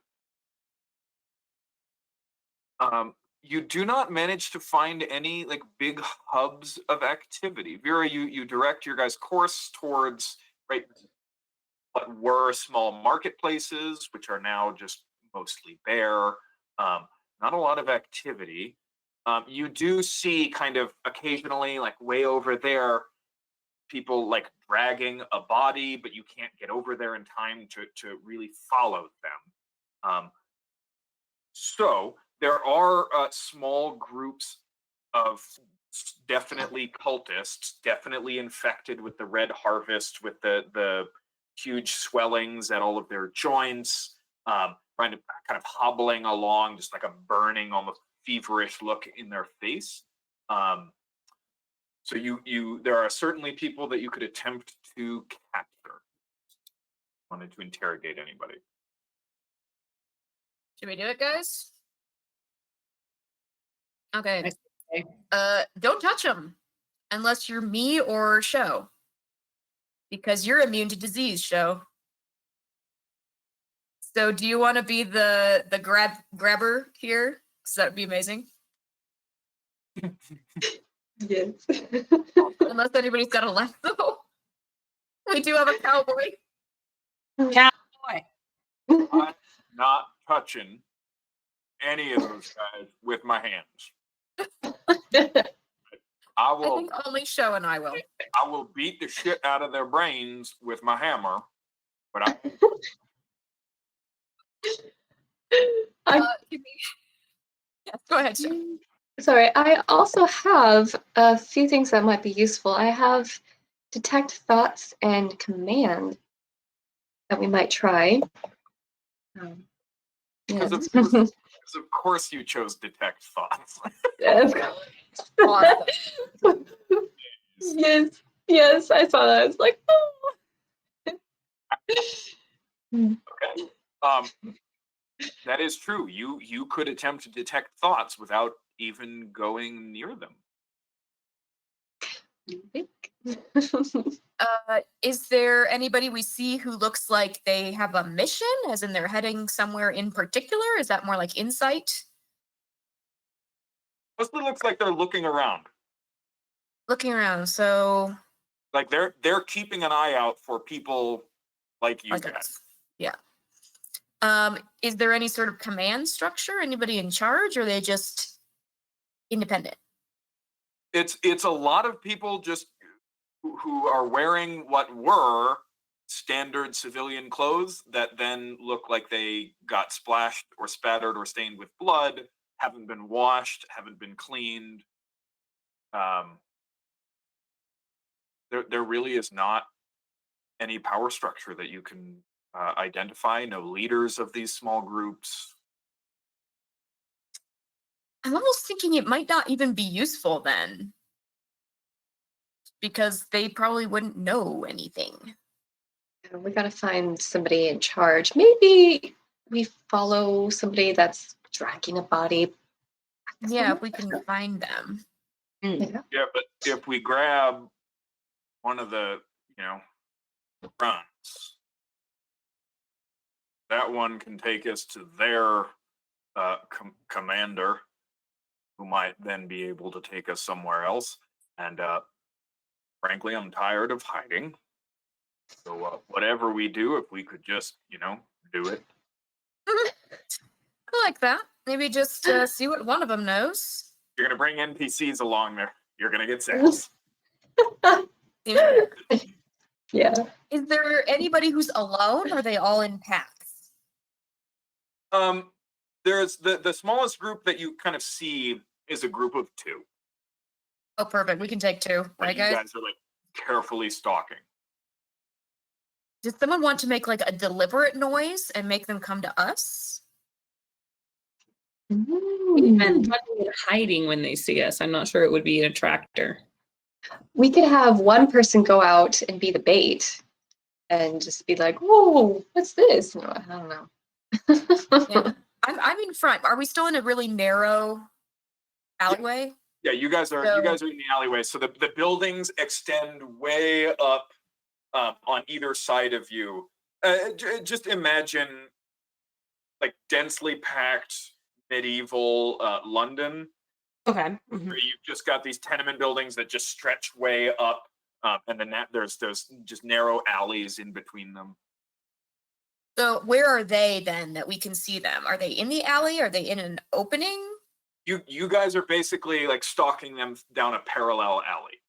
You do not manage to find any like big hubs of activity. Vera, you direct your guys' course towards what were small marketplaces, which are now just mostly bare. Not a lot of activity. You do see kind of occasionally, like way over there, people like dragging a body, but you can't get over there in time to really follow them. So there are small groups of definitely cultists, definitely infected with the red harvest, with the huge swellings at all of their joints, trying to kind of hobbling along, just like a burning, almost feverish look in their face. So there are certainly people that you could attempt to capture. Wanted to interrogate anybody. Should we do it, guys? Okay. Okay. Don't touch them unless you're me or Show, because you're immune to disease, Show. So, do you want to be the grabber here? So that would be amazing. Yes. Unless anybody's got a left, though. We do have a cowboy. Cowboy. I'm not touching any of those guys with my hands. I I will. think only Show and I will. I will beat the shit out of their brains with my hammer, but Give me- Yes, go ahead, Show. Sorry, I also have a few things that might be useful. I have detect thoughts and command that we might try. because Yes. of course you chose detect thoughts. Yes. Awesome. Yes, I saw that. I was like, oh. Okay. That is true. You could attempt to detect thoughts without even going near them. You think? Is there anybody we see who looks like they have a mission, as in they're heading somewhere in particular? Is that more like insight? Mostly looks like they're looking around. Looking around, so Like they're keeping an eye out for people like you like guys. us. Yeah. Is there any sort of command structure? Anybody in charge, or are they just independent? It's a lot of people just who are wearing what were standard civilian clothes that then look like they got splashed or spattered or stained with blood, haven't been washed, haven't been cleaned. There really is not any power structure that you can identify. No leaders of these small groups. I'm almost thinking it might not even be useful then, because they probably wouldn't know anything. We gotta find somebody in charge. Maybe we follow somebody that's dragging a body. Yeah, if we can find them. Yeah. Yeah, but if we grab one of the, runs, that one can take us to their commander, who might then be able to take us somewhere else. And frankly, I'm tired of hiding. So whatever we do, if we could just, do it. I like that. Maybe just see what one of them knows. You're gonna bring NPCs along there. You're gonna get sales. Yeah. Is there anybody who's alone, or are they all in packs? There's the smallest group that you kind of see is a group of 2. Oh, perfect. We can take 2, Where right, you guys? guys are like carefully stalking. Does someone want to make like a deliberate noise and make them come to us? And hiding when they see us. I'm not sure it would be an attractor. We could have one person go out and be the bait and just be like, whoa, what's this? No, I don't know. Yeah. I'm in front. Are we still in a really narrow alleyway? Yeah, you guys are in the alleyway. So the buildings extend way up on either side of you. Just imagine like densely packed medieval London. Okay. Where you've just got these tenement buildings that just stretch way up, and then there's just narrow alleys in between them. So where are they then that we can see them? Are they in the alley? Are they in an opening? You guys are basically like stalking them down a parallel alley.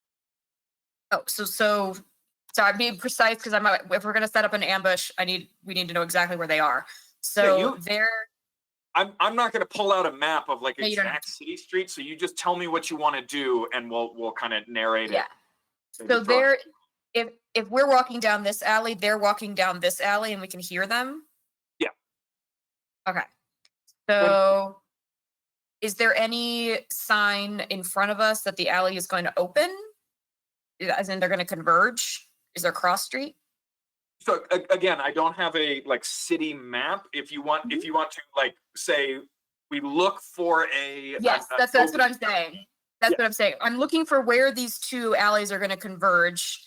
Oh, so I'm being precise because if we're gonna set up an ambush, we need to know exactly where they are. So they're. I'm not going to pull out a map of like No, you don't have exact city street. So you just tell me what you want to do, and we'll kind of narrate it. So they're if we're walking down this alley, they're walking down this alley, and we can hear them. Yeah. Okay. So Is there any sign in front of us that the alley is going to open? As in they're going to converge? Is there cross street? So again, I don't have a like city map. If you want to like say we look for a Yes, that's what I'm saying. That's what I'm saying. I'm looking for where these two alleys are going to converge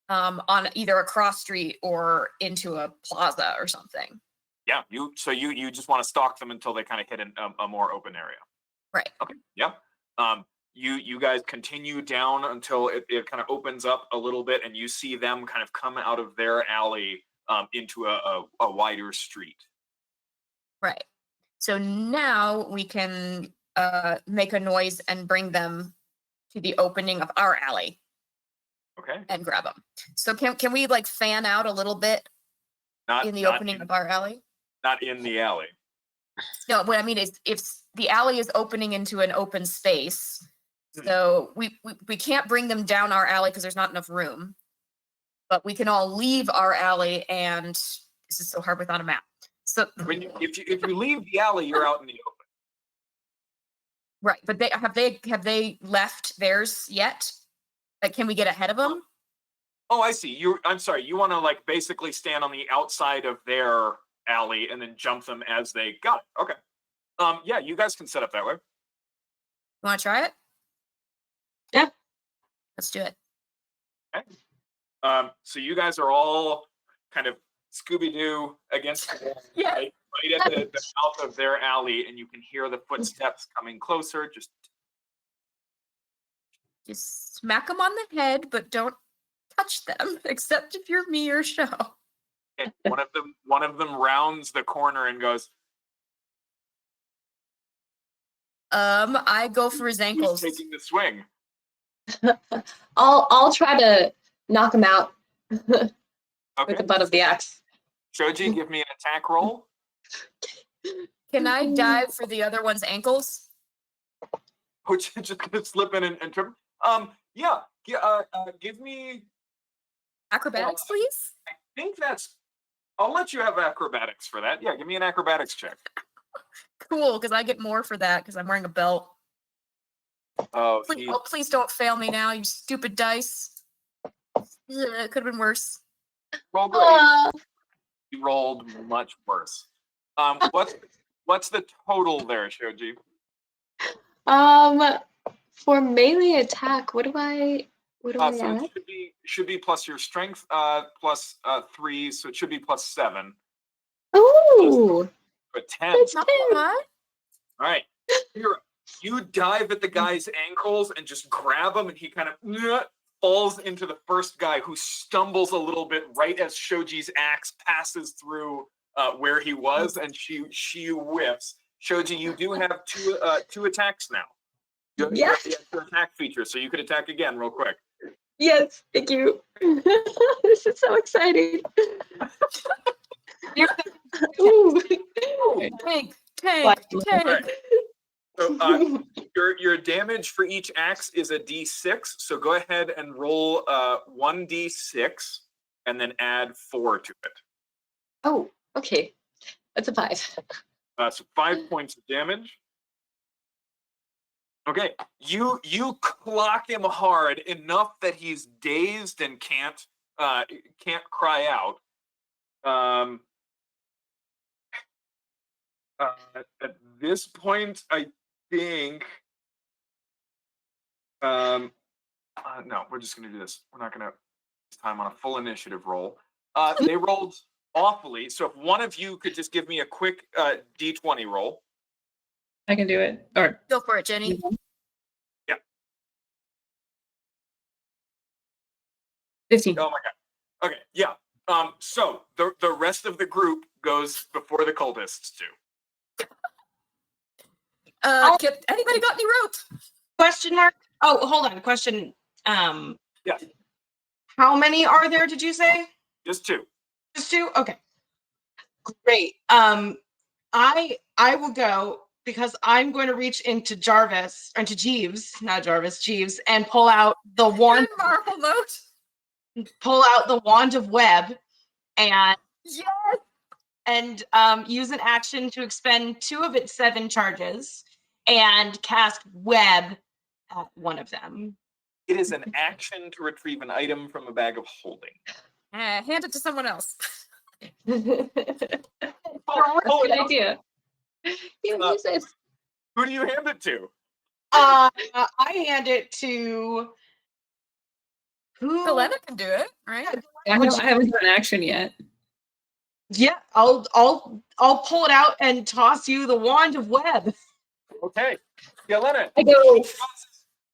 on either a cross street or into a plaza or something. Yeah, you just want to stalk them until they kind of hit a more open area. Right. Okay. Yeah. You guys continue down until it kind of opens up a little bit, and you see them kind of come out of their alley into a wider street. Right. So now we can make a noise and bring them to the opening of our alley. Okay. And grab them. So can we like fan out a little bit in the opening of our alley? Not in the alley. No, what I mean is if the alley is opening into an open space, so we can't bring them down our alley because there's not enough room. But we can all leave our alley, and this is so hard without a map. So If you leave the alley, you're out in the open. right, but have they left theirs yet? Like, can we get ahead of them? Oh, I see. I'm sorry. You want to like basically stand on the outside of their alley and then jump them as they got it. Okay. Yeah, you guys can set up that way. You want to try it? Yeah. Let's do it. Okay. So you guys are all kind of Scooby-Doo against the wall, Yeah. right at the mouth of their alley, and you can hear the footsteps coming closer. Just smack them on the head, but don't touch them, except if you're me or Show. And one of them rounds the corner and goes, I go for his ankles. Who's taking the swing? I'll try to knock him out with Okay. the butt of the axe. Shoji, give me an attack roll. Can I dive for the other one's ankles? Which just gonna slip in and trip. Yeah. Give me. Acrobatics, please. I think that's. I'll let you have acrobatics for that. Yeah, give me an acrobatics check. Cool, because I get more for that because I'm wearing a belt. Oh, Please don't fail me now, you stupid dice. It could have been worse. roll great. You rolled much worse. What's the total there, Shoji? For melee attack, what do I So add? it should be plus your strength plus 3, so it should be plus 7. Ooh, But 10. that's Not good. bad. All right. You dive at the guy's ankles and just grab him, and he kind of falls into the first guy, who stumbles a little bit right as Shoji's axe passes through where he was, and she whiffs. Shoji, you do have two attacks now. You have Yes. the extra attack feature, so you could attack again real quick. Yes, thank you. This is so exciting. Ooh. Tank. Right. So your damage for each axe is a d6. So go ahead and roll 1d6 and then add 4 to it. Oh, okay. That's a 5. So 5 points of damage. Okay, you clock him hard enough that he's dazed and can't cry out. At this point, I think. No, we're just gonna do this. We're not gonna this time on a full initiative roll. They rolled awfully. So if one of you could just give me a quick d20 roll. I can do it. Or Go for it, Jenny. Yeah. 15. Oh my god. Okay, yeah. So the rest of the group goes before the cultists do. Anybody got any rope? Question mark? Oh, hold on. Question. Yeah. How many are there, did you say? Just 2. Just 2? Okay. Great. I will go because I'm going to reach into Jeeves, and pull out the wand. Marvel note. Pull out the wand of web and Yes. use an action to expend 2 of its 7 charges and cast web at one of them. It is an action to retrieve an item from a bag of holding. Hand it to someone else. That's Pull a it good out. idea. You use it. Who do you hand it to? I hand it to who? Helena can do it, right? I haven't done action yet. Yeah, I'll pull it out and toss you the wand of web. Okay. Yelena, I go.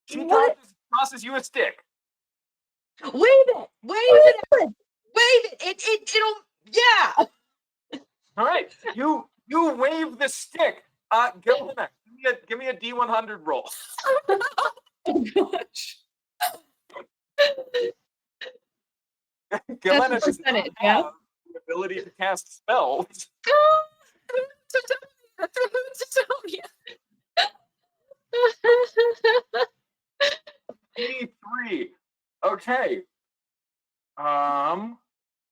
she What? tosses you a stick. Wave it, wave it, wave it. It'll yeah. All right. You wave the stick. Yelena, give me a D100 roll. Oh gosh. Yelena That's does not percentage, yeah? have the ability to cast spells. 83. Okay.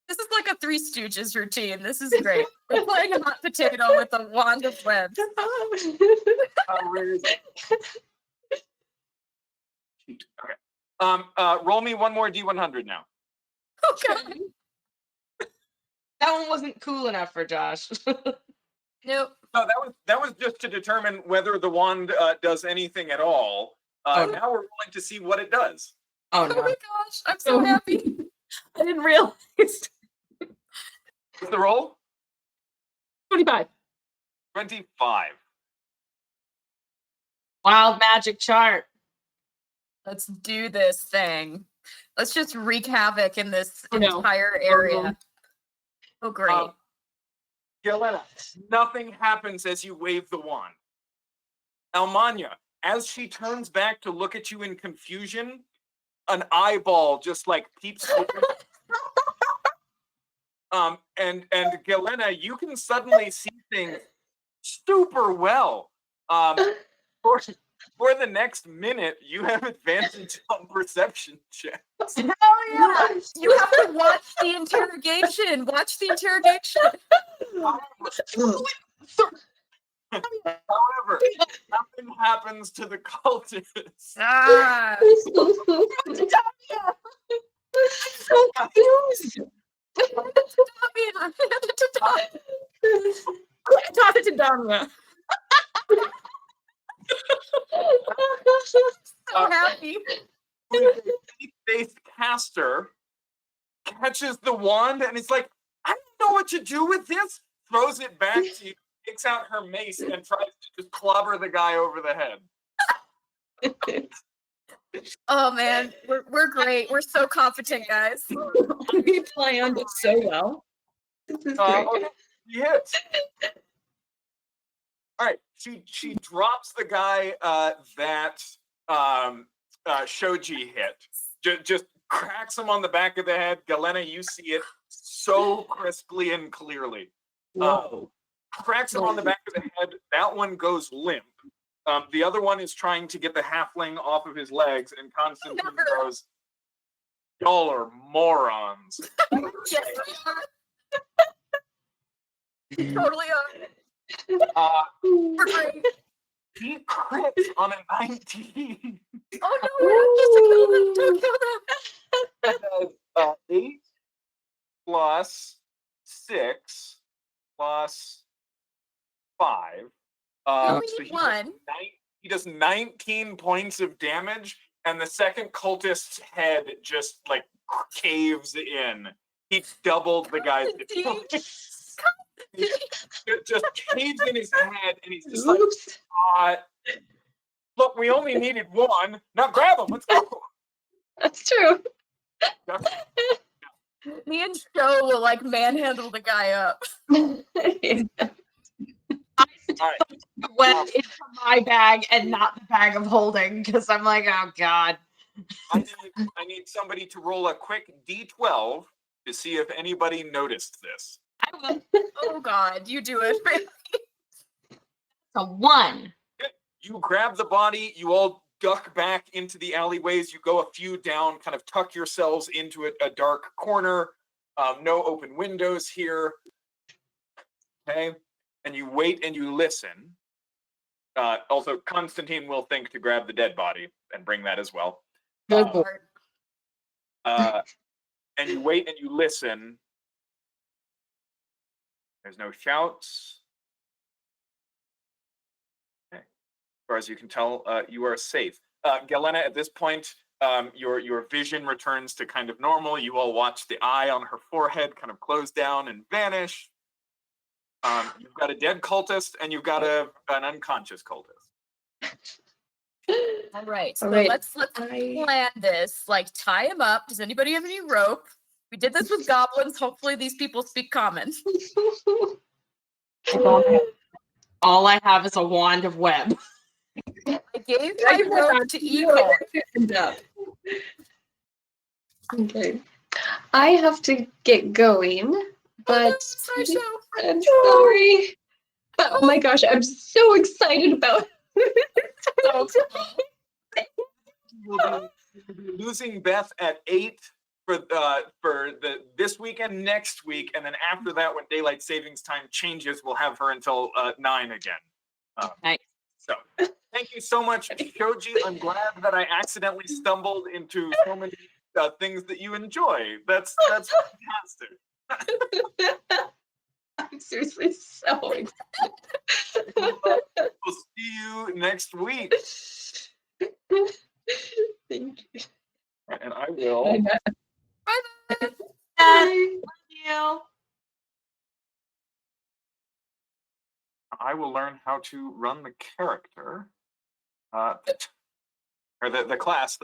This is like a Three Stooges routine. This is great. We're playing a hot potato with a wand of webs. Where is it? Shoot. Okay. Roll me one more D100 now. Okay. That one wasn't cool enough for Josh. Nope. No, that was just to determine whether the wand does anything at all. Oh. Now we're rolling to see what it does. Oh Oh my no. gosh, I'm so happy. I didn't realize. What's the roll? 25. 25. Wild magic chart. Let's do this thing. Let's just wreak havoc in this Oh, no. entire area. Oh, great. Yelena, nothing happens as you wave the wand. Almanya, as she turns back to look at you in confusion, an eyeball just like peeps open. And Yelena, you can suddenly see things super well. For the next minute, you have advantage on perception checks. Hell yeah. You have to watch the interrogation. Watch the interrogation. However, nothing happens to the cultists. Ah. So confused. Toss it to Damia. So happy. Faith caster catches the wand and it's like, I don't know what to do with this. Throws it back to you, takes out her mace and tries to just clobber the guy over the head. Oh man, we're great. We're so competent, guys. We planned so well. This is great. Okay, she hits. All right, she drops the guy that Shoji hit. Just cracks him on the back of the head. Galena, you see it so crisply and clearly. Whoa. Cracks him on the back of the head. That one goes limp. The other one is trying to get the halfling off of his legs, and Constantine goes, "Y'all are morons." Yes, we are. Totally are. We're great. He crits on a 19. Oh no, don't kill them. 8 plus 6 plus 5. Only So one. he does 19 points of damage, and the second cultist's head just like caves in. He doubled the guy's It just caves in his head, and he's just like, Oops. look, we only needed one. Now grab him. Let's go. That's true. Me and Joe will like manhandle the guy up. All right. Went into my bag and not the bag of holding because I'm like, oh god. I need somebody to roll a quick D12 to see if anybody noticed this. I will. Oh god, you do it. A 1. You grab the body, you all duck back into the alleyways, you go a few down, kind of tuck yourselves into a dark corner. No open windows here. Okay? And you wait and you listen. Also, Constantine will think to grab the dead body and bring that as well. Good boy. And you wait and you listen. There's no shouts. Okay. As far as you can tell, you are safe. Galena, at this point, your vision returns to kind of normal. You all watch the eye on her forehead kind of close down and vanish. You've got a dead cultist and you've got an unconscious cultist. All right. So All right. let's plan this. Like, tie him up. Does anybody have any rope? We did this with goblins. Hopefully these people speak common. All I have is a wand of web. I gave my rope to Eagle. Okay. I have to get going, but Sorry, show. I'm sorry. But oh my gosh, I'm so excited about We'll be losing Beth at 8 for this weekend, next week, and then after that, when daylight savings time changes, we'll have her until 9 again. Nice. So thank you so much, Shoji. I'm glad that I accidentally stumbled into so many things that you enjoy. That's fantastic. I'm seriously so excited. We'll see you next week. Thank you. And I will. Bye. Bye. You. I will learn how to run the character, or the class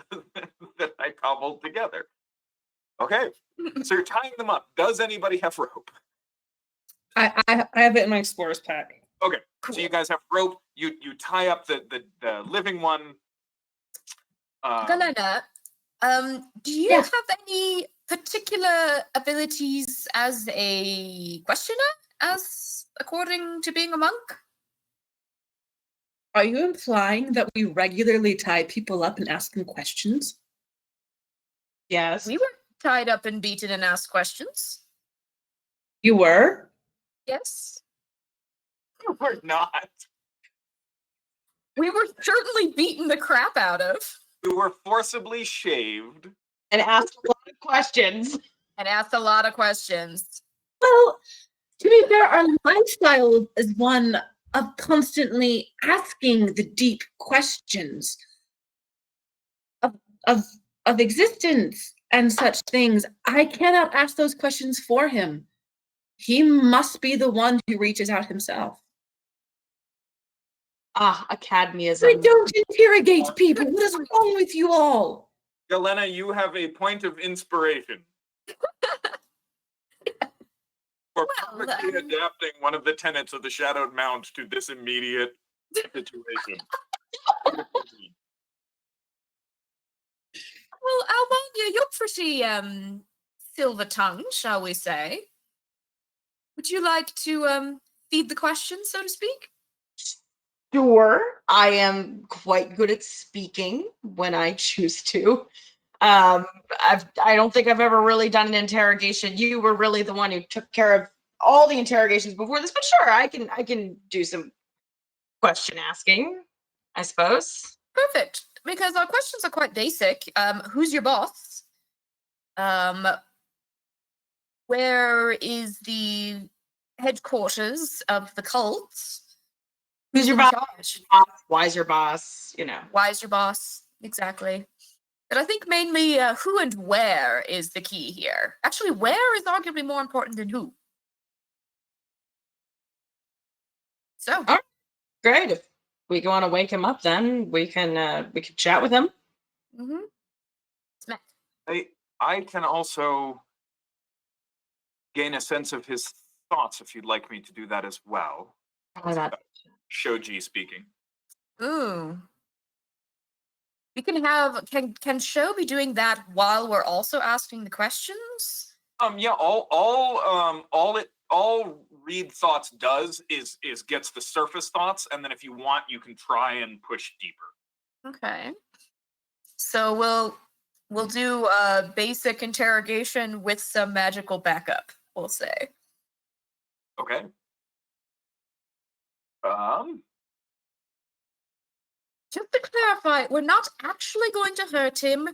that I cobbled together. Okay, so you're tying them up. Does anybody have rope? I have it in my explorer's pack. Okay, so you guys have rope. You tie up the living one. Galena, do you Yeah. have any particular abilities as a questioner, as according to being a monk? Are you implying that we regularly tie people up and ask them questions? Yes. We were tied up and beaten and asked questions. You were? Yes. We're not. We were certainly beaten the crap out of We were forcibly shaved. And asked a lot of questions. and asked a lot of questions. Well, to be fair, our lifestyle is one of constantly asking the deep questions of existence and such things. I cannot ask those questions for him. He must be the one who reaches out himself. Ah, I academyism. don't interrogate people. What is wrong with you all? Galena, you have a point of inspiration for Well, perfectly adapting one of the tenets of the Shadowed Mount to this immediate situation. Well, Almania, you're pretty silver-tongued, shall we say? Would you like to feed the questions, so to speak? Sure. I am quite good at speaking when I choose to. I don't think I've ever really done an interrogation. You were really the one who took care of all the interrogations before this, but sure, I can do some question asking, I suppose. Perfect, because our questions are quite basic. Who's your boss? Where is the headquarters of the cult? Who's your in boss? charge? Why is your boss? You know. Why is your boss? Exactly. But I think mainly who and where is the key here. Actually, where is arguably more important than who. So, Great. If we want to wake him up, then we can chat with him. mhm. Smack. I can also gain a sense of his thoughts if you'd like me to do that as well. Oh, that- Shoji speaking. Ooh. We can have can Sho be doing that while we're also asking the questions? Yeah, all read thoughts does is gets the surface thoughts, and then if you want, you can try and push deeper. Okay. So we'll do a basic interrogation with some magical backup, we'll say. Okay. Just to clarify, we're not actually going to hurt him,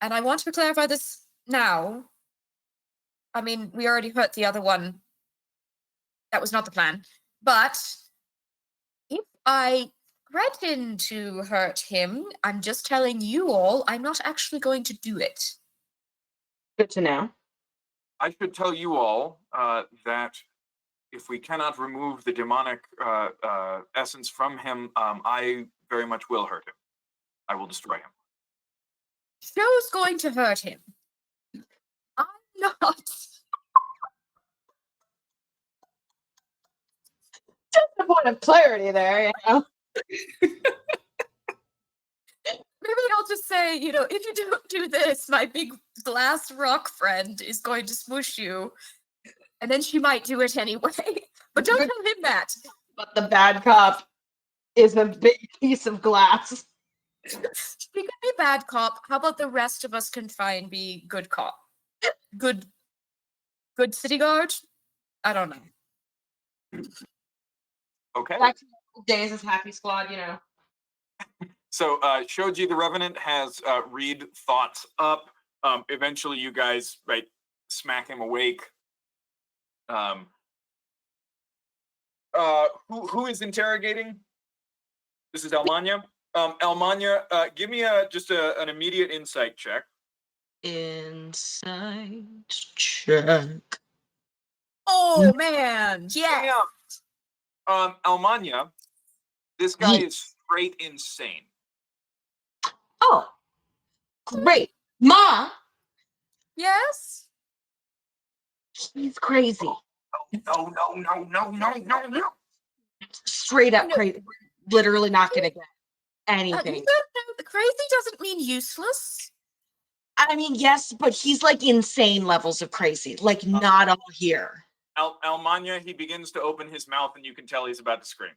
and I want to clarify this now. I mean, we already hurt the other one. That was not the plan. But if I threaten to hurt him, I'm just telling you all, I'm not actually going to do it. Good to know. I should tell you all that if we cannot remove the demonic essence from him, I very much will hurt him. I will destroy him. Show's going to hurt him. I'm not. Just a point of clarity there, you know. Maybe I'll just say, if you don't do this, my big glass rock friend is going to smush you. And then she might do it anyway. But don't tell him that. But the bad cop is a big piece of glass. She could be bad cop. How about the rest of us can try and be good cop? Good city guard? I don't know. Okay. Back to the days as Happy Squad, you know. So Shoji the Revenant has read thoughts up. Eventually, you guys smack him awake. Who is interrogating? This is Almanya. Almanya, give me just an immediate insight check. Insight check. Oh man, yeah. Almanya, this guy is straight insane. Oh, great. Ma, Yes? he's crazy. No. Straight up crazy. Literally not gonna get You anything. don't know, the crazy doesn't mean useless. I mean, yes, but he's like insane levels of crazy. Like not all here. Almanya, he begins to open his mouth, and you can tell he's about to scream.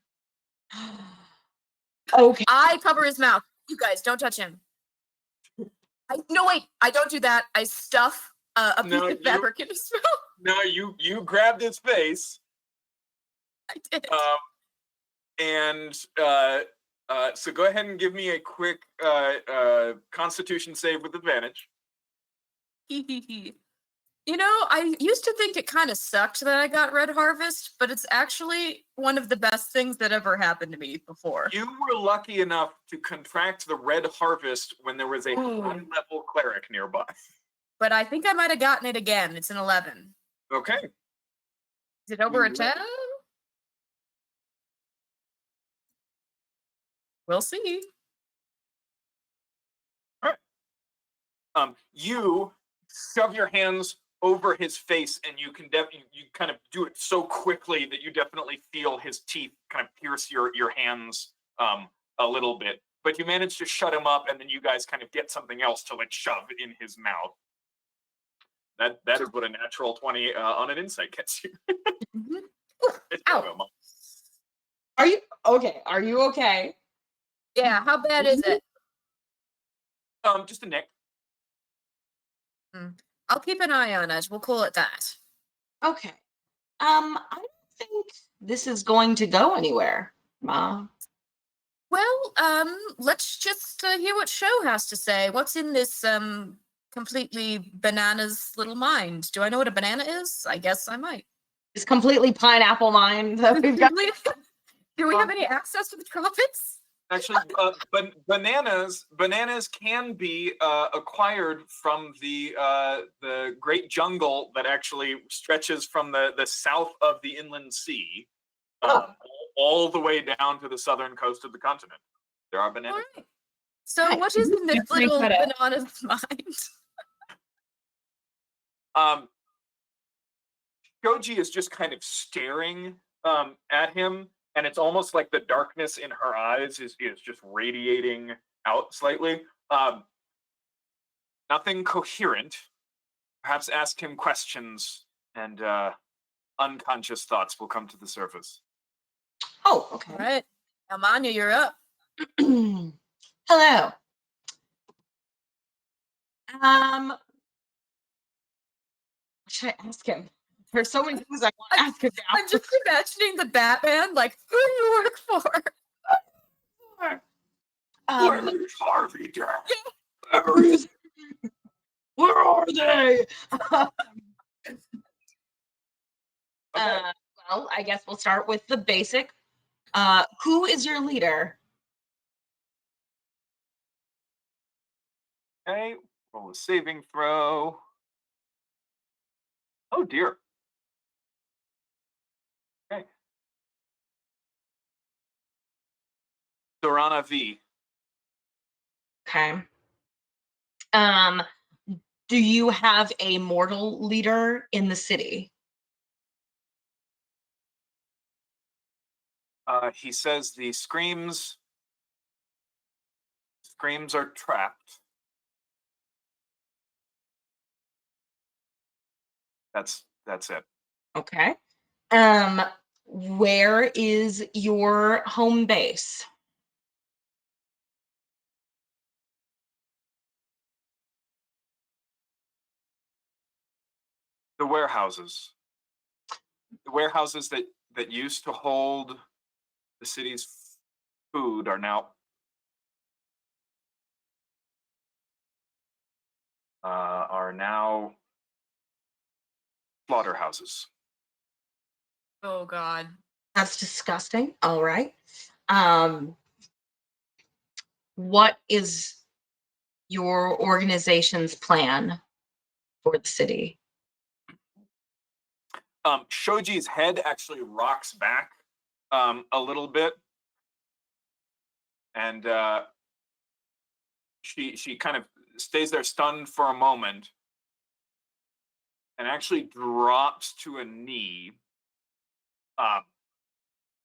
Okay. I cover his mouth. You guys, don't touch him. No, wait, I don't do that. I stuff a piece of fabric in his mouth. No, you grabbed his face. I did. So go ahead and give me a quick Constitution save with advantage. I used to think it kind of sucked that I got Red Harvest, but it's actually one of the best things that ever happened to me before. You were lucky enough to contract the Red Harvest when there was a high-level cleric nearby. But I think I might have gotten it again. It's an 11. Okay. Is it over a 10? We'll see. You shove your hands over his face, and you can you kind of do it so quickly that you definitely feel his teeth kind of pierce your hands a little bit. But you manage to shut him up, and then you guys kind of get something else to shove in his mouth. That is what a natural 20 on an insight gets you. Ow. Are you okay? Are you okay? Yeah, how bad is it? Just a nick. I'll keep an eye on it. We'll call it that. Okay. I don't think this is going to go anywhere, Ma. Well, let's just hear what Show has to say. What's in this completely bananas little mind? Do I know what a banana is? I guess I might. It's completely pineapple mind that we've got. Do we have any access to the tropics? Actually, bananas can be acquired from the great jungle that actually stretches from the south of the inland sea, all the way down to the southern coast of the continent. There are bananas. All right. So what is in this little banana's mind? Shoji is just kind of staring at him, and it's almost like the darkness in her eyes is just radiating out slightly. Nothing coherent. Perhaps ask him questions, and unconscious thoughts will come to the surface. Oh, okay. All right. Almanya, you're up. Hello. What should I ask him? There's so many things I want to ask him now. I'm just imagining the Batman, like, who do you work for? Where's Harvey Jack? Where are they? Okay. Well, I guess we'll start with the basic. Who is your leader? Okay, roll a saving throw. Oh dear. Okay. Dorana V. Okay. Do you have a mortal leader in the city? He says the screams are trapped. That's it. Okay. Where is your home base? The warehouses. The warehouses that used to hold the city's food are now slaughterhouses. Oh God. That's disgusting. All right. What is your organization's plan for the city? Shoji's head actually rocks back a little bit, and she kind of stays there stunned for a moment, and actually drops to a knee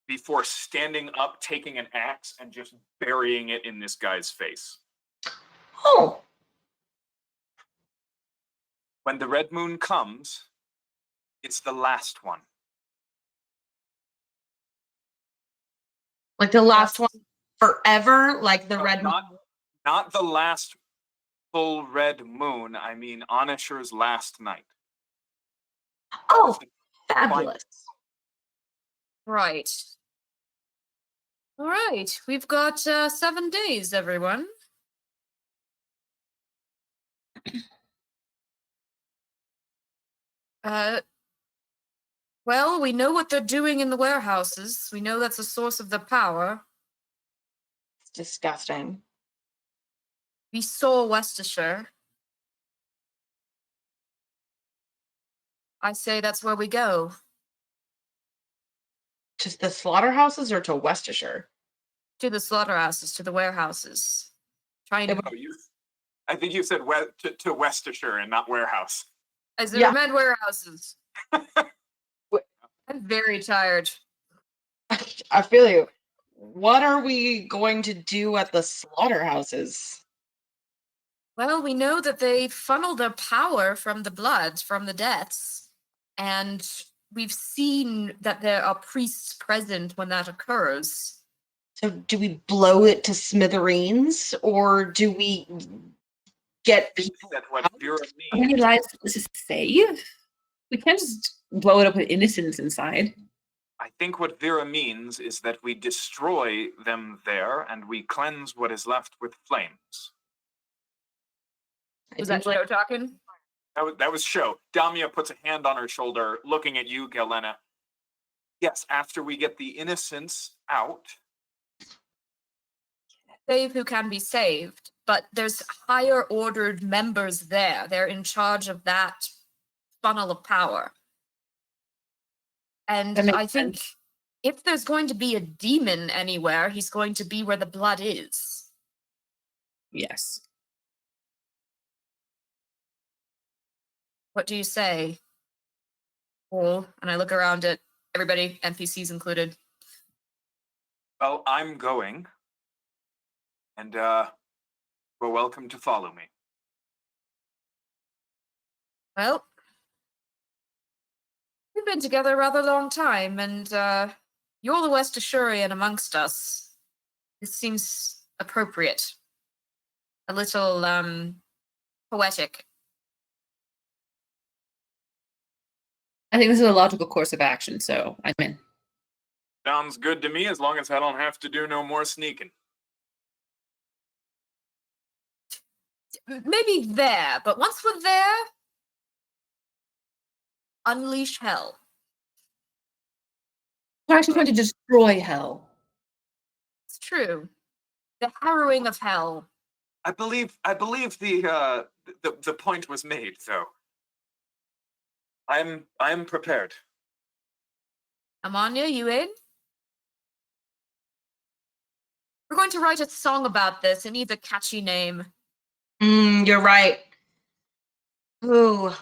before standing up, taking an axe, and just burying it in this guy's face. Oh, When the red moon comes, it's the last one. like the last one forever? Like the No, red not the last full red moon. I mean Onishire's last night. Oh, fabulous. Right. All right. We've got 7 days, everyone. Well, we know what they're doing in the warehouses. We know that's a source of the power. It's disgusting. We saw Worcestershire. I say that's where we go. Just the slaughterhouses or to Worcestershire? To the slaughterhouses, to the warehouses. Trying to. I think you said to Worcestershire and not warehouse. I said Yeah. I meant warehouses. I'm very tired. I feel you. What are we going to do at the slaughterhouses? Well, we know that they funnel their power from the blood, from the deaths. And we've seen that there are priests present when that occurs. So do we blow it to smithereens or do we get people? That's what Vera How many means. lives does this save? We can't just blow it up with innocents inside. I think what Vera means is that we destroy them there and we cleanse what is left with flames. Was that Joe talking? That was Sho. Damia puts a hand on her shoulder, looking at you, Galena. Yes, after we get the innocents out. Save who can be saved, but there's higher ordered members there. They're in charge of that funnel of power. And That makes I think sense. if there's going to be a demon anywhere, he's going to be where the blood is. Yes. What do you say? Paul, and I look around at everybody, NPCs included. Well, I'm going. And you're welcome to follow me. Well, we've been together a rather long time, and you're the Westashurian amongst us. This seems appropriate. A little poetic. I think this is a logical course of action, so I'm in. Sounds good to me as long as I don't have to do no more sneaking. Maybe there, but once we're there, unleash hell. We're actually trying to destroy hell. It's true. The harrowing of hell. I believe the point was made, though. I'm prepared. Amanya, you in? We're going to write a song about this. It needs a catchy name. You're right. Ooh,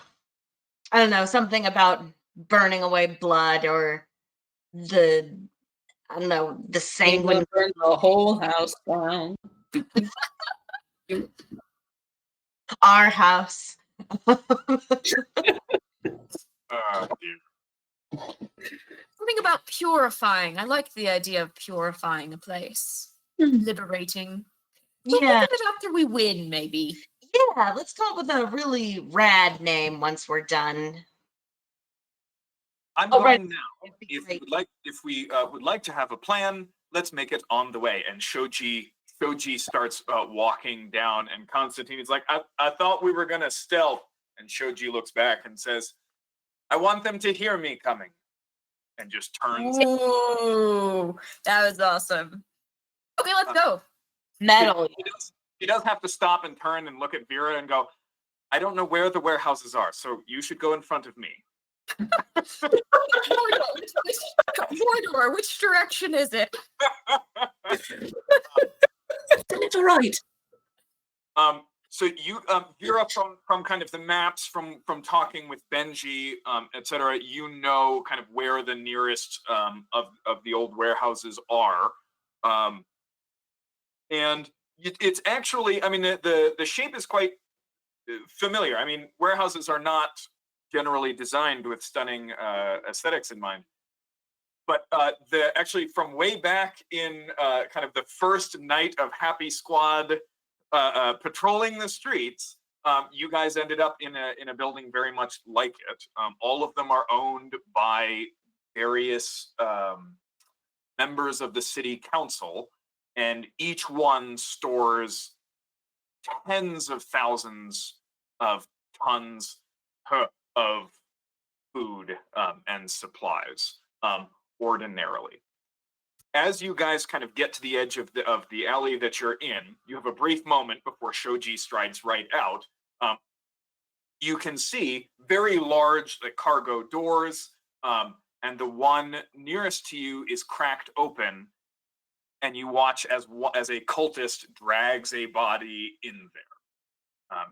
I don't know, something about burning away blood or the They sanguine. will burn the whole house down. Our house. Dear. Something about purifying. I like the idea of purifying a place. Liberating. We'll Yeah, think of it after we win, maybe. yeah. Let's come up with a really rad name once we're done. I'm Oh, going right. now. It'd be If great. we would like to have a plan, let's make it on the way. And Shoji starts walking down, and Constantine is like, I thought we were gonna stealth. And Shoji looks back and says, I want them to hear me coming. And just turns. Ooh, that was awesome. Okay, let's go. Metal. He does have to stop and turn and look at Vera and go, I don't know where the warehouses are, so you should go in front of me. Mordor, which direction is it? It's all right. So you, Vera, from kind of the maps, from talking with Benji, etc., you know kind of where the nearest of the old warehouses are, and it's actually, I mean, the shape is quite familiar. I mean, warehouses are not generally designed with stunning aesthetics in mind. But actually from way back in kind of the first night of Happy Squad patrolling the streets, you guys ended up in a building very much like it. All of them are owned by various members of the city council, and each one stores tens of thousands of tons of food and supplies, ordinarily. As you guys kind of get to the edge of the alley that you're in, you have a brief moment before Shoji strides right out. You can see very large cargo doors, and the one nearest to you is cracked open, and you watch as a cultist drags a body in there.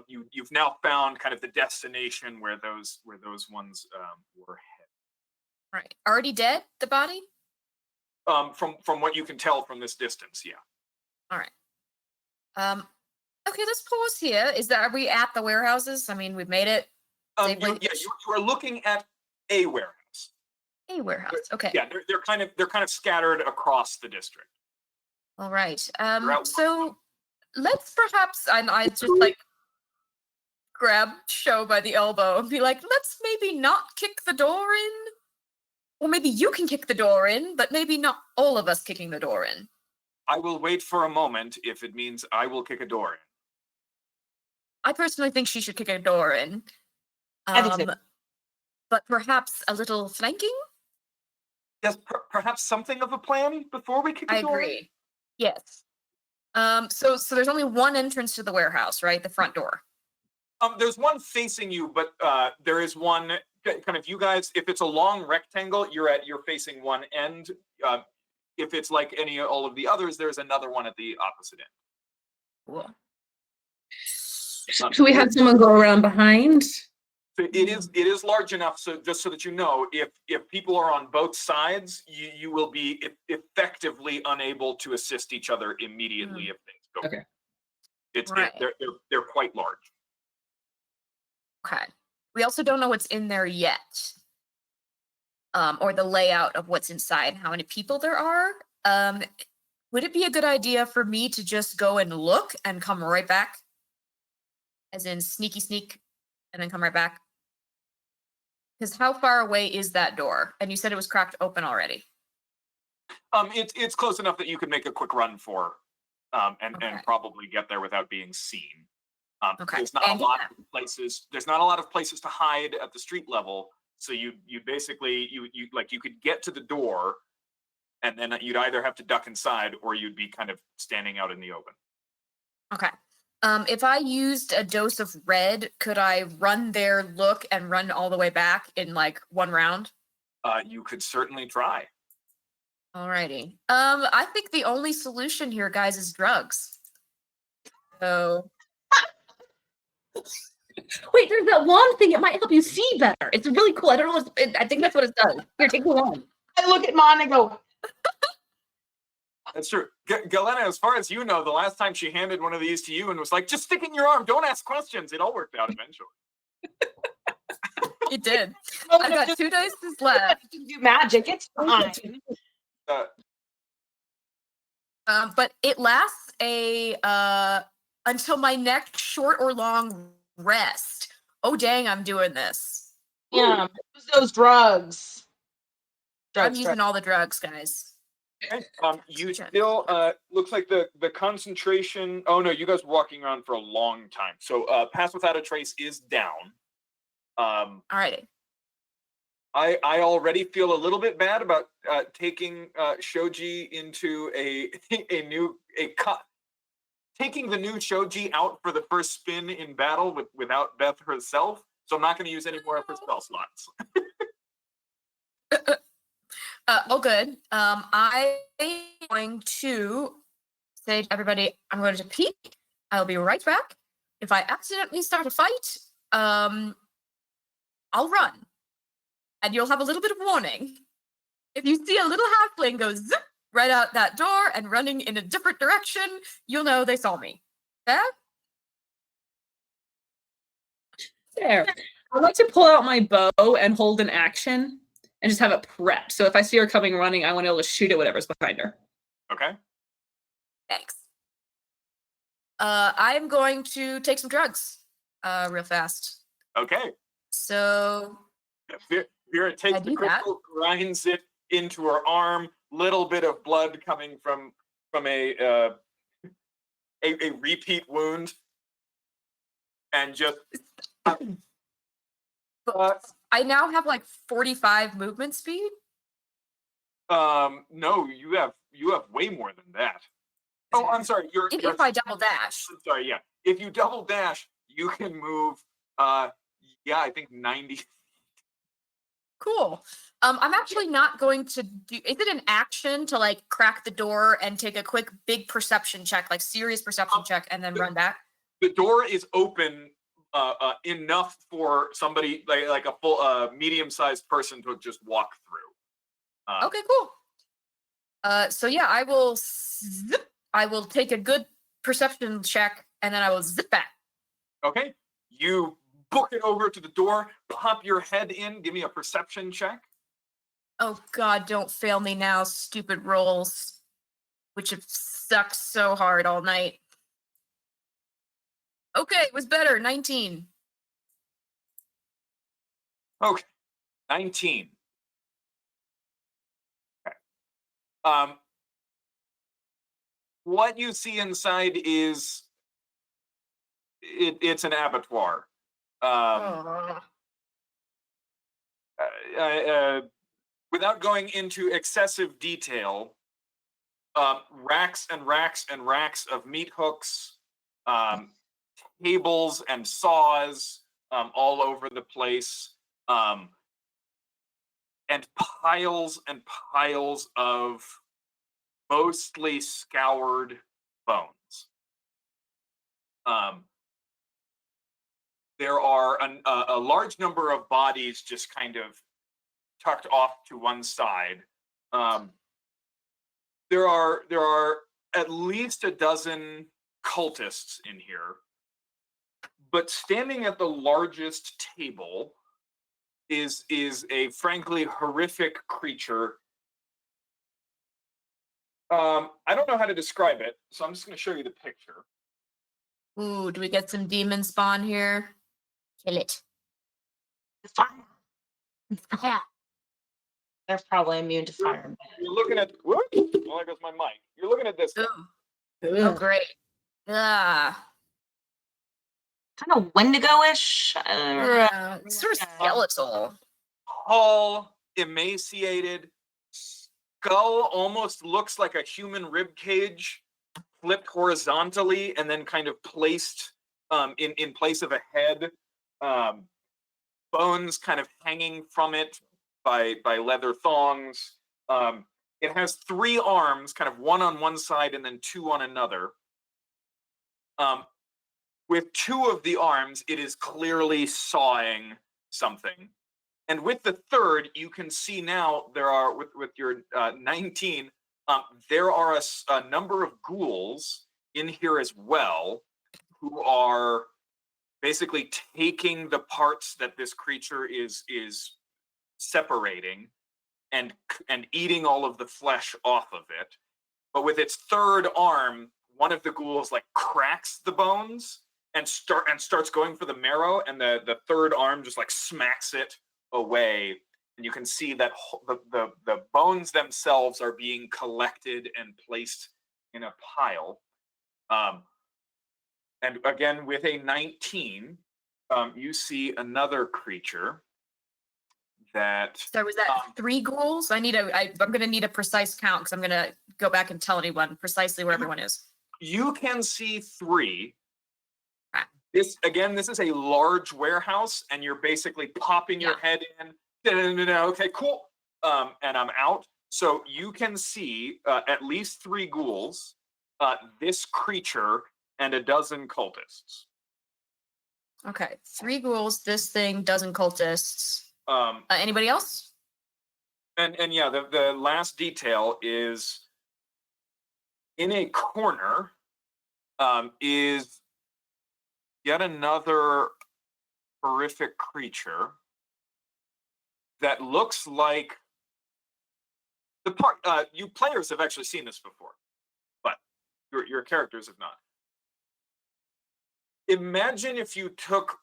You've now found kind of the destination where those ones were headed. Right. Already dead, the body? From what you can tell from this distance, yeah. All right. Okay, let's pause here. Are we at the warehouses? I mean, we've made it. You are looking at a warehouse. A warehouse. Okay. Yeah, they're kind of scattered across the district. All right. Throughout- So let's perhaps I just like grab Sho by the elbow and be like, let's maybe not kick the door in. Or maybe you can kick the door in, but maybe not all of us kicking the door in. I will wait for a moment if it means I will kick a door in. I personally think she should kick a door in. I think so. But perhaps a little flanking? Yes, perhaps something of a plan before we kick a I door in? agree. Yes. So there's only one entrance to the warehouse, right? The front door. There's one facing you, but there is one kind of, you guys, if it's a long rectangle, you're facing one end. If it's like all of the others, there's another one at the opposite end. Cool. So we had someone go around behind. So it is large enough, so just so that you know, if people are on both sides, you will be effectively unable to assist each other immediately if things go. Okay. Right. They're quite large. Okay. We also don't know what's in there yet. Or the layout of what's inside, how many people there are. Would it be a good idea for me to just go and look and come right back? As in sneaky sneak and then come right back? Because how far away is that door? And you said it was cracked open already. It's close enough that you could make a quick run for and Okay. probably get there without being seen. Okay. There's not And a lot of places. There's not a lot of places to hide at the street level. So you basically you could get to the door, and then you'd either have to duck inside or you'd be kind of standing out in the open. Okay. If I used a dose of red, could I run there, look, and run all the way back in like one round? You could certainly try. Alrighty. I think the only solution here, guys, is drugs. So Wait, there's that one thing. It might help you see better. It's really cool. I don't know. I think that's what it does. Here, take the one. I look at Mon and go, That's true. Galena, as far as you know, the last time she handed one of these to you and was like, just stick it in your arm, don't ask questions, it all worked out eventually. it did. "Oh, I got just 2 dice left. do magic. It's fine." But it lasts until my next short or long rest. Oh dang, I'm doing this. Yeah, use those drugs. I'm using all the drugs, guys. Okay. You still looks like the concentration. Oh no, you guys were walking around for a long time. So pass without a trace is down. Alrighty. I already feel a little bit bad about taking Shoji into taking the new Shoji out for the first spin in battle without Beth herself. So I'm not going to use any more of her spell slots. Oh, good. I'm going to say to everybody, I'm going to peek. I'll be right back. If I accidentally start a fight, I'll run. And you'll have a little bit of warning. If you see a little halfling go zip right out that door and running in a different direction, you'll know they saw me. Yeah? There. I like to pull out my bow and hold an action and just have it prepped. So if I see her coming running, I want to be able to shoot at whatever's behind her. Okay. Thanks. I'm going to take some drugs real fast. Okay. So Vera takes I the do that. crystal, grinds it into her arm. Little bit of blood coming from a repeat wound, and just. I now have like 45 movement speed. No, you have way more than that. Oh, I'm sorry. If I double dash. I'm sorry. Yeah, if you double dash, you can move. Yeah, I think 90. Cool. I'm actually not going to do. Is it an action to like crack the door and take a quick big perception check, like serious perception check, and then run back? The door is open enough for somebody like a full medium-sized person to just walk through. Okay, cool. So yeah, I will take a good perception check, and then I will zip back. Okay, you book it over to the door, pop your head in, give me a perception check. Oh God, don't fail me now, stupid rolls, which have sucked so hard all night. Okay, it was better. 19. Okay, 19. Okay. What you see inside is it's an abattoir. Without going into excessive detail, racks and racks and racks of meat hooks, tables and saws all over the place, and piles of mostly scoured bones. There are a large number of bodies just kind of tucked off to one side. There are at least a dozen cultists in here, but standing at the largest table is a frankly horrific creature. I don't know how to describe it, so I'm just going to show you the picture. Ooh, do we get some demon spawn here? Kill it. Fire. Yeah. They're probably immune to fire. You're looking at. Whoops, well, there goes my mic. You're looking at this. Ooh. Oh, Ugh. great. Ah, Kind of Wendigo-ish. sort of skeletal. Tall, emaciated, skull almost looks like a human rib cage flipped horizontally and then kind of placed in place of a head. Bones kind of hanging from it by leather thongs. It has 3 arms, kind of one on one side and then 2 on another. With 2 of the arms, it is clearly sawing something. And with the 3rd, you can see now there are, with your 19, there are a number of ghouls in here as well who are basically taking the parts that this creature is separating and eating all of the flesh off of it. But with its 3rd arm, one of the ghouls like cracks the bones and starts going for the marrow, and the 3rd arm just like smacks it away. And you can see that the bones themselves are being collected and placed in a pile. And again, with a 19, you see another creature that. So was that 3 ghouls? I'm gonna need a precise count because I'm gonna go back and tell anyone precisely where everyone is. You can see 3. Ah. This is a large warehouse, and you're basically popping your head in. Okay, cool. And I'm out. So you can see at least 3 ghouls, this creature, and a dozen cultists. Okay, 3 ghouls, this thing, dozen cultists. Anybody else? And yeah, the last detail is in a corner is yet another horrific creature that looks like the part. You players have actually seen this before, but your characters have not. Imagine if you took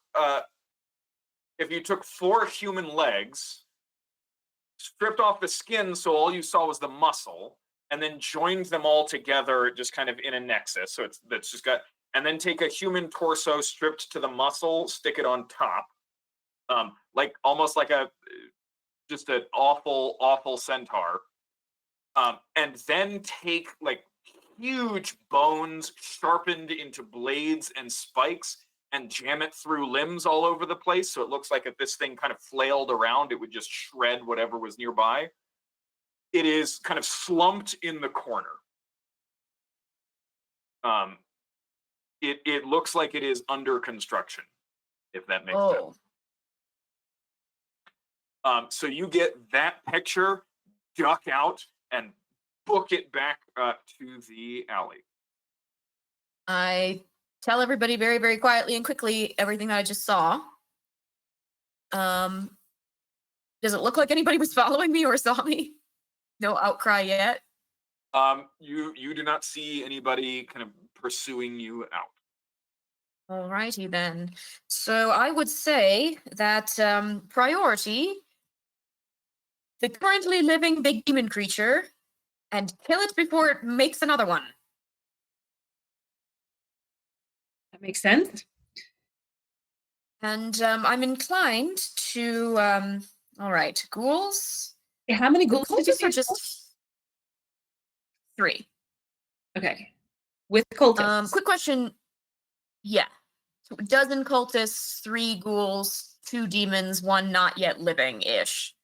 4 human legs, stripped off the skin so all you saw was the muscle, and then joined them all together just kind of in a nexus. So that's just got, and then take a human torso stripped to the muscle, stick it on top, like almost like just an awful centaur, and then take like huge bones sharpened into blades and spikes and jam it through limbs all over the place. So it looks like if this thing kind of flailed around, it would just shred whatever was nearby. It is kind of slumped in the corner. It looks like it is under construction, if that makes sense. So you get that picture, duck out, and book it back to the alley. I tell everybody very, very quietly and quickly everything that I just saw. Does it look like anybody was following me or saw me? No outcry yet. You do not see anybody kind of pursuing you out. Alrighty then. So I would say that priority, the currently living big demon creature, and kill it before it makes another one. That makes sense. And I'm inclined to, all right, ghouls. How many ghouls did you Cultists are say? just 3. Okay. With cultists. Quick question. Yeah. So a dozen cultists, 3 ghouls, 2 demons, 1 not yet living-ish.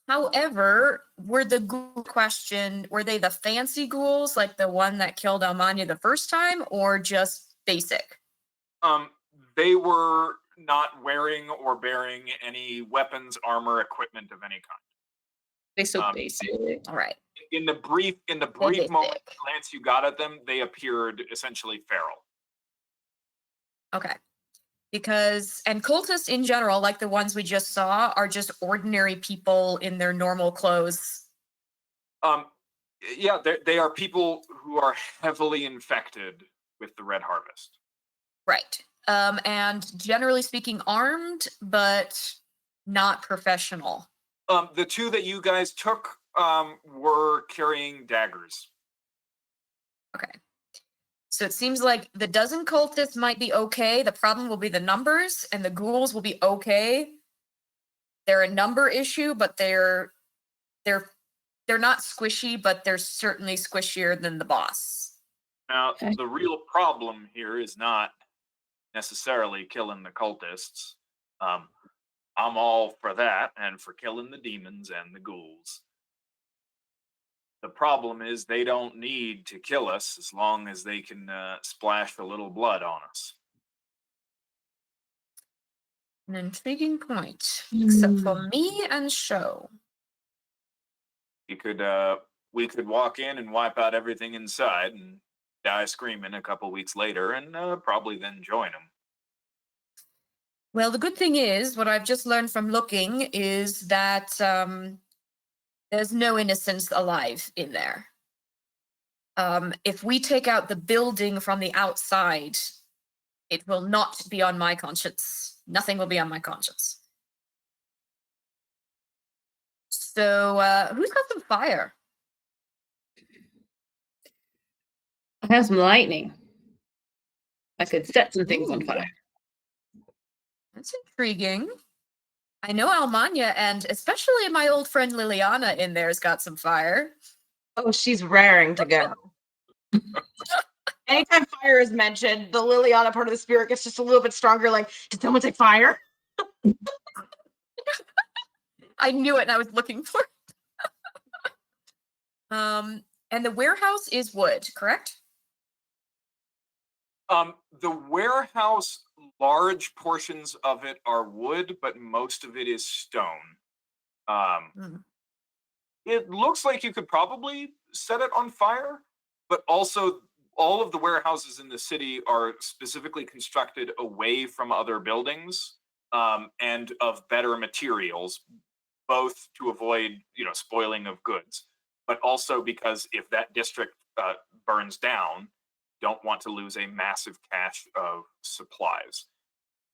However, were the ghoul question, were they the fancy ghouls, like the one that killed Almania the first time, or just basic? They were not wearing or bearing any weapons, armor, equipment of any kind. They so basic. All right. In the brief basic. moment glance you got at them, they appeared essentially feral. Okay. Because, and cultists in general, like the ones we just saw, are just ordinary people in their normal clothes. Yeah, they are people who are heavily infected with the Red Harvest. Right. And generally speaking, armed, but not professional. The 2 that you guys took were carrying daggers. Okay. So it seems like the dozen cultists might be okay. The problem will be the numbers, and the ghouls will be okay. They're a number issue, but they're not squishy, but they're certainly squishier than the boss. Now, Okay. the real problem here is not necessarily killing the cultists. I'm all for that and for killing the demons and the ghouls. The problem is they don't need to kill us as long as they can splash a little blood on us. An intriguing point, except for me and Show. We could walk in and wipe out everything inside and die screaming a couple weeks later, and probably then join them. Well, the good thing is, what I've just learned from looking is that there's no innocence alive in there. If we take out the building from the outside, it will not be on my conscience. Nothing will be on my conscience. So, who's got some fire? I have some lightning. I could set some things on Ooh. fire. That's intriguing. I know Almania and especially my old friend Liliana in there's got some fire. Oh, she's raring to go. Anytime fire is mentioned, the Liliana part of the spirit gets just a little bit stronger. Like, did someone say fire? I knew it and I was looking for it. And the warehouse is wood, correct? The warehouse, large portions of it are wood, but most of it is stone. It looks like you could probably set it on fire, but also all of the warehouses in the city are specifically constructed away from other buildings and of better materials, both to avoid, spoiling of goods, but also because if that district burns down, don't want to lose a massive cache of supplies.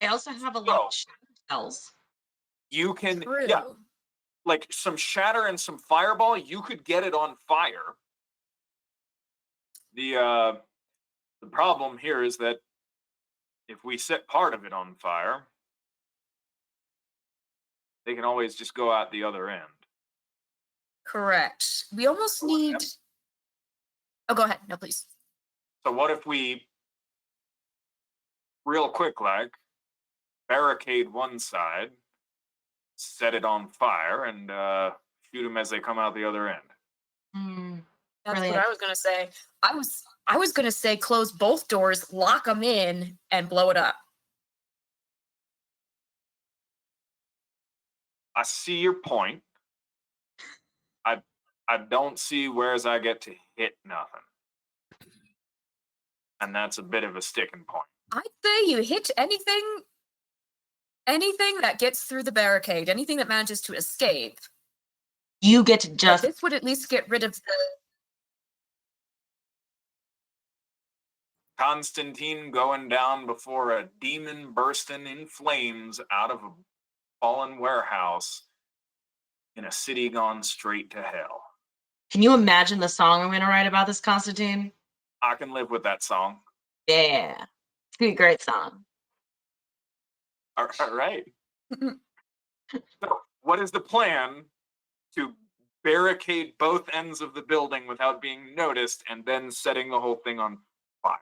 I also have a lot of shadow spells. You can, True. like some shatter and some fireball, you could get it on fire. The problem here is that if we set part of it on fire, they can always just go out the other end. Correct. We almost need. Oh, go ahead. No, please. So what if we, real quick, like, barricade one side, set it on fire, and shoot them as they come out the other end? That's Brilliant. what I was gonna say. I was gonna say close both doors, lock them in, and blow it up. I see your point. I don't see whereas I get to hit nothing. And that's a bit of a sticking point. I'd say you hit anything that gets through the barricade, anything that manages to escape. You get to But just this would at least get rid of the. Constantine going down before a demon bursting in flames out of a fallen warehouse in a city gone straight to hell. Can you imagine the song I'm going to write about this, Constantine? I can live with that song. Yeah. It's going to be a great song. All right. So, what is the plan to barricade both ends of the building without being noticed and then setting the whole thing on fire?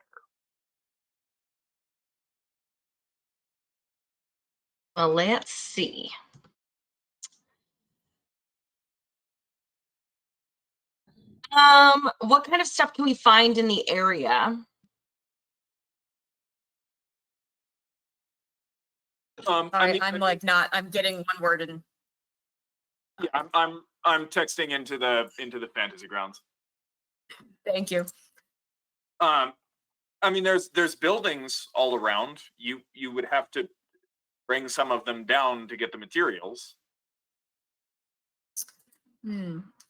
Well, let's see. What kind of stuff can we find in the area? Sorry, I'm getting one word in. Yeah, I'm texting into the fantasy grounds. Thank you. I mean, there's buildings all around. You would have to bring some of them down to get the materials.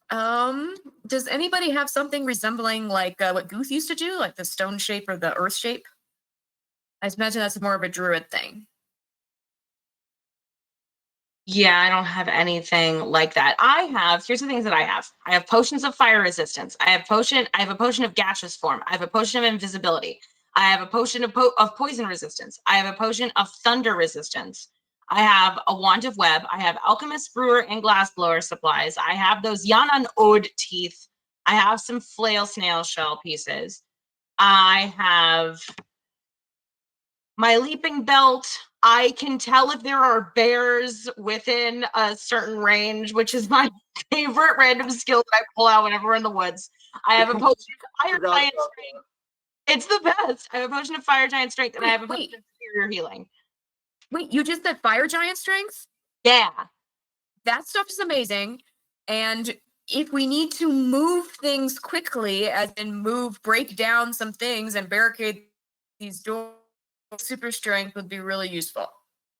Does anybody have something resembling like what Guth used to do, like the stone shape or the earth shape? I imagine that's more of a druid thing. Yeah, I don't have anything like that. Here's the things that I have. I have potions of fire resistance. I have a potion of gaseous form. I have a potion of invisibility. I have a potion of poison resistance. I have a potion of thunder resistance. I have a wand of web. I have alchemist, brewer, and glass blower supplies. I have those Yanan Ode teeth. I have some flail snail shell pieces. I have my leaping belt. I can tell if there are bears within a certain range, which is my favorite random skill that I pull out whenever we're in the woods. I have a potion of fire giant strength. It's the best. I have a potion of fire giant strength, and I have a potion of superior healing. Wait, you just said fire giant strength? Yeah. That stuff is amazing. And if we need to move things quickly, as in break down some things and barricade these doors, super strength would be really useful.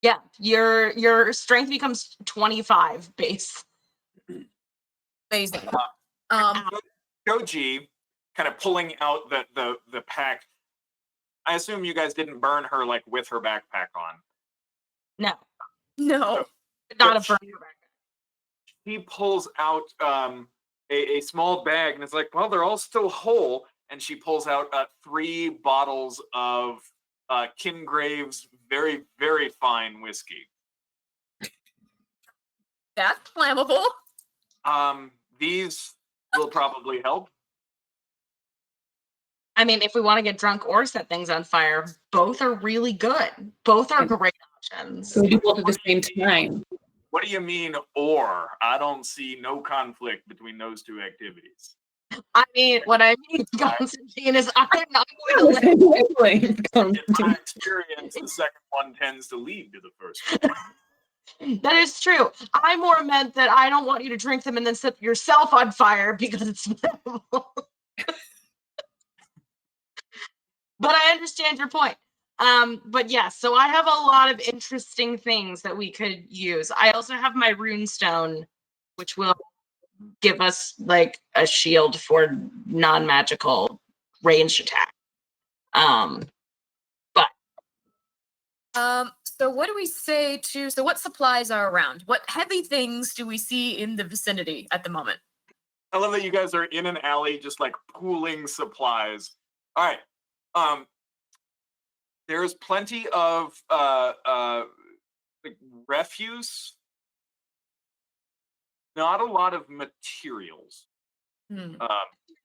Yeah, your strength becomes 25 base. Amazing. Koji, kind of pulling out the pack. I assume you guys didn't burn her like with her backpack on. No, No. not a burn. He pulls out a small bag and it's like, well, they're all still whole. And she pulls out 3 bottles of Kingrave's very, very fine whiskey. That's flammable. These will probably help. I mean, if we want to get drunk or set things on fire, both are really good. Both are great options. So we do both at the same time. What do you mean, or? I don't see no conflict between those 2 activities. I mean, what I mean, Constantine, is I'm not going to let In my experience, the second one tends to lead to the first one. That is true. I more meant that I don't want you to drink them and then set yourself on fire because it's flammable. But I understand your point. But yeah, so I have a lot of interesting things that we could use. I also have my runestone, which will give us like a shield for non-magical ranged attack. So what do we say so what supplies are around? What heavy things do we see in the vicinity at the moment? I love that you guys are in an alley just like pooling supplies. All right. There's plenty of like refuse. Not a lot of materials.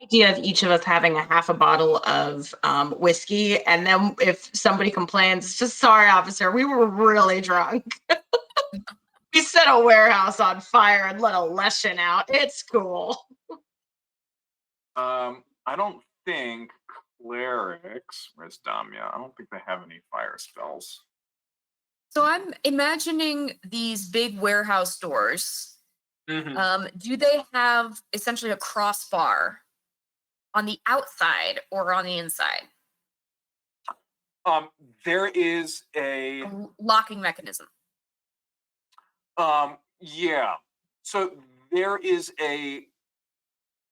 Idea of each of us having a half a bottle of whiskey, and then if somebody complains, it's just, sorry, officer, we were really drunk. We set a warehouse on fire and let a lesson out. It's cool. I don't think clerics, where's Damia? I don't think they have any fire spells. So I'm imagining these big warehouse doors. Do they have essentially a crossbar on the outside or on the inside? There is a locking mechanism. Yeah. So there is a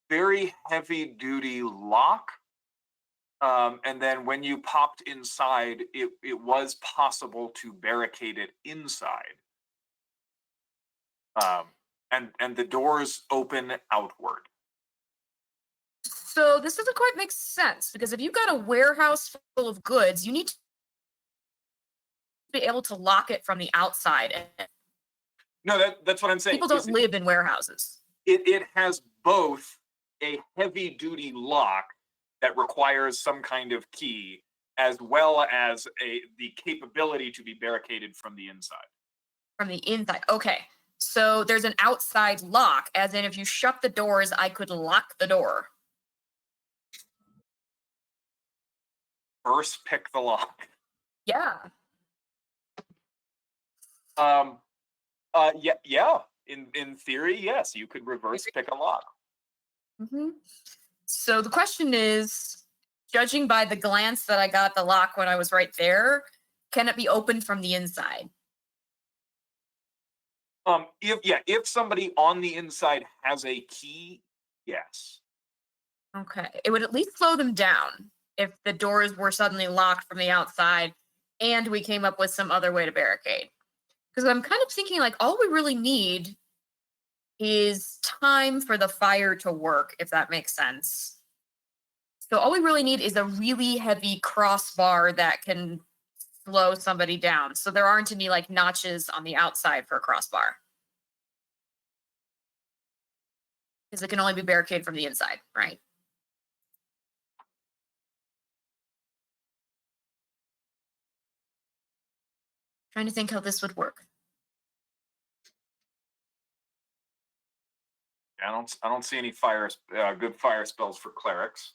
very heavy duty lock. And then when you popped inside, it was possible to barricade it inside. And the doors open outward. So this doesn't quite make sense, because if you've got a warehouse full of goods, you need to be able to lock it from the outside. No, that's what I'm saying. People don't live in warehouses. It has both a heavy duty lock that requires some kind of key, as well as the capability to be barricaded from the inside. From the inside. Okay. So there's an outside lock, as in if you shut the doors, I could lock the door. First, pick the lock. Yeah. Yeah. In theory, yes, you could reverse pick a lock. So the question is, judging by the glance that I got at the lock when I was right there, can it be opened from the inside? If somebody on the inside has a key, yes. Okay. It would at least slow them down if the doors were suddenly locked from the outside and we came up with some other way to barricade. Because I'm kind of thinking like all we really need is time for the fire to work, if that makes sense. So all we really need is a really heavy crossbar that can slow somebody down. So there aren't any like notches on the outside for a crossbar. Because it can only be barricaded from the inside, right? Trying to think how this would work. I don't see any good fire spells for clerics.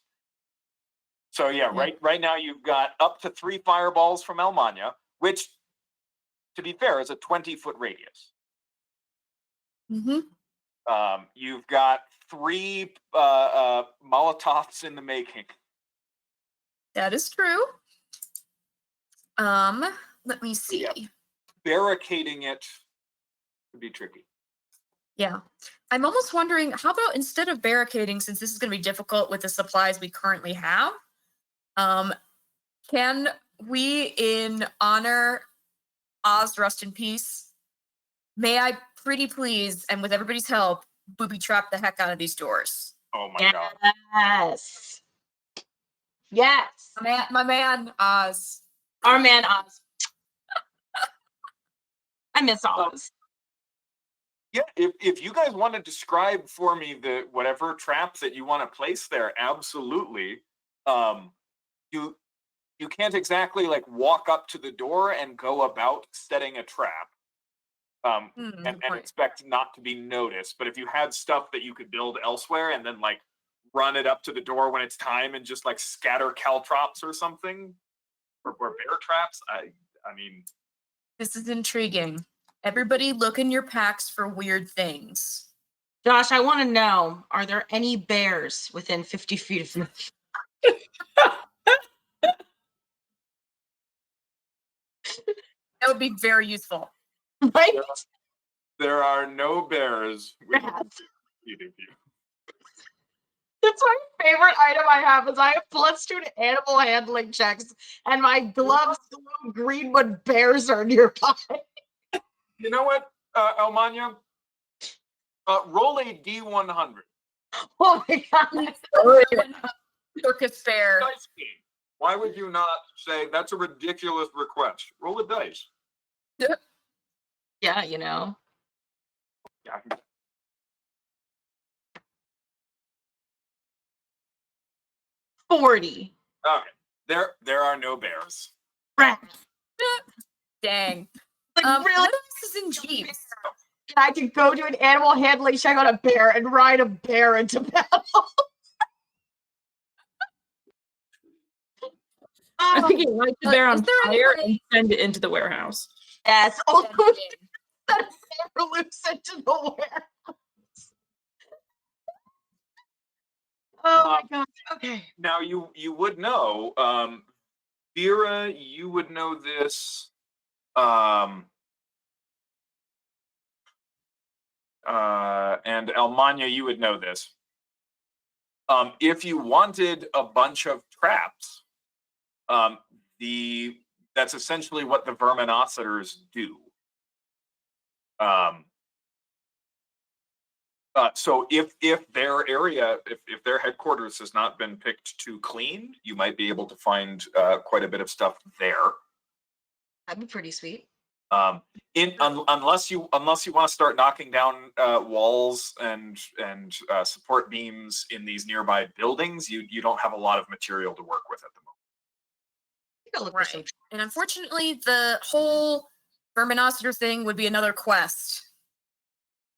So yeah, right now you've got up to 3 fireballs from Elmania, which, to be fair, is a 20-foot radius. Mm-hmm. You've got 3 Molotovs in the making. That is true. Let me see. Yeah. Barricading it would be tricky. Yeah. I'm almost wondering, how about instead of barricading, since this is going to be difficult with the supplies we currently have, can we, in honor Oz, rest in peace, may I pretty please, and with everybody's help, booby trap the heck out of these doors? Oh my god. Yes. Yes. My man, Oz. Our man Oz. I miss Oz. Yeah, if you guys want to describe for me the whatever traps that you want to place there, absolutely. You can't exactly like walk up to the door and go about setting a trap. And expect not to be noticed. But if you had stuff that you could build elsewhere and then like run it up to the door when it's time and just like scatter caltrops or something, or bear traps, I mean, This is intriguing. Everybody look in your packs for weird things. Josh, I want to know, are there any bears within 50 feet of me? That would be very useful. Right? there are no bears within 50 feet of you. That's my favorite item I have is I have +2 to animal handling checks, and my gloves glow green when bears are nearby. You know what, Elmania? Roll a D100. Oh my god. Circus fair. Dice game. Why would you not say that's a ridiculous request? Roll a dice. Yeah, you know. Yeah. 40. Okay. There are no bears. Right. Dang. Like really? What else is in Jeeves? I could go to an animal handling check on a bear and ride a bear into battle. I think he lights the bear is on there any fire way- and send it into the warehouse. Yes. Also, Dang. that bear loose into the warehouse. Oh my god. Okay. Now you would know, Vera, you would know this. And Elmania, you would know this. If you wanted a bunch of traps, that's essentially what the verminocitors do. So if their area, if their headquarters has not been picked to clean, you might be able to find quite a bit of stuff there. That'd be pretty sweet. Unless you want to start knocking down walls and support beams in these nearby buildings, you don't have a lot of material to work with at the moment. Right. And unfortunately, the whole verminocitor thing would be another quest.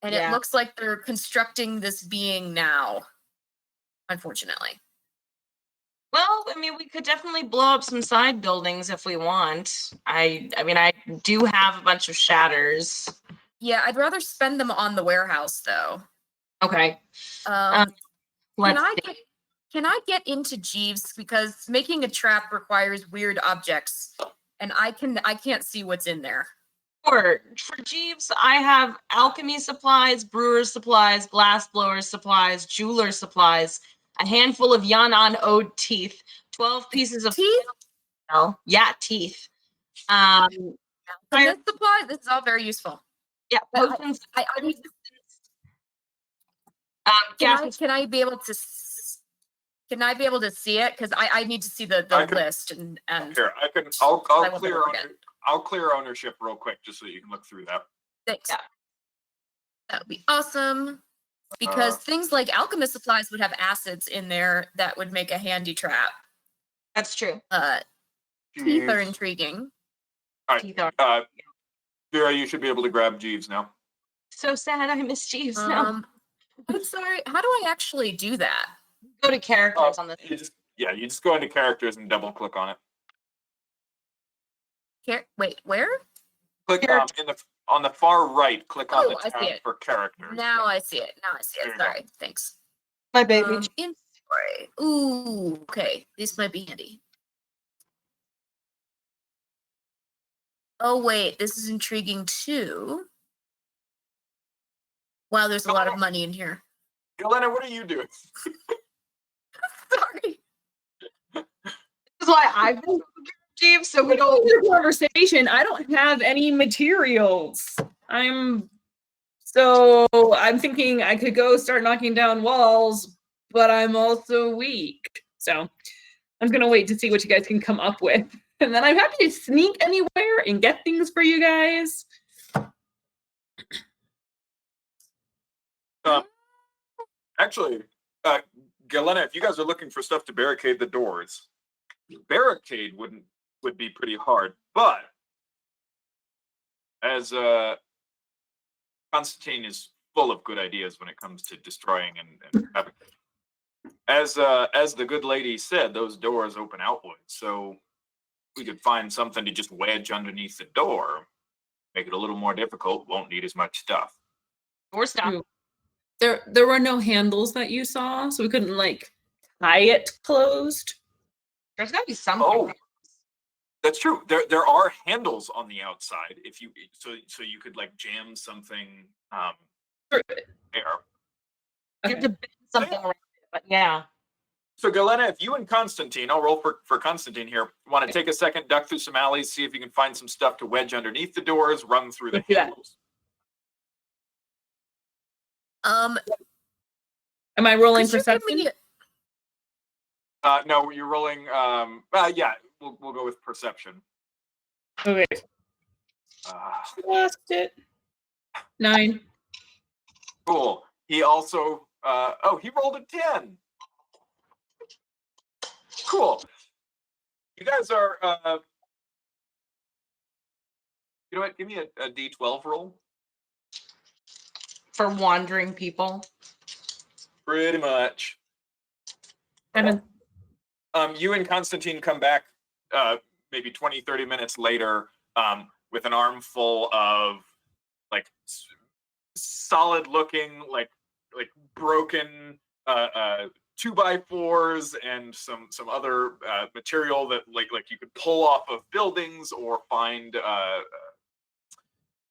And Yeah. it looks like they're constructing this being now, unfortunately. Well, I mean, we could definitely blow up some side buildings if we want. I mean, I do have a bunch of shatters. Yeah, I'd rather spend them on the warehouse, though. Okay. Can Let's I get into Jeeves, because making a trap requires weird objects, and I can't see what's in there. For Jeeves, I have alchemy supplies, brewer's supplies, glass blower's supplies, jeweler's supplies, a handful of Yanan ode teeth, 12 pieces of Teeth? Yeah, teeth. Fire supply. This is all very useful. Yeah, But potions. I need. Gas. Can I be able to? Can I be able to see it? Because I need to see the list and Here, I I'll won't clear forget. I'll clear ownership real quick just so you can look through that. Thanks. Yeah. That would be awesome. Because things like alchemist supplies would have acids in there that would make a handy trap. That's true. Teeth are Jeeves. intriguing. All Teeth are- right, Vera, you should be able to grab Jeeves now. So sad. I miss Jeeves now. I'm sorry. How do I actually do that? Go to characters on this. You just go into characters and double click on it. Wait, where? Click on the far right. Click on Oh, I the see tab it. for characters. Now I see it. There you go. Sorry. Thanks. My baby. Inventory. Ooh, okay. This might be handy. Oh, wait. This is intriguing too. Wow, there's a lot of money in here. Galena, what are you doing? Sorry. This is why I've been Jeeves, so we don't. The conversation. I don't have any materials. I'm thinking I could go start knocking down walls, but I'm also weak. So I'm gonna wait to see what you guys can come up with. And then I'm happy to sneak anywhere and get things for you guys. Actually, Galena, if you guys are looking for stuff to barricade the doors, barricade would be pretty hard. But as Constantine is full of good ideas when it comes to destroying and having. As the good lady said, those doors open outwards. So we could find something to just wedge underneath the door, make it a little more difficult. Won't need as much stuff. Or stuff. True. There were no handles that you saw, so we couldn't like tie it closed. There's gotta be something. Oh, that's true. There are handles on the outside. If you so you could like jam something Sure. there. You have to bend something around it, but yeah. So Galena, if you and Constantine, I'll roll for Constantine here, want to take a second, duck through some alleys, see if you can find some stuff to wedge underneath the doors, run through the Let's do that. handles. Am I rolling could you give perception? me- No, you're rolling. Yeah, we'll go with perception. Okay. Lost it. 9. Cool. He also. He rolled a 10. Cool. You guys are. You know what? Give me a D12 roll. For wandering people. Pretty much. 7. You and Constantine come back maybe 20, 30 minutes later with an armful of like solid looking, like broken 2x4s and some other material that like you could pull off of buildings or find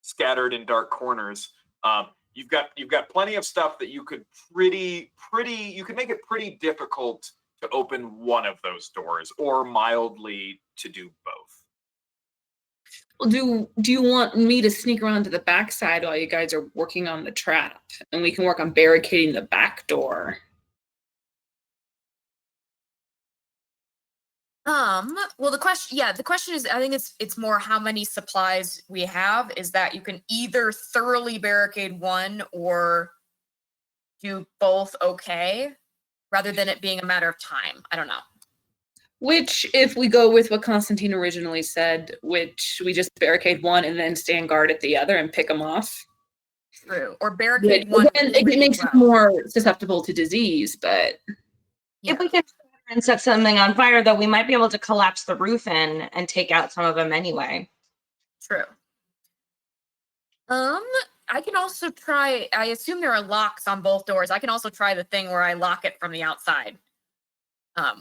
scattered in dark corners. You've got plenty of stuff that you could you could make it pretty difficult to open one of those doors or mildly to do both. Well, do you want me to sneak around to the backside while you guys are working on the trap, and we can work on barricading the back door? Well, the question is, I think it's more how many supplies we have. Is that you can either thoroughly barricade one or do both okay, rather than it being a matter of time. I don't know. Which, if we go with what Constantine originally said, which we just barricade one and then stand guard at the other and pick them off. True. Or barricade one. Again, it makes it more susceptible to disease, but If we can and set something on fire, though, we might be able to collapse the roof in and take out some of them anyway. True. I can also try. I assume there are locks on both doors. I can also try the thing where I lock it from the outside,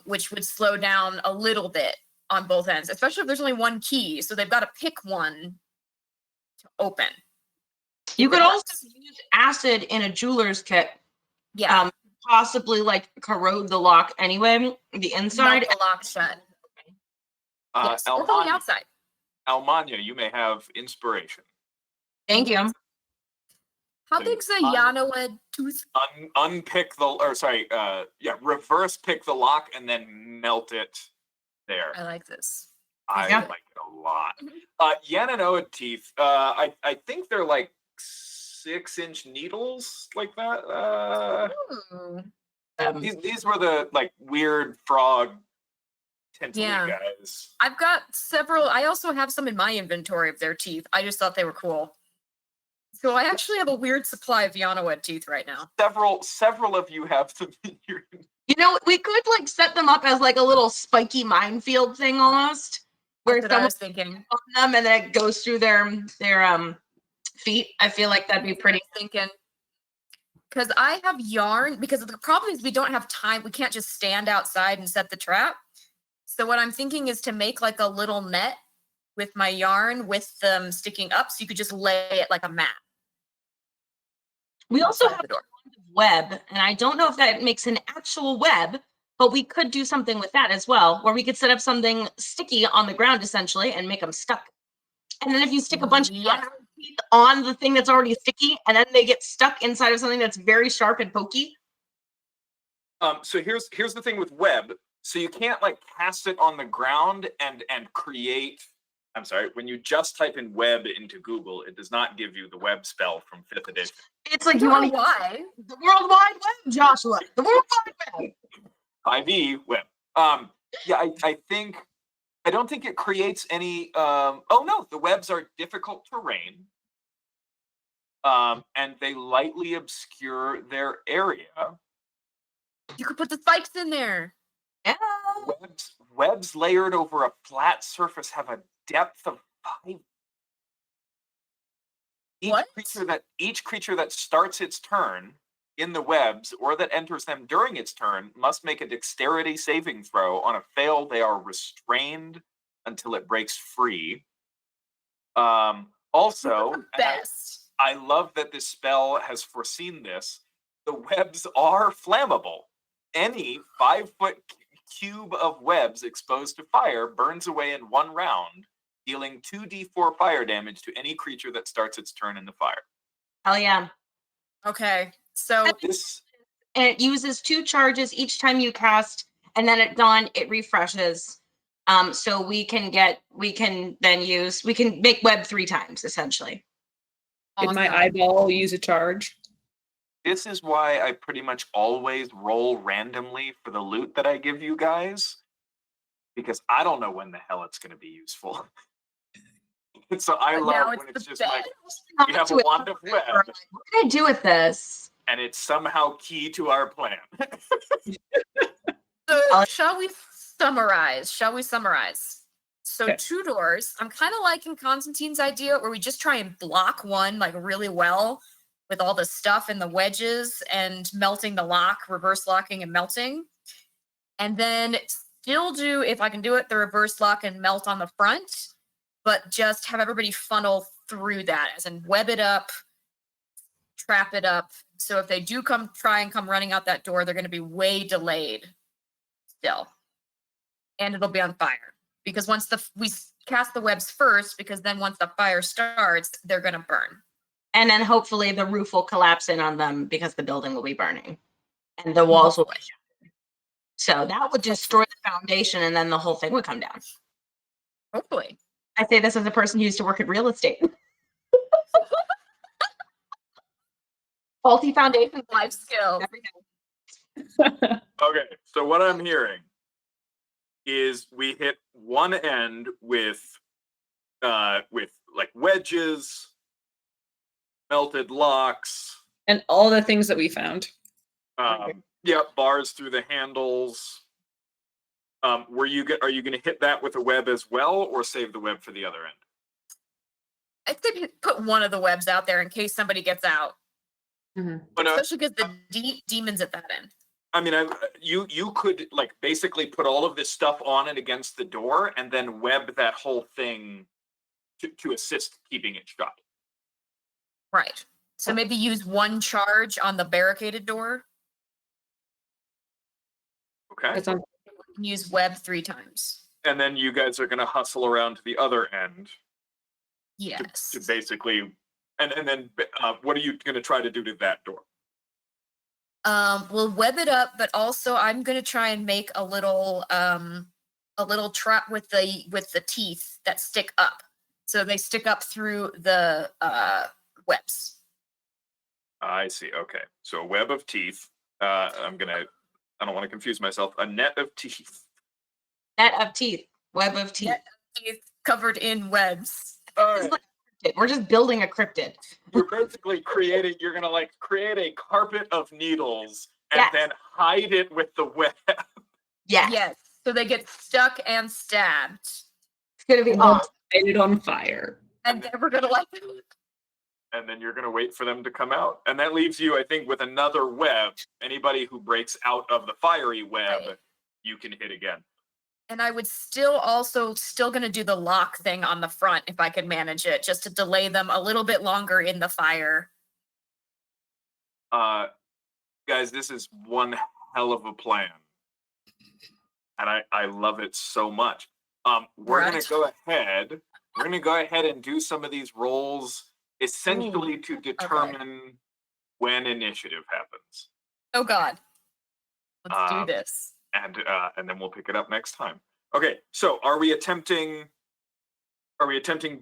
which would slow down a little bit on both ends, especially if there's only one key. So they've got to pick one to open. You could also use acid in a jeweler's kit. Yeah. Possibly like corrode the lock anyway, the inside. Melt the lock shut. Yes, or Elhan, from the outside. Almanya, you may have inspiration. Thank you. How So big's a un- Yanoed tooth? Unpick the, or sorry, reverse pick the lock and then melt it there. I like this. I Yeah. like it a lot. Mhm. Yananoa teeth, I think they're like 6-inch needles like that. Ooh. These were the like weird frog tentacly Yeah. guys. I've got several. I also have some in my inventory of their teeth. I just thought they were cool. So I actually have a weird supply of Yanoed teeth right now. Several of you have them in your. You know, we could like set them up as like a little spiky minefield thing almost, where That's what I someone was thinking. on them and then it goes through their feet. I feel like that'd be pretty. Thinking. Because I have yarn, because the problem is we don't have time. We can't just stand outside and set the trap. So what I'm thinking is to make like a little net with my yarn with them sticking up so you could just lay it like a mat. We also outside have the door. web, and I don't know if that makes an actual web, but we could do something with that as well, where we could set up something sticky on the ground essentially and make them stuck. And then if you stick a bunch of Yeah. teeth on the thing that's already sticky, and then they get stuck inside of something that's very sharp and pokey. So here's the thing with web. So you can't like cast it on the ground and create. I'm sorry, when you just type in web into Google, it does not give you the web spell from 5th edition. It's I like you don't want know to why. the World Wide Web, Joshua. The World Wide Web. IV web. Yeah, I don't think it creates any. Oh no, the webs are difficult terrain. And they lightly obscure their area. You could put the spikes in there. Yeah. Webs layered over a flat surface have a depth of 5. What? Each creature that starts its turn in the webs or that enters them during its turn must make a dexterity saving throw. On a fail, they are restrained until it breaks free. Also, and Best. I love that this spell has foreseen this. The webs are flammable. Any 5-foot cube of webs exposed to fire burns away in 1 round, dealing 2d4 fire damage to any creature that starts its turn in the fire. Hell yeah. Okay. So This And it uses 2 charges each time you cast, and then at dawn it refreshes. So we can make web 3 times essentially. Did my awesome. eyeball use a charge? This is why I pretty much always roll randomly for the loot that I give you guys, because I don't know when the hell it's going to be useful. So I But love now when it's it's the just best. like, we have a wand of web, What can I do with this? and it's somehow key to our plan. So shall we summarize? So Okay. 2 doors. I'm kind of liking Constantine's idea where we just try and block one like really well with all the stuff and the wedges and melting the lock, reverse locking and melting. And then still do, if I can do it, the reverse lock and melt on the front, but just have everybody funnel through that, as in web it up, trap it up. So if they do come running out that door, they're going to be way delayed still. And it'll be on fire. Because once we cast the webs first, because then once the fire starts, they're going to burn. And then hopefully the roof will collapse in on them because the building will be burning. And the walls will be shattered. So that would destroy the foundation and then the whole thing would come down. Hopefully. I say this as a person who used to work at real estate. Faulty foundations, Life skills. everything. Okay, so what I'm hearing is we hit one end with like wedges, melted locks, And all the things that we found. bars through the handles. Are you going to hit that with a web as well, or save the web for the other end? I think put one of the webs out there in case somebody gets out, But especially because the demons at that end. I mean, you could like basically put all of this stuff on it against the door, and then web that whole thing to assist keeping it shut. Right. So maybe use 1 charge on the barricaded door. Okay. That sounds Use web 3 times. And then you guys are going to hustle around to the other end Yes. to basically, and then what are you going to try to do to that door? We'll web it up, but also I'm gonna try and make a little trap with the teeth that stick up. So they stick up through the webs. I see. Okay. So a web of teeth. I don't want to confuse myself. A net of teeth. Net of teeth, web of teeth. Net of teeth covered in webs. All It's right. like a cryptid. We're just building a cryptid. You're basically you're going to like create a carpet of needles and Yes. then hide it with the web. Yes. Yes. So they get stuck and stabbed. It's gonna be And then awesome. light it on fire. And then we're gonna like And then you're going to wait for them to come out. And that leaves you, I think, with another web. Anybody who breaks out of the fiery web, Right. you can hit again. and I would still gonna do the lock thing on the front if I could manage it, just to delay them a little bit longer in the fire. Guys, this is one hell of a plan. And I love it so much. We're Right. going to go ahead. We're going to go ahead and do some of these rolls essentially to determine when initiative happens. Oh God. Let's do Um, this. And then we'll pick it up next time. Okay, so are we attempting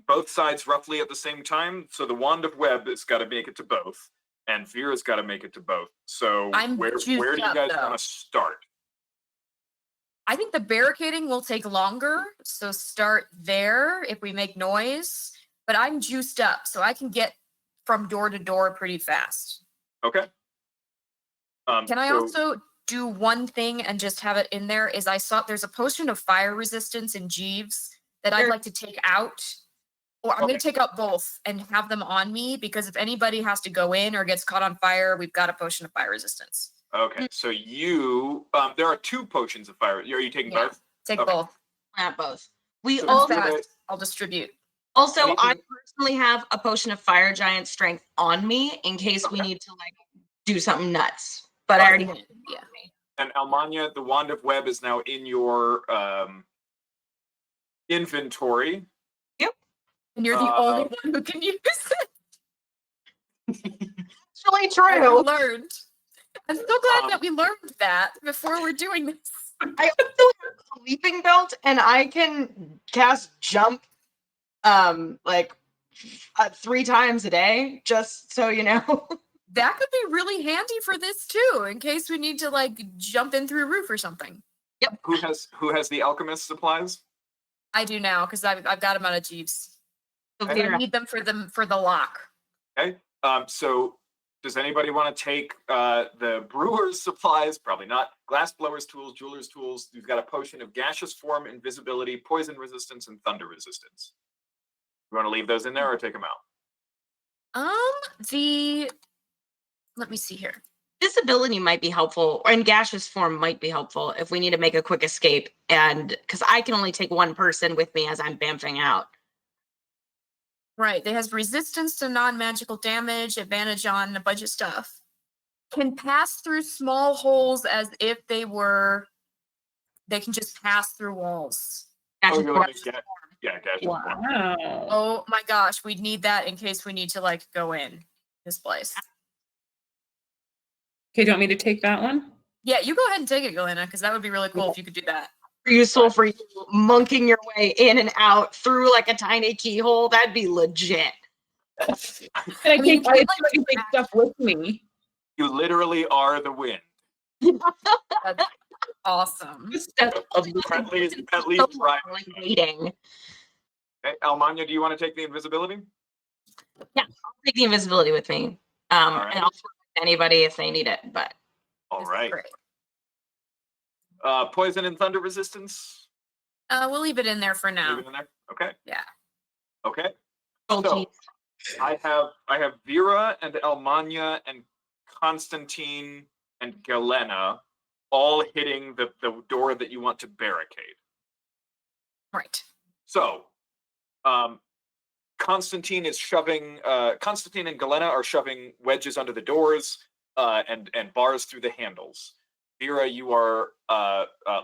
both sides roughly at the same time? So the wand of web has got to make it to both, and Vera's got to make it to both. So I'm where do juiced you up, guys though. want to start? I think the barricading will take longer, so start there if we make noise. But I'm juiced up, so I can get from door to door pretty fast. Okay. Can I so- also do one thing and just have it in there? Is I saw there's a potion of fire resistance in Jeeves that I'd Sure. like to take out. Or I'm Okay. going to take out both and have them on me, because if anybody has to go in or gets caught on fire, we've got a potion of fire resistance. Okay, so you there are 2 potions of fire. Are you taking Yeah. both? Take Okay. both. Not both. We So also you're gonna- Fast. I'll distribute. I anything- personally have a potion of fire giant strength on me in case we Okay. need to like do something nuts. But I already have it Yeah. on me. And Almanya, the wand of web is now in your inventory. And you're the Uh, only one who can use it. It's really I true. learned. I'm so glad Um, that we learned that before we're doing this. I also have a leaping belt and I can cast jump like 3 times a day, just so you know. That could be really handy for this too, in case we need to like jump in through a roof or something. Who has the alchemist supplies? I do now because I've got them out of Jeeves. So Okay. I Vera, need them for the lock. Okay. So does anybody want to take the brewer's supplies? Probably not. Glass blower's tools, jeweler's tools. You've got a potion of gaseous form, invisibility, poison resistance, and thunder resistance. You want to leave those in there or take them out? Let me see here. disability might be helpful, and gaseous form might be helpful if we need to make a quick escape. And because I can only take one person with me as I'm bamfing out. Right, it has resistance to non-magical damage, advantage on a bunch of stuff. Can pass through small holes as if they can just pass through walls. Gaseous you're form. like, gaseous form. Wow. Oh my gosh, we'd need that in case we need to like go in this place. Okay, do you want me to take that one? Yeah, you go ahead and take it, Galena, because that would be really cool if you could do that. Useful for you monking your way in and out through like a tiny keyhole. That'd be legit. And I mean, can't you I can take stuff with me. You literally are the wind. That's awesome. Just stuff of At least So right. like waiting. Okay, Almanya, do you want to take the invisibility? Take the invisibility with me. right. And I'll work with anybody if they need it. But All This is right. great. Poison and thunder resistance. We'll leave it in there for now. Leave it in there. Okay. Yeah. Okay. oh, So geez. I have Vera and Almanya and Constantine and Galena all hitting the door that you want to barricade. Right. So, Constantine and Galena are shoving wedges under the doors and bars through the handles. Vera, you are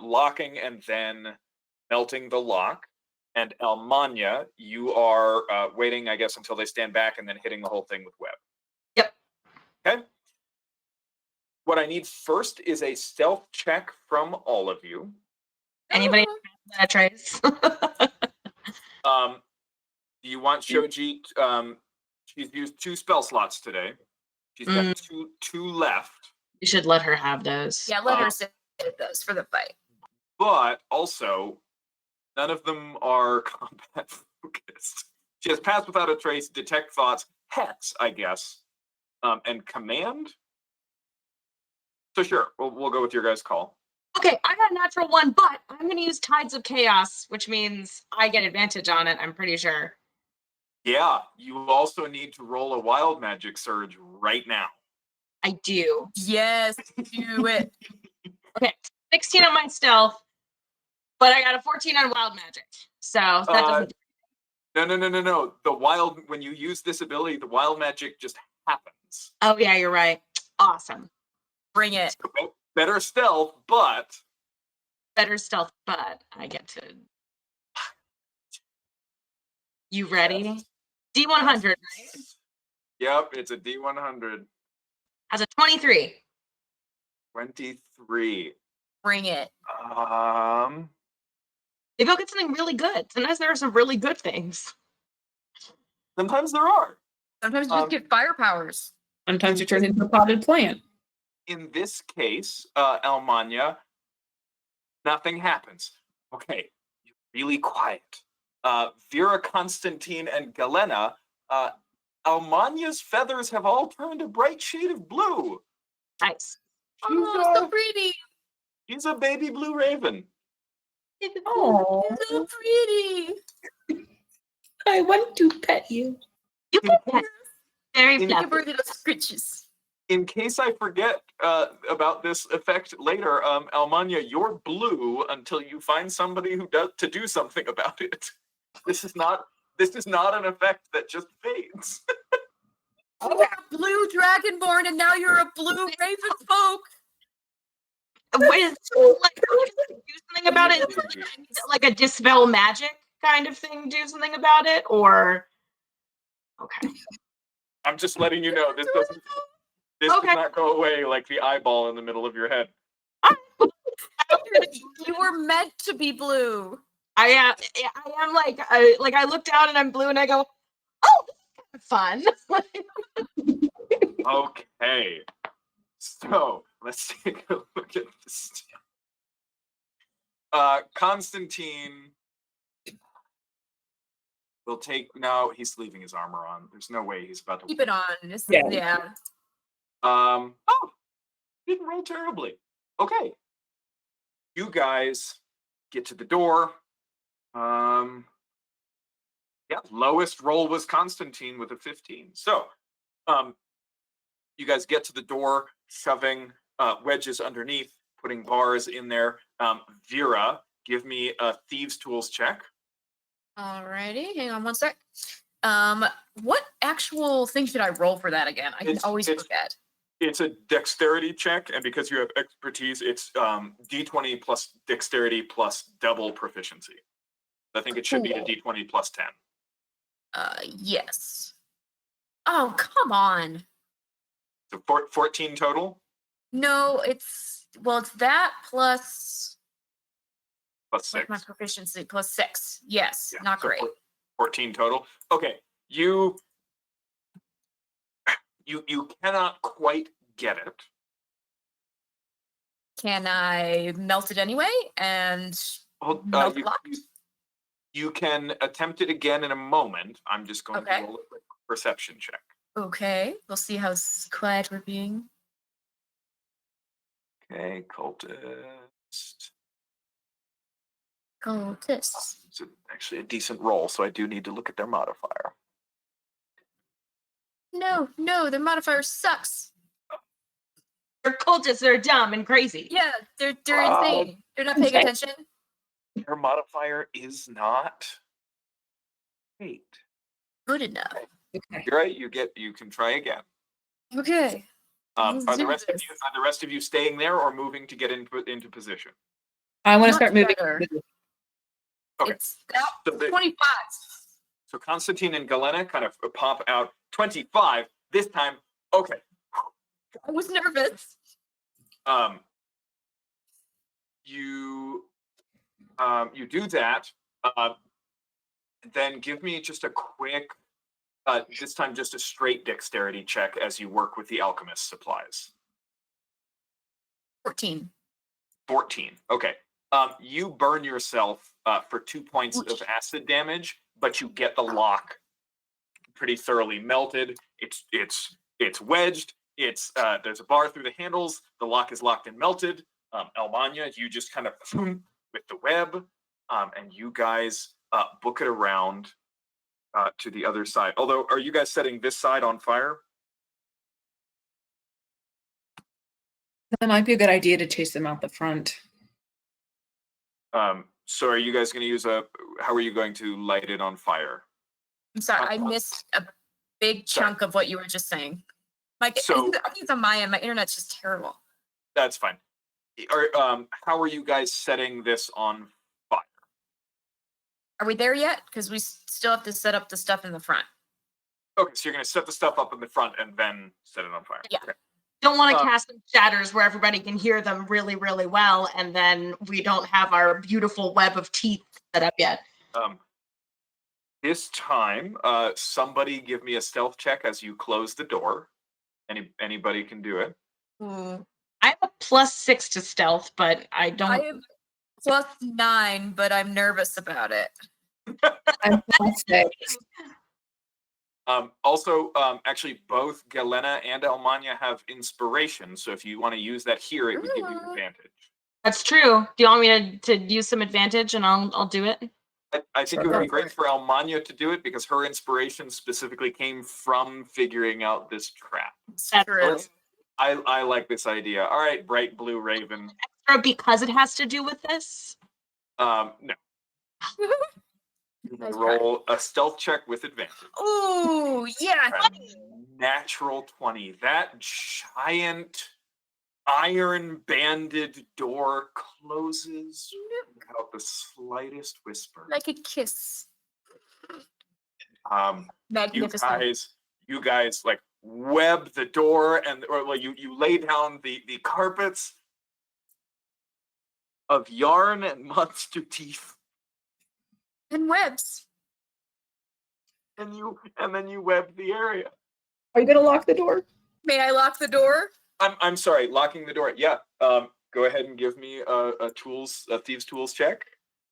locking and then melting the lock. And Almanya, you are waiting, I guess, until they stand back and then hitting the whole thing with web. Yep. Okay. What I need first is a stealth check from all of you. Anybody have that trace? Do you want Shoji? She's used 2 spell slots today. She's got two left. You should let her have those. Yeah, let her save those for the fight. But also, none of them are combat focused. She has Pass Without a Trace, Detect Thoughts, Hex, I guess, and Command. So sure, we'll go with your guys' call. Okay, I got a natural 1, but I'm going to use Tides of Chaos, which means I get advantage on it, I'm pretty sure. Yeah, you also need to roll a Wild Magic Surge right now. I do. Yes, do it. Okay, 16 on my stealth, but I got a 14 on Wild Magic. So that doesn't. No. When you use this ability, the Wild Magic just happens. Oh, yeah, you're right. Awesome. Bring it. So better stealth, but Better stealth, but I get to. You ready? D100, right? Yep, it's a D100. Has a 23. 23. Bring it. Maybe I'll get something really good. Sometimes there are some really good things. Sometimes there are. Sometimes you just get fire powers. Sometimes you turn into a potted plant. In this case, Almanya, nothing happens. Okay, you're really quiet. Vera, Constantine, and Galena, Almanya's feathers have all turned a bright shade of blue. Nice. Oh, so pretty. She's a baby blue raven. Oh, So pretty. I want to pet you. You can pet. Very In- fluffy. Give her little scritches. In case I forget about this effect later, Almanya, you're blue until you find somebody who does to do something about it. This is not an effect that just fades. You were a blue dragonborn, and now you're a blue raven folk. Wait, so, like, do something about it? Like a dispel magic kind of thing? Do something about it, or okay? I'm just letting you know this does not go away like the eyeball in the middle of your head. You were meant to be blue. I am like I look down and I'm blue and I go, oh, this is kind of fun. Okay, so let's take a look at this. Constantine will take. No, he's leaving his armor on. There's no way he's about to Keep it on. Yeah. Oh, didn't roll terribly. Okay, you guys get to the door. Lowest roll was Constantine with a 15. So, you guys get to the door, shoving wedges underneath, putting bars in there. Vera, give me a thieves' tools check. Alrighty, hang on one sec. What actual thing should I roll for that again? I can always forget. It's a dexterity check, and because you have expertise, it's D20 plus dexterity plus double proficiency. I think it should be a D20 plus 10. Yes. Oh, come on. So 14 total? No, it's that plus Plus 6. my proficiency plus 6. Yes, Yeah, not so great. 14 total. Okay, you cannot quite get it. Can I melt it anyway and melt the lock? You can attempt it again in a moment. I'm just going Okay. to roll a quick perception check. Okay, we'll see how quiet we're being. Okay, cultist. Cultists. It's actually a decent roll, so I do need to look at their modifier. No, the modifier sucks. They're cultists. They're dumb and crazy. Yeah, they're insane. They're not paying attention. Her modifier is not 8. Good enough. Okay. You're right. You can try again. Okay. Are Let's the do rest of this. you staying there or moving to get into position? I want to Much start moving. better. Okay. It's that So they- 25. So Constantine and Galena kind of pop out 25 this time. Okay. I was nervous. You do that. Then give me just a quick, this time just a straight dexterity check as you work with the alchemist supplies. 14. 14. Okay. You burn yourself for 2 points of acid damage, but you get the lock pretty thoroughly melted. It's wedged. There's a bar through the handles. The lock is locked and melted. Almanya, you just kind of with the web, and you guys book it around to the other side. Although, are you guys setting this side on fire? That might be a good idea to chase them out the front. So are you guys going to use how are you going to light it on fire? I'm sorry, I missed a big chunk of what you were just saying. Like, So- I think it's on my end. My internet's just terrible. That's fine. How are you guys setting this on fire? Are we there yet? Because we still have to set up the stuff in the front. Okay, so you're going to set the stuff up in the front and then set it on fire. Yeah. Okay. Don't want to cast some shatters where everybody can hear them really, really well, and then we don't have our beautiful web of teeth set up yet. This time, somebody give me a stealth check as you close the door. Anybody can do it. Mm. I have a +6 to stealth, but I don't. I am +9, but I'm nervous about it. I'm +6. Also, actually, both Galena and Almanya have inspiration, so if you want to use that here, it would give you advantage. That's true. Do you want me to use some advantage, and I'll do it? I think it would be great for Almanya to do it because her inspiration specifically came from figuring out this trap. It's That's true. true. I like this idea. All right, bright blue raven. Extra because it has to do with this. No. You can roll a stealth check with advantage. Ooh, yeah. A natural 20. That giant iron banded door closes without the slightest whisper. Like a kiss. You Magnificent. guys like web the door you lay down the carpets of yarn and monster teeth. And webs. And then you web the area. Are you gonna lock the door? May I lock the door? I'm sorry, locking the door. Yeah. Go ahead and give me a thieves tools check.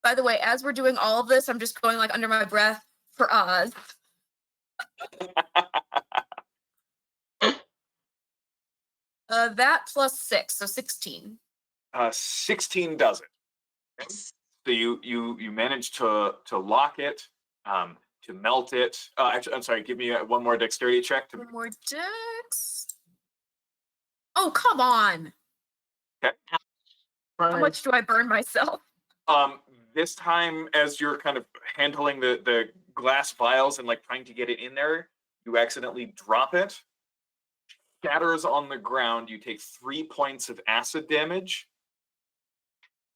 By the way, as we're doing all of this, I'm just going like under my breath for Oz. That +6, so 16. 16 does it. Okay. So you manage to lock it, to melt it. Actually, I'm sorry. Give me one more dexterity check. One more dex. Oh, come on. How much do I burn myself? This time, as you're kind of handling the glass vials and like trying to get it in there, you accidentally drop it. Shatters on the ground. You take 3 points of acid damage,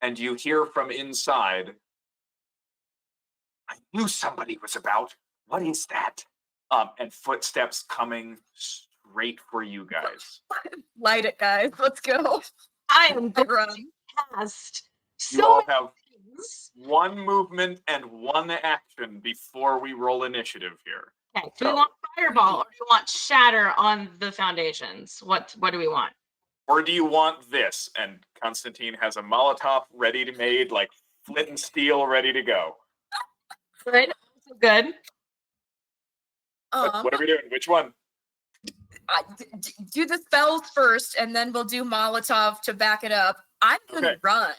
and you hear from inside, "I knew somebody was about. What is that?" And footsteps coming straight for you guys. Light it, guys. Let's go. I am I going run. to cast You all so have many things. one movement and one action before we roll initiative here. Okay, do we want fireball or do we want shatter on the foundations? What do we want? Or do you want this? And Constantine has a Molotov ready to made, like flint and steel ready to go. Good. Good. What are we doing? Which one? Do the spells first, and then we'll do Molotov to back it up. I'm gonna Okay. run.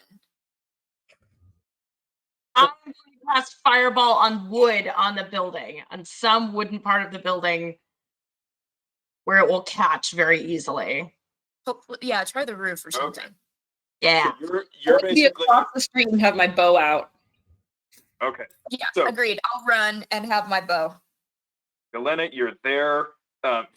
I'm going to cast fireball on wood on the building, on some wooden part of the building where it will catch very easily. Hopefully, yeah, try the roof or something. Yeah. So you're I'm gonna be basically across the street and have my bow out. okay. Yeah, So- agreed. I'll run and have my bow. Galena, you're there.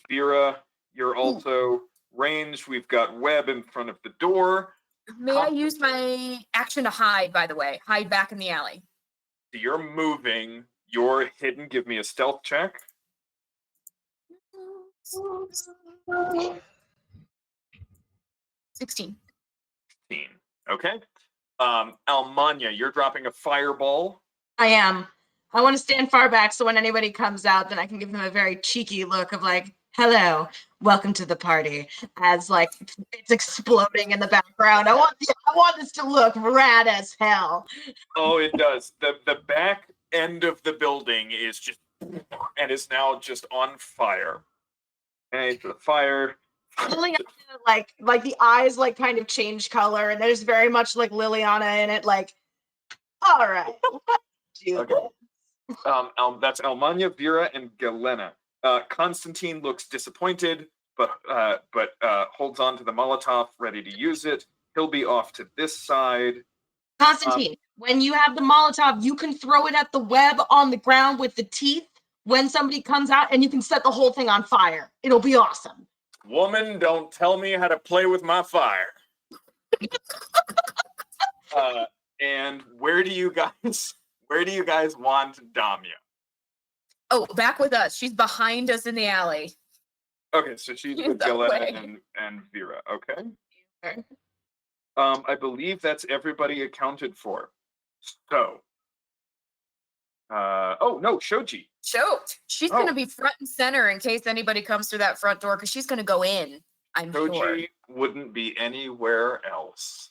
Vera, you're also ranged. We've got Webb in front of the door. May I use my action to hide, by the way? Hide back in the alley. So you're moving. You're hidden. Give me a stealth check. 16. Okay. Almanya, you're dropping a fireball. I am. I want to stand far back so when anybody comes out, then I can give them a very cheeky look of like, hello, welcome to the party. As like it's exploding in the background. I want this to look rad as hell. Oh, it does. The back end of the building is just and is now just on fire. Okay, the fire. Liliana, like the eyes like kind of change color, and there's very much like Liliana in it. Like, all right, let's do Okay. this. That's Almanya, Vera, and Galena. Constantine looks disappointed, but holds on to the Molotov, ready to use it. He'll be off to this side. Constantine, when you have the Molotov, you can throw it at the web on the ground with the teeth when somebody comes out, and you can set the whole thing on fire. It'll be awesome. Woman, don't tell me how to play with my fire. And where do you guys want Damia? Oh, back with us. She's behind us in the alley. Okay, so she's with That Galena way. and Vera. Okay. Okay. I believe that's everybody accounted for. So. Oh no, Shoji. She's going to be front and center in case anybody comes through that front door because she's going to go in, I'm sure. Shoji wouldn't be anywhere else.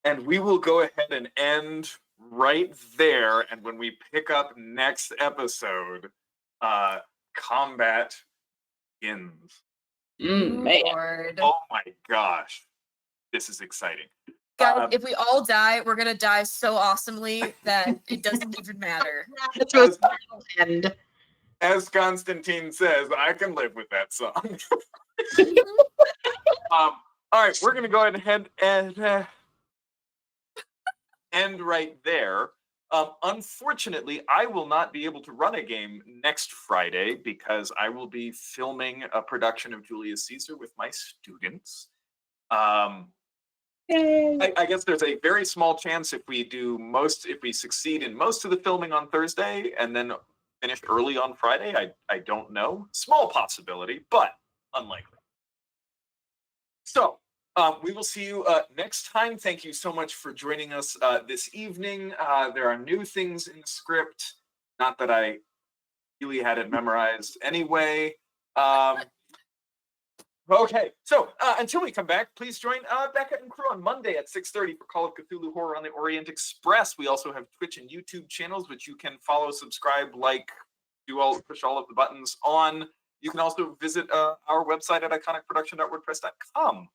And we will go ahead and end right there. And when we pick up next episode, combat begins. Man. Lord. Oh my gosh. This is exciting. Guys, if we all die, we're going to die so awesomely that it doesn't even matter. To a final end. As Constantine says, I can live with that song. All right, we're going to go ahead and end right there. Unfortunately, I will not be able to run a game next Friday because I will be filming a production of Julius Caesar with my students. I guess there's a very small chance if we succeed in most of the filming on Thursday and then finish early on Friday. I don't know. Small possibility, but unlikely. So we will see you next time. Thank you so much for joining us this evening. There are new things in the script. Not that I really had it memorized anyway. Okay, so until we come back, please join Becca and crew on Monday at 6:30 for Call of Cthulhu Horror on the Orient Express. We also have Twitch and YouTube channels, which you can follow, subscribe, like, push all of the buttons on. You can also visit our website at iconicproduction.wordpress.com,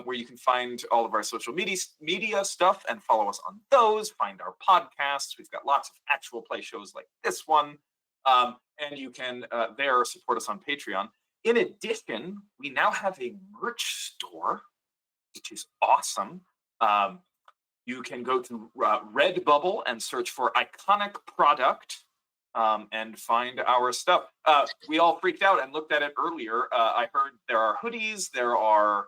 where you can find all of our social media stuff and follow us on those, find our podcasts. We've got lots of actual play shows like this one, and you can there support us on Patreon. In addition, we now have a merch store, which is awesome. You can go to Redbubble and search for Iconic Product and find our stuff. We all freaked out and looked at it earlier. I heard there are hoodies, there are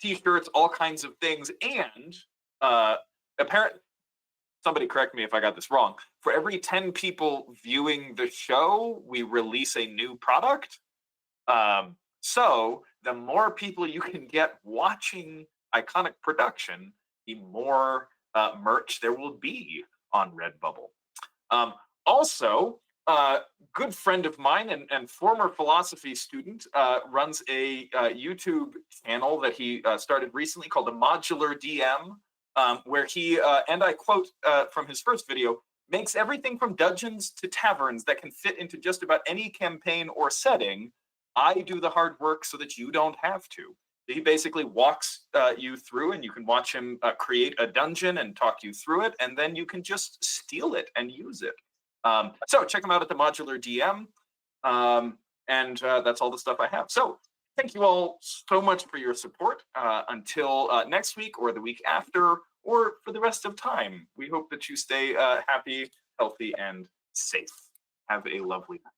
t-shirts, all kinds of things, and apparently, somebody correct me if I got this wrong. For every 10 people viewing the show, we release a new product. So the more people you can get watching Iconic Production, the more merch there will be on Redbubble. Also, good friend of mine and former philosophy student runs a YouTube channel that he started recently called the Modular DM. Where he, and I quote from his first video, makes everything from dungeons to taverns that can fit into just about any campaign or setting. I do the hard work so that you don't have to. He basically walks you through, and you can watch him create a dungeon and talk you through it, and then you can just steal it and use it. So check him out at the Modular DM, and that's all the stuff I have. So thank you all so much for your support. Until next week or the week after, or for the rest of time, we hope that you stay happy, healthy, and safe. Have a lovely night.